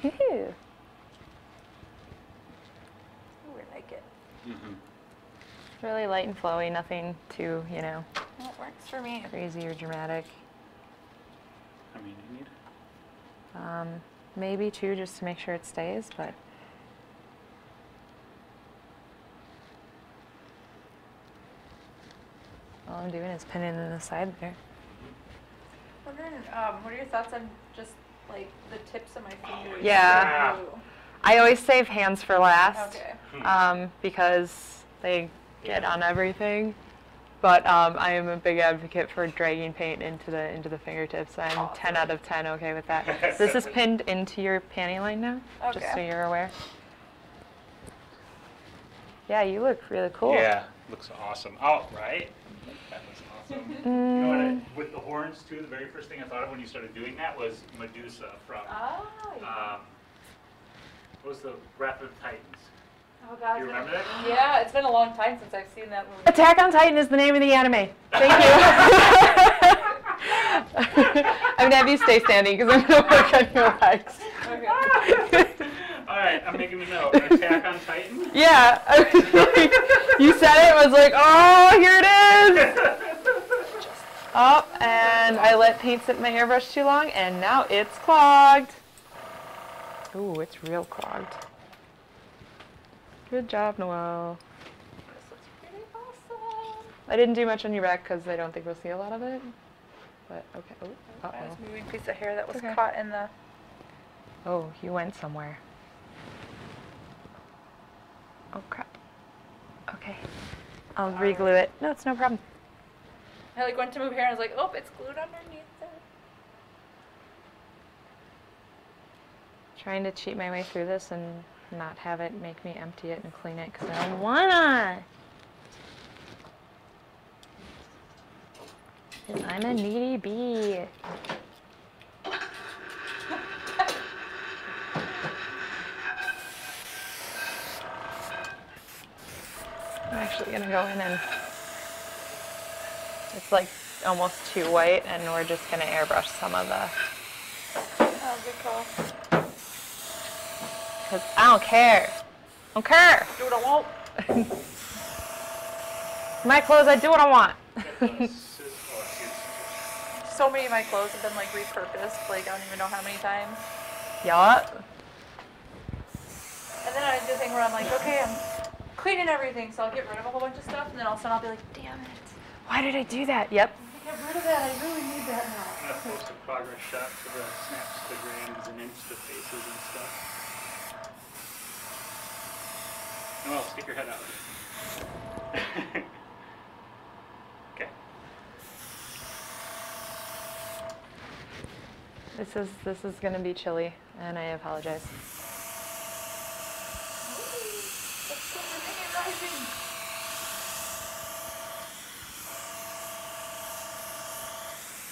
Ew. It's really light and flowy, nothing too, you know, Well, it works for me. crazy or dramatic. I mean, you need. Maybe two just to make sure it stays, but all I'm doing is pinning in the side there. Wondering, what are your thoughts on just like the tips of my fingers? Yeah. I always save hands for last, Okay. because they get on everything. But I am a big advocate for dragging paint into the fingertips. I'm 10 out of 10 okay with that. This is pinned into your panty line now, just so Okay. you're aware. Yeah, you look really cool. Yeah, looks awesome. Oh, right? That looks awesome. You know what, with the horns too, the very first thing I thought of when you started doing that was Medusa from, Oh, yeah. what was the Wrath of the Titans? Oh, God. You remember that? Yeah, it's been a long time since I've seen that movie. Attack on Titan is the name of the anime. Thank you. I'm gonna have you stay standing because I'm gonna work on your legs. Okay. All right, I'm making a note. Attack on Titan? Yeah. You said it, was like, oh, here it is. Oh, and I let paint sit in my airbrush too long, and now it's clogged. Ooh, it's real clogged. Good job, Noelle. This looks pretty awesome. I didn't do much on your back because I don't think we'll see a lot of it. But okay. Oh, I was uh-oh. moving a piece of hair that was Okay. caught in the. Oh, you went somewhere. Oh, crap. Okay. I'll re-glue it. No, it's no problem. I like went to move hair and I was like, oh, it's glued underneath there. Trying to cheat my way through this and not have it make me empty it and clean it because I don't wanna. 'Cause I'm a needy bee. I'm actually gonna go in and it's like almost too white and we're just gonna airbrush some of the, Oh, good call. because I don't care. I don't care. Do what I want. My clothes, I do what I want. So many of my clothes have been like repurposed, like I don't even know how many times. Yeah. And then I do the thing where I'm like, okay, I'm cleaning everything, so I'll get rid of a whole bunch of stuff, and then all of a sudden I'll be like, damn it. Why did I do that? Yep. Get rid of that. I really need that now. I'm going to post a progress shot for the Snapstagrams and Insta faces and stuff. Well, stick your head out. Okay. This is gonna be chilly, and I apologize. That's so rising.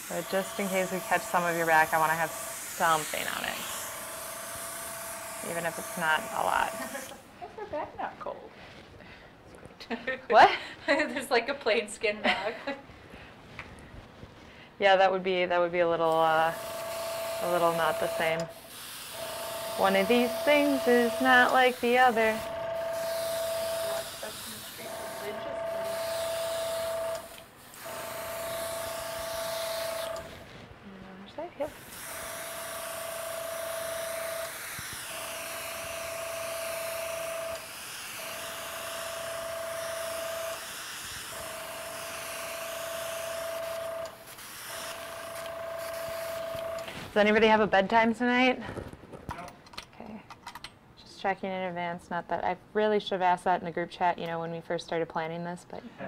But just in case we catch some of your back, I want to have something on it, even if it's not a lot. Why is their back not cold? What? There's like a plain skin bag. Yeah, that would be a little not the same. One of these things is not like the other. Where's that? Yep. Does anybody have a bedtime tonight? Okay. Just checking in advance. Not that I really should have asked that in the group chat, you know, when we first started planning this, but I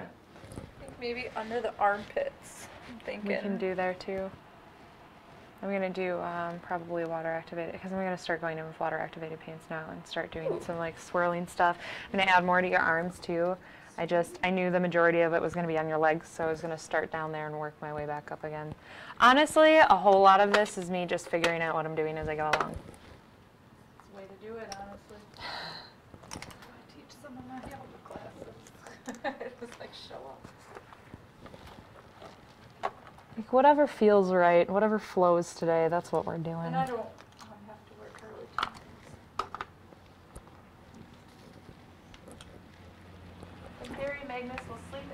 think maybe under the armpits. I'm thinking. we can do there too. I'm gonna do probably water activated because I'm gonna start going in with water activated paints now and start doing some like swirling stuff. I'm gonna add more to your arms too. I knew the majority of it was gonna be on your legs, so I was gonna start down there and work my way back up again. Honestly, a whole lot of this is me just figuring out what I'm doing as I go along. It's the way to do it, honestly. I teach some of my yoga classes. Just like show up. Like whatever feels right, whatever flows today, that's what we're doing. And I don't have to work early too.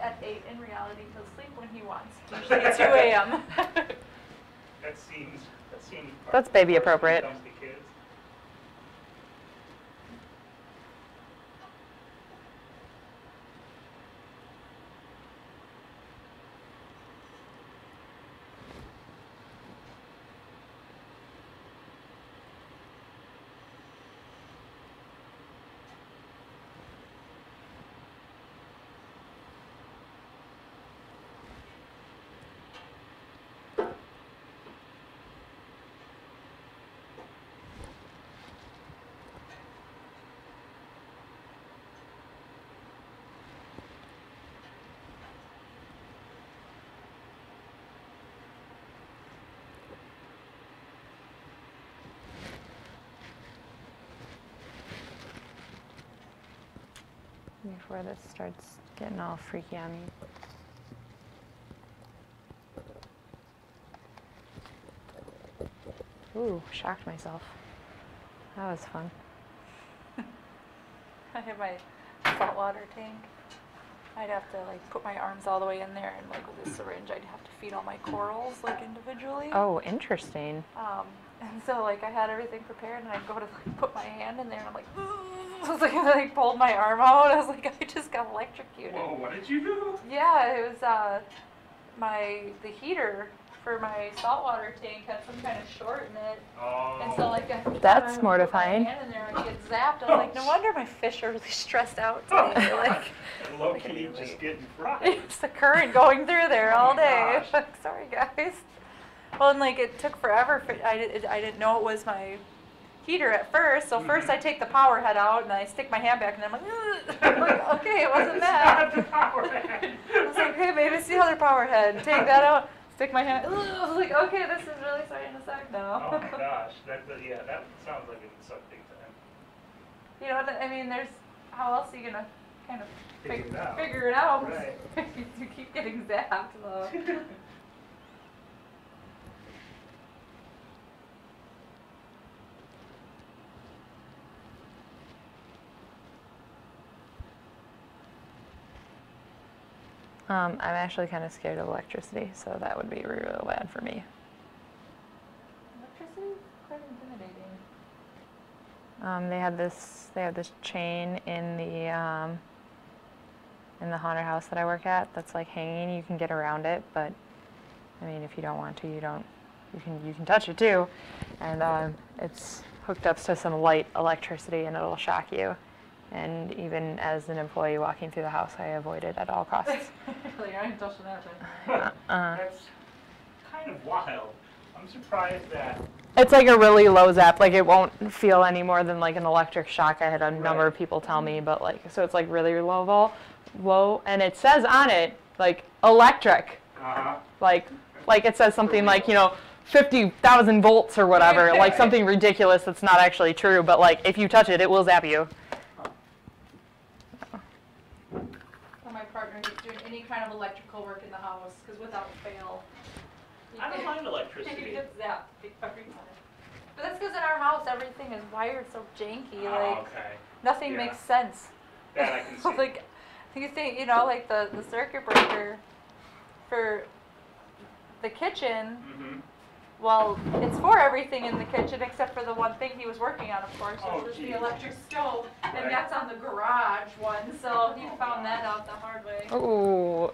at 8. In reality, he'll sleep when he wants. Usually 2 a.m. That seems. That's baby appropriate. Comes to kids. Before this starts getting all freaky on me. Ooh, shocked myself. That was fun. I have my saltwater tank. I'd have to like put my arms all the way in there, and like with a syringe, I'd have to feed all my corals like individually. Oh, interesting. And so like I had everything prepared, and I'd go to like, put my hand in there, and I'm like, I was like, I like pulled my arm out. I was like, I just got electrocuted. Whoa, what did you do? Yeah, it was the heater for my saltwater tank had some kind of short in it. Oh. And so like I That's put mortifying. my hand in there and get zapped. I was like, no wonder my fish are really stressed out today. Like, And low key just getting fried. it's the current going through there all Oh my day. gosh. Like, sorry guys. Well, and like it took forever. I didn't know it was my heater at first. So first I take the power head out and I stick my hand back, and I'm like, ugh. I'm like, okay, it wasn't that. Not the power head. I was like, okay, maybe it's the other power head. Take that out. Stick my hand. Ugh. I was like, okay, this is really starting to suck now. Oh my gosh, that sounds like it would suck big time. You know, I mean, how else are you gonna kind of Figure it out. figure it out? Right. You keep getting zapped though. I'm actually kind of scared of electricity, so that would be real bad for me. Electricity is quite intimidating. They have this chain in the haunted house that I work at that's like hanging. You can get around it, but I mean, if you don't want to, you can touch it too. And it's hooked up to some light electricity, and it'll shock you. And even as an employee walking through the house, I avoid it at all costs. Really, I ain't touching that thing. That's kind of wild. I'm surprised that. It's like a really low zap. Like it won't feel any more than like an electric shock. I had a number of people tell me, but like, so it's like really low, and it says on it like electric. Like it says something like 50,000 volts or whatever, like something ridiculous that's not actually true. But like if you touch it, it will zap you. My partner is doing any kind of electrical work in the house, because without fail, I don't mind you electricity. get zapped every time. But that's because in our house everything is wired so janky, like Okay. nothing Yeah. makes sense. That I can see. Like you think, like the circuit breaker for the kitchen. Mm-hmm. Well, it's for everything in the kitchen except for the one thing he was working on, of course, which was geez. the electric stove, and Right. that's on the garage one. So he found that out the hard way. Ooh.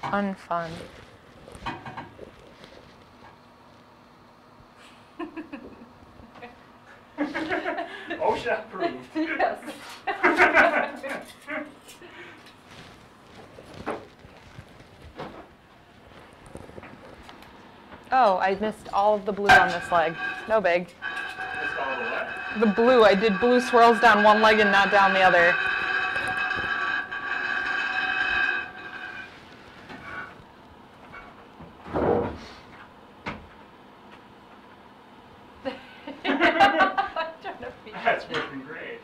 Unfun. OSHA approved. Yes. Oh, I missed all of the blue on this leg. No big. Just all the what? The blue, I did blue swirls down one leg and not down the other. That's working great.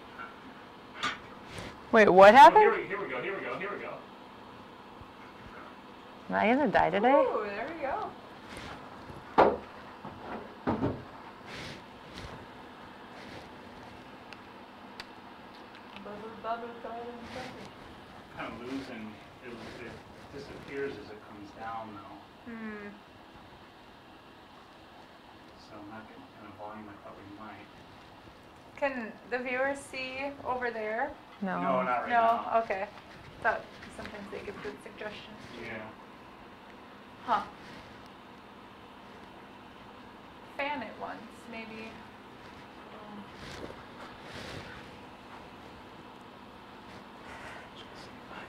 Wait, what happened? Here we go. Am I gonna die today? Ooh, there we go. Kind of losing, it disappears as it comes down though. So I'm not getting the kind of volume I thought we might. Can the viewers see over there? No. No, not right now. No? Okay. Thought sometimes they give good suggestions. Yeah. Huh. Fan it once, maybe.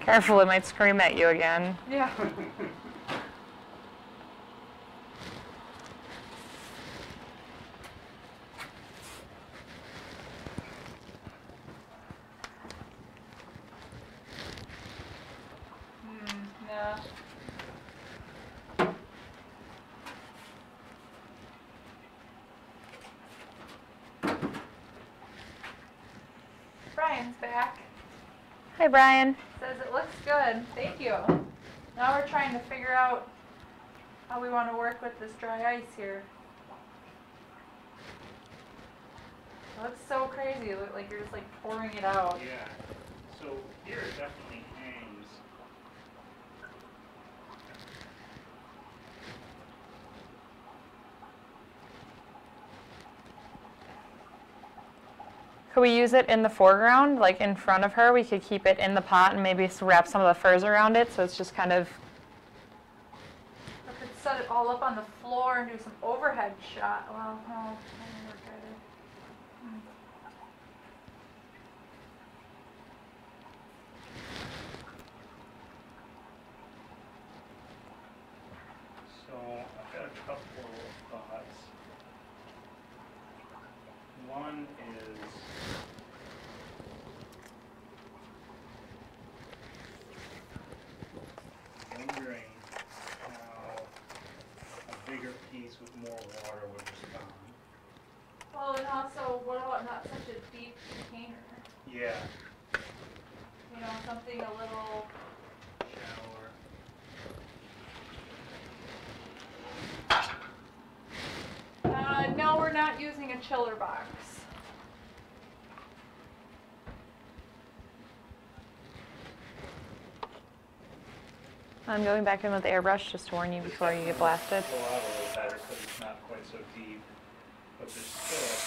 Careful, it might scream at you again. Yeah. Yeah. Brian's back. Hi, Brian. Says it looks good. Thank you. Now we're trying to figure out how we want to work with this dry ice here. It looks so crazy. It looks like you're just like pouring it out. Yeah. So here it definitely hangs. Could we use it in the foreground, like in front of her? We could keep it in the pot and maybe wrap some of the furs around it so it's just kind of... I could set it all up on the floor and do some overhead shot. Well, no, that won't work either. So I've got a couple of thoughts. One is wondering how a bigger piece with more water would respond. Well, and also, what about not such a deep container? Yeah, You know, something a little... shallower. No, we're not using a chiller box. I'm going back in with the airbrush just to warn you before you get blasted. Go out a little better because it's not quite so deep, but there's still.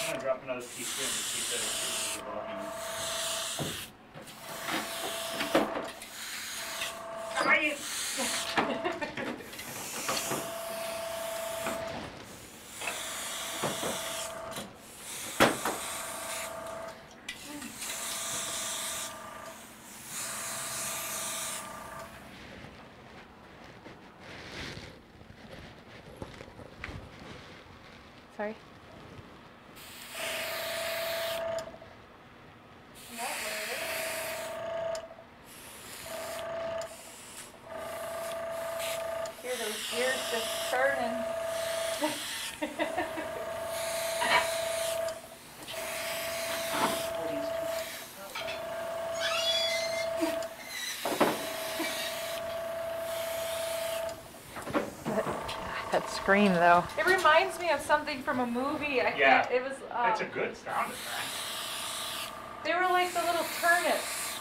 I'm gonna drop another piece in to see if that increases the volume. Sorry. Hear those gears just turning. That scream, though. It reminds me of something from a movie. I Yeah. can't, it was. It's a good sound effect. They were like the little turnips.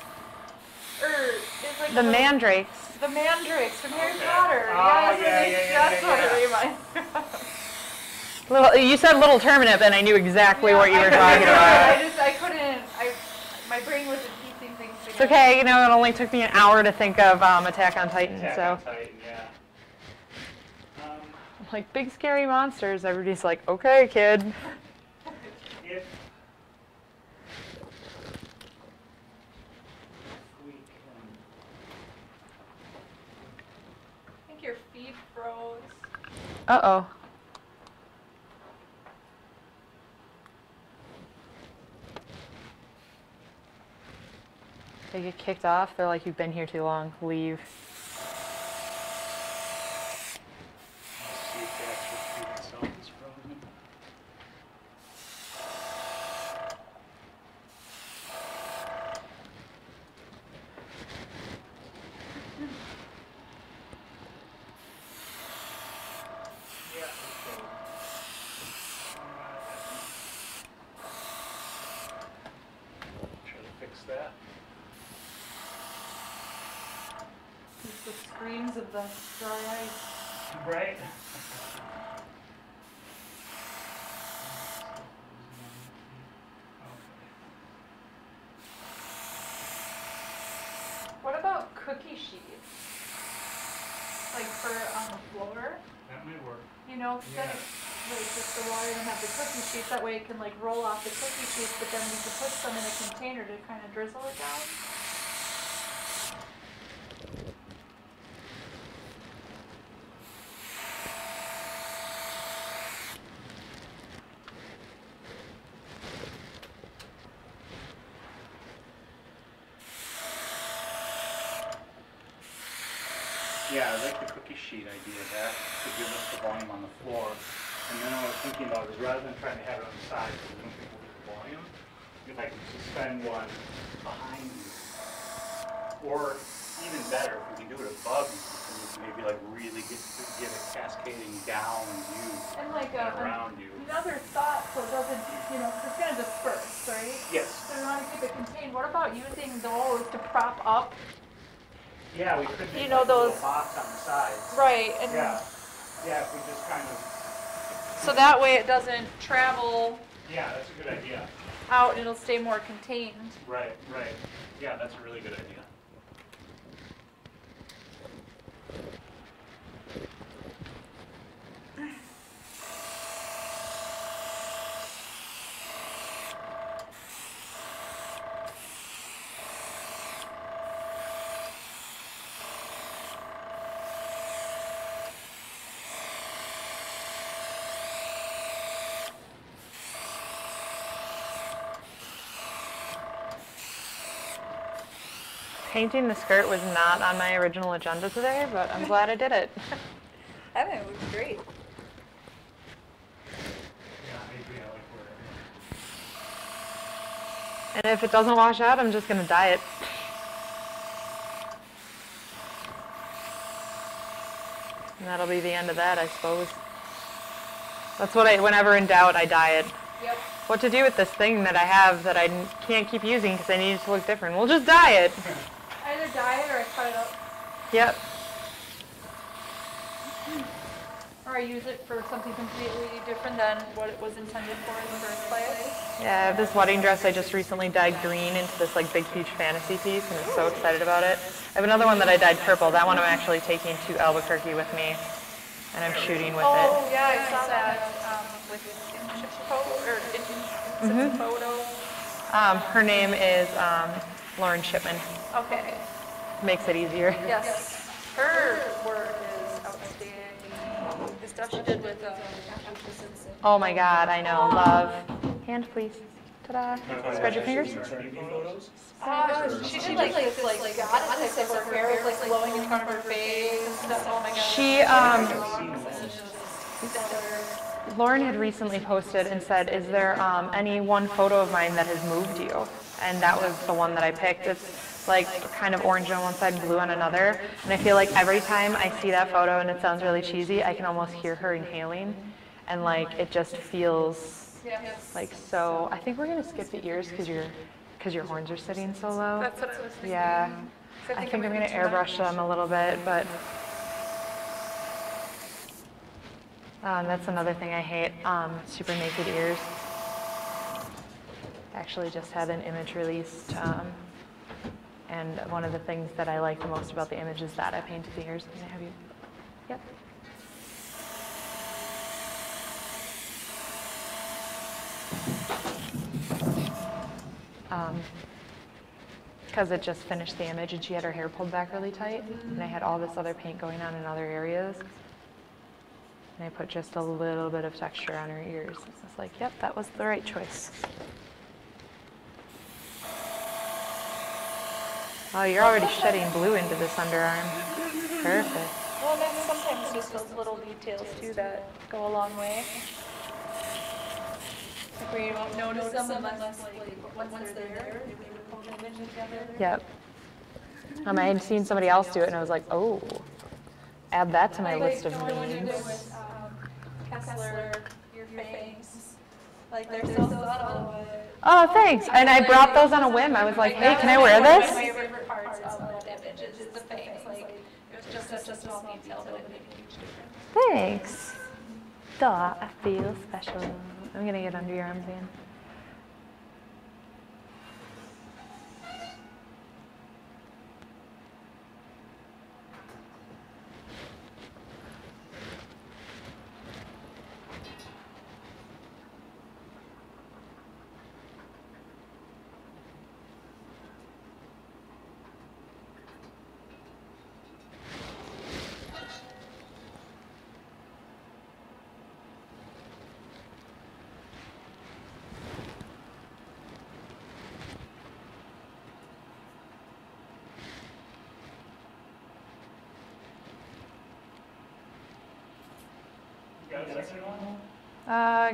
It's like The mandrakes. The mandrakes from Harry Okay. Potter. Oh, Yes, that's what it reminds me of. You said little turnip, and I knew exactly Yeah, what you I were couldn't talking do it. about. I couldn't. My brain wasn't piecing things together. It's okay, you know, it only took me an hour to think of Attack on Titan, Attack so. on Titan, yeah. Like, big scary monsters, everybody's like, okay, kid. If we can. I think your feed froze. Uh-oh. They get kicked off, they're like, you've been here too long, leave. See if the actual feed itself is frozen. Yeah, it's frozen. that. It's the screams of the dry ice. Right? What about cookie sheets? Like for on the floor? That may work. You know, 'cause then it's like just the water and have the cookie sheets. That way it can like roll off the cookie sheets, but then we can put some in a container to kind of drizzle it down. Yeah, I like the cookie sheet idea. That could give us the volume on the floor. And then what I was thinking about is rather than trying to have it on the side so we don't get the volume, if I could suspend one behind you. Or even better, if we can do it above you, then you can maybe like really get it cascading down you And like and around you. another thought, so it doesn't, you know, 'cause it's gonna disperse, right? Yes. So we want to keep it contained. What about using those to prop up? Yeah, we could make You know, like a little those- box on the sides. Right, and Yeah. Yeah, if we just kind of, so that way it doesn't travel yeah, that's a good idea. out and it'll stay more contained. Right, right. Yeah, that's a really good idea. Painting the skirt was not on my original agenda today, but I'm glad I did it. I think it looks great. Yeah, I agree. I like where And if it doesn't wash out, I'm just gonna dye it. And that'll be the end of that, I suppose. That's what whenever in doubt, I dye it. Yep. What to do with this thing that I have that I can't keep using because I need it to look different? We'll just dye it. Either dye it or I cut it up. Yep. Or I use it for something completely different than what it was intended for in the first place. Yeah, I have this wedding dress I just recently dyed green into this like big huge fantasy piece and I'm so excited about it. I have another one that I dyed purple. That one I'm actually taking to Albuquerque with me and I'm shooting with Oh, it. yeah, I saw that with photo. Her name is Lauren Shipman. Okay. Makes it easier. Yes. Her work is outstanding. The stuff she did with Oh my God, I know. Love. Hand, please. Ta-da. Spread your fingers. she did like this like goddess of her hair was like glowing in front of her face and stuff. Oh my god. Lauren had recently posted and said, is there any one photo of mine that has moved you? And that was the one that I picked. It's like kind of orange on one side and blue on another. And I feel like every time I see that photo, and it sounds really cheesy, I can almost hear her inhaling. And like, it just feels like so, I think we're gonna skip the ears because your horns are sitting so low. That's what I was thinking. Yeah. I think I'm gonna airbrush them a little bit, but that's another thing I hate, super naked ears. I actually just had an image released, and one of the things that I like the most about the image is that I painted the ears. Can I have you? Yep. Because it just finished the image and she had her hair pulled back really tight, and I had all this other paint going on in other areas. And I put just a little bit of texture on her ears. I was like, yep, that was the right choice. Oh, you're already shedding blue into this underarm. Perfect. Well, then sometimes just those little details too that go a long way. Like where you won't notice them unless like once they're there, you pull the image together. Yep. I had seen somebody else do it, and I was like, oh, add that to my list of Like the one you needs. did with Kessler, your fangs. Like they're so subtle. Oh, thanks. And I brought those on a whim. I was like, hey, can I wear One of my this? favorite parts of that image is the fangs. Like it was just such a small detail that it made a huge difference. Thanks. Duh, I feel special. I'm gonna get under your arms again.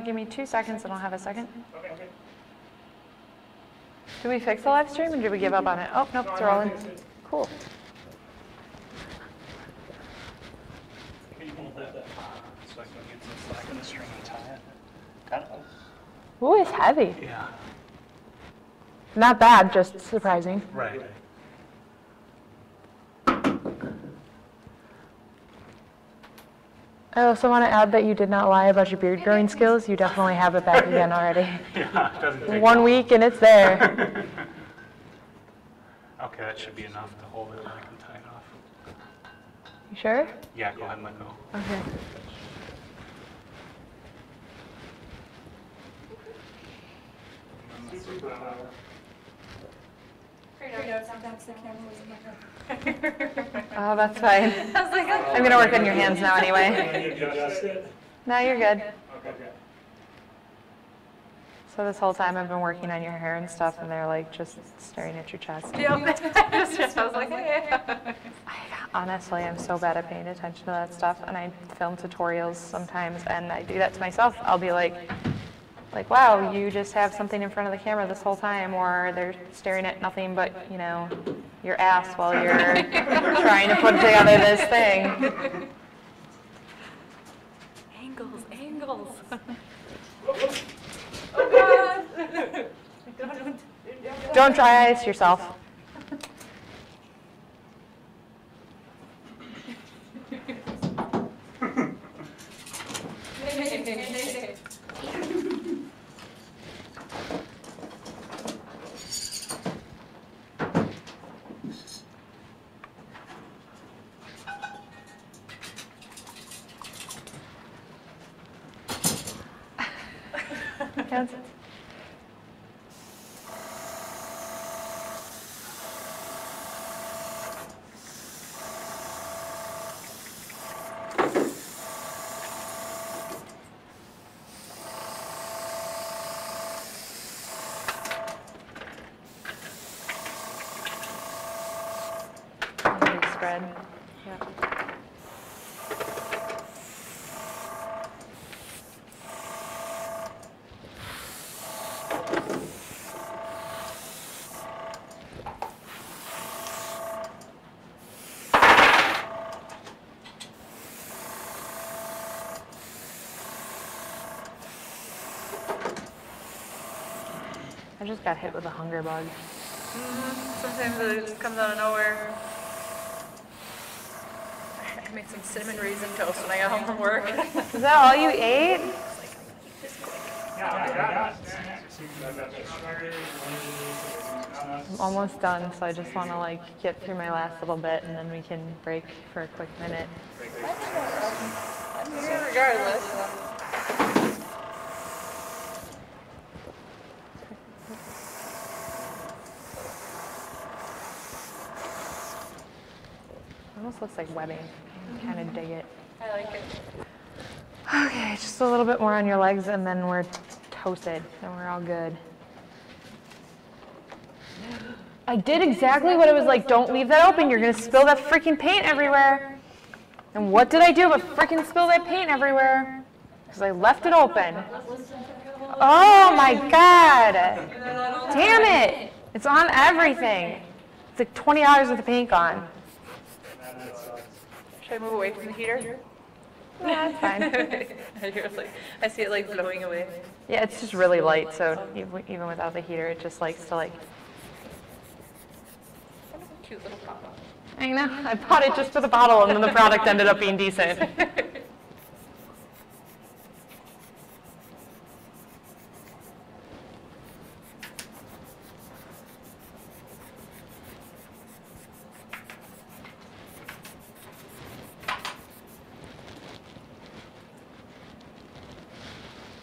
Give me 2 seconds and I'll have a second. Okay. Did we fix the live stream or did we give up on it? Oh, nope, it's rolling. Cool. Can you hold that so I can get some slack in the string and tie it? Got it? Ooh, it's heavy. Yeah. Not bad, just surprising. Right. I also want to add that you did not lie about your beard growing skills. You definitely have it back again already. Yeah, it doesn't take 1 week and it's there. Okay, that should be enough to hold it and I can tie it off. You sure? Yeah, go ahead and let go. Okay. Sometimes the camera was Oh, that's fine. I was like, I'm going to work on your hands now anyway. No, you're good. So this whole time I've been working on your hair and stuff and they're like just staring at your chest. yep. I was like, hey. Honestly, I'm so bad at paying attention to that stuff and I film tutorials sometimes and I do that to myself. I'll be like, wow, you just have something in front of the camera this whole time, or they're staring at nothing but, you know, your ass while you're trying to put together this thing. Angles. Oh God. Don't dry ice yourself. Counts. Spread. Yeah. I just got hit with a hunger bug. Sometimes it just comes out of nowhere. I made some cinnamon raisin toast when I got home from work. Is that all you ate? I'm almost done, so I just want to like get through my last little bit and then we can break for a quick minute. I'm here regardless. Almost looks like webbing. I kind of dig it. I like it. Okay, just a little bit more on your legs and then we're toasted and we're all good. I did exactly what it was like, don't leave that open, you're gonna spill that freaking paint everywhere. And what did I do but freaking spill that paint everywhere? Because I left it open. Oh my God. Damn it. It's on everything. It's like $20 with the paint gone. Should I move away from the heater? Yeah, it's fine. You're like, I see it like blowing away. Yeah, it's just really light, so even without the heater, it just likes to like. Cute little pop-up. I know. I bought it just for the bottle, and then the product ended up being decent.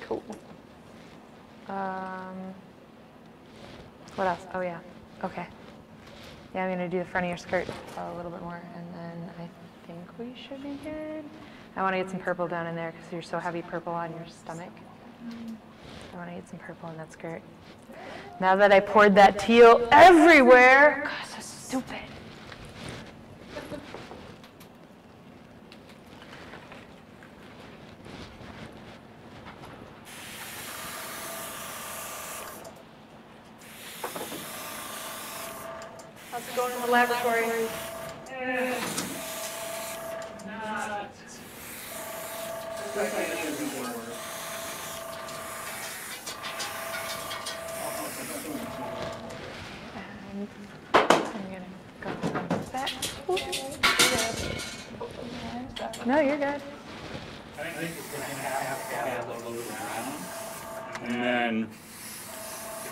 Cool. What else? Oh yeah. Okay. Yeah, I'm gonna do the front of your skirt a little bit more, and then I think we should be good. I want to get some purple down in there because you're so heavy purple on your stomach. I want to get some purple in that skirt. Now that I poured that teal everywhere, God, so stupid. How's it going in the laboratory? And I'm gonna go from that. No, you're good. I think it's going to have to add a little brown. And then,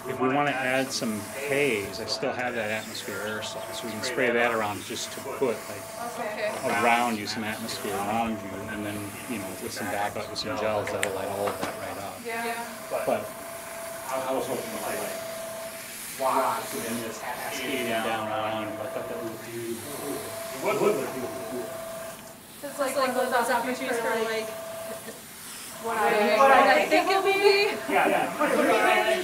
if we want to add some haze, I still have that atmosphere aerosol, so we can spray that around just to put like around you, some atmosphere around you, and then, you know, with some backup, with some gels, that'll light all of that right up. Yeah. But I was hoping to like watch and then just cascade down around, but I thought that would be cool. It would look cool. It's like one of those opportunities for like what I think it will be. Yeah. I'm going to try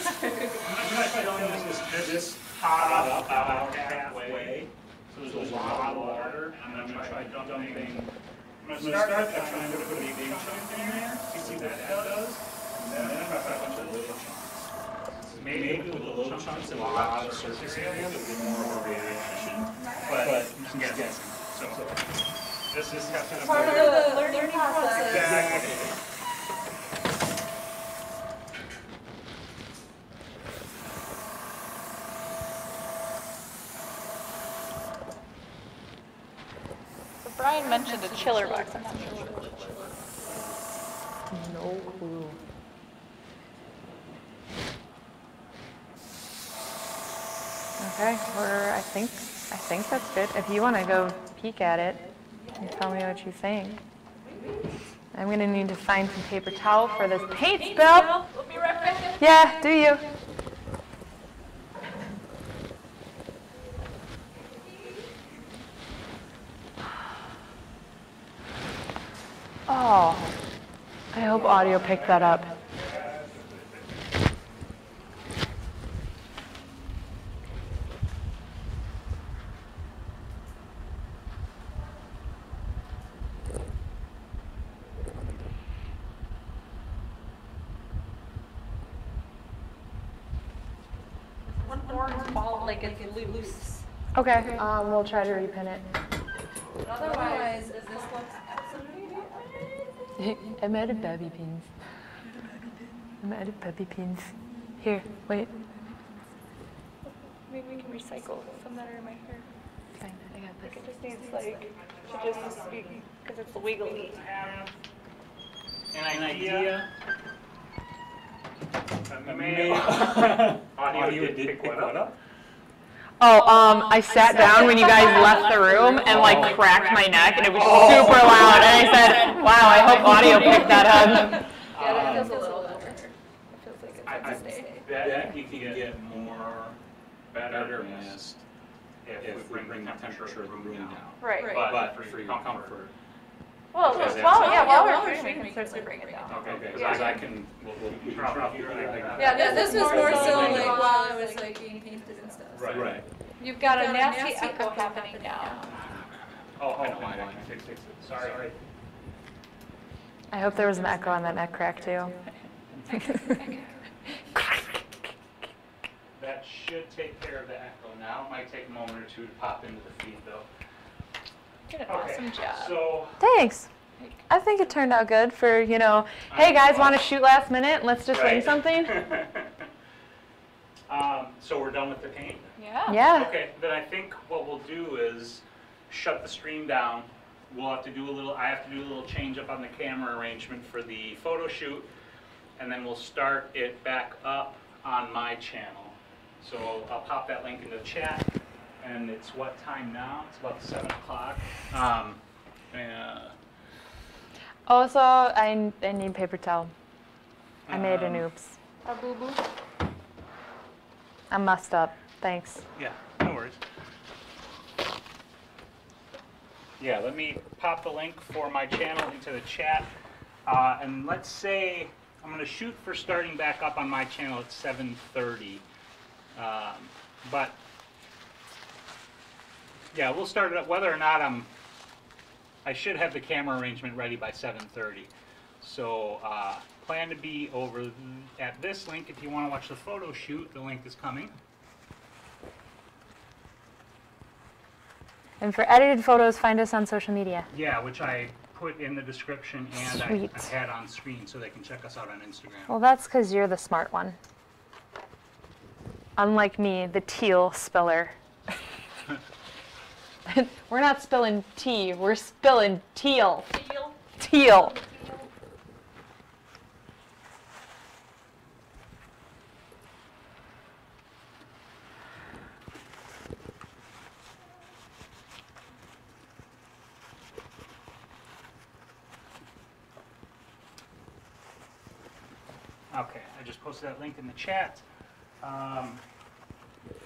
this hot up about halfway, so there's a lot of water, and I'm going to try dumping. I'm going to start by trying to put a big chunk in there, see what that does, and then I'm going to put a bunch of little chunks. Maybe with the little chunks and a lot of surface area, there'll be more of a reaction, but I'm just guessing. So this is Part of the learning process. Exactly. Brian mentioned a chiller box. No clue. Okay, I think that's good. If you want to go peek at it and tell me what you think. I'm gonna need to find some paper towel for this paint spill. We'll be right back. Yeah, do you? Oh, I hope audio picked that up. One orange ball, like it's loose. Okay, we'll try to repin it. Otherwise, this looks absolutely I'm out of bobby pins. I'm out of bobby pins. Here, wait. Maybe we can recycle some that are in my hair. Fine, I got this. It just needs like, to just be, because it's wiggly. An idea. Audio did pick one up. Oh, I sat down when you guys left the room and like cracked my neck and it was super loud and I said, wow, I hope audio picked that up. Yeah, that feels a little lower. It feels like it's I going to stay. bet you can get more better mist if we bring the temperature of the room down. Right. But for your comfort. Well, Because while we're shooting, we can certainly bring it down. Okay, because I can, we'll turn off here. Yeah, this was more so like while I was like being painted and stuff. Right. You've got a nasty echo happening now. Oh, I know, I can fix it. Sorry. I hope there was an echo on that neck crack too. That should take care of the echo now. It might take a moment or two to pop into the feed though. Did an awesome job. So Thanks. I think it turned out good for, you know, hey guys, want to shoot last minute and let's just wing Right. something? So we're done with the paint? Yeah. Yeah. Okay, then I think what we'll do is shut the stream down. We'll have to do I have to do a little change up on the camera arrangement for the photo shoot, and then we'll start it back up on my channel. So I'll pop that link into the chat, and it's what time now? It's about 7 o'clock. Also, I need paper towel. I made an oops. A boo-boo. I messed up. Thanks. Yeah, no worries. Yeah, let me pop the link for my channel into the chat. And let's say I'm going to shoot for starting back up on my channel at 7:30. But yeah, we'll start it up whether or not I should have the camera arrangement ready by 7:30. So plan to be over at this link if you want to watch the photo shoot. The link is coming. And for edited photos, find us on social media. Yeah, which I put in the description and I Sweet. had on screen so they can check us out on Instagram. Well, that's because you're the smart one. Unlike me, the teal spiller. We're not spilling tea, we're spilling teal. Teal. Teal. Okay, I just posted that link in the chat.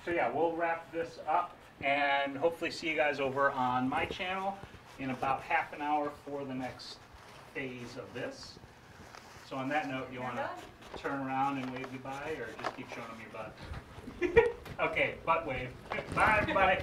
So yeah, we'll wrap this up and hopefully see you guys over on my channel in about half an hour for the next phase of this. So on that note, you want to turn around and wave goodbye or just keep showing them your butt? Okay, butt wave. Bye, everybody.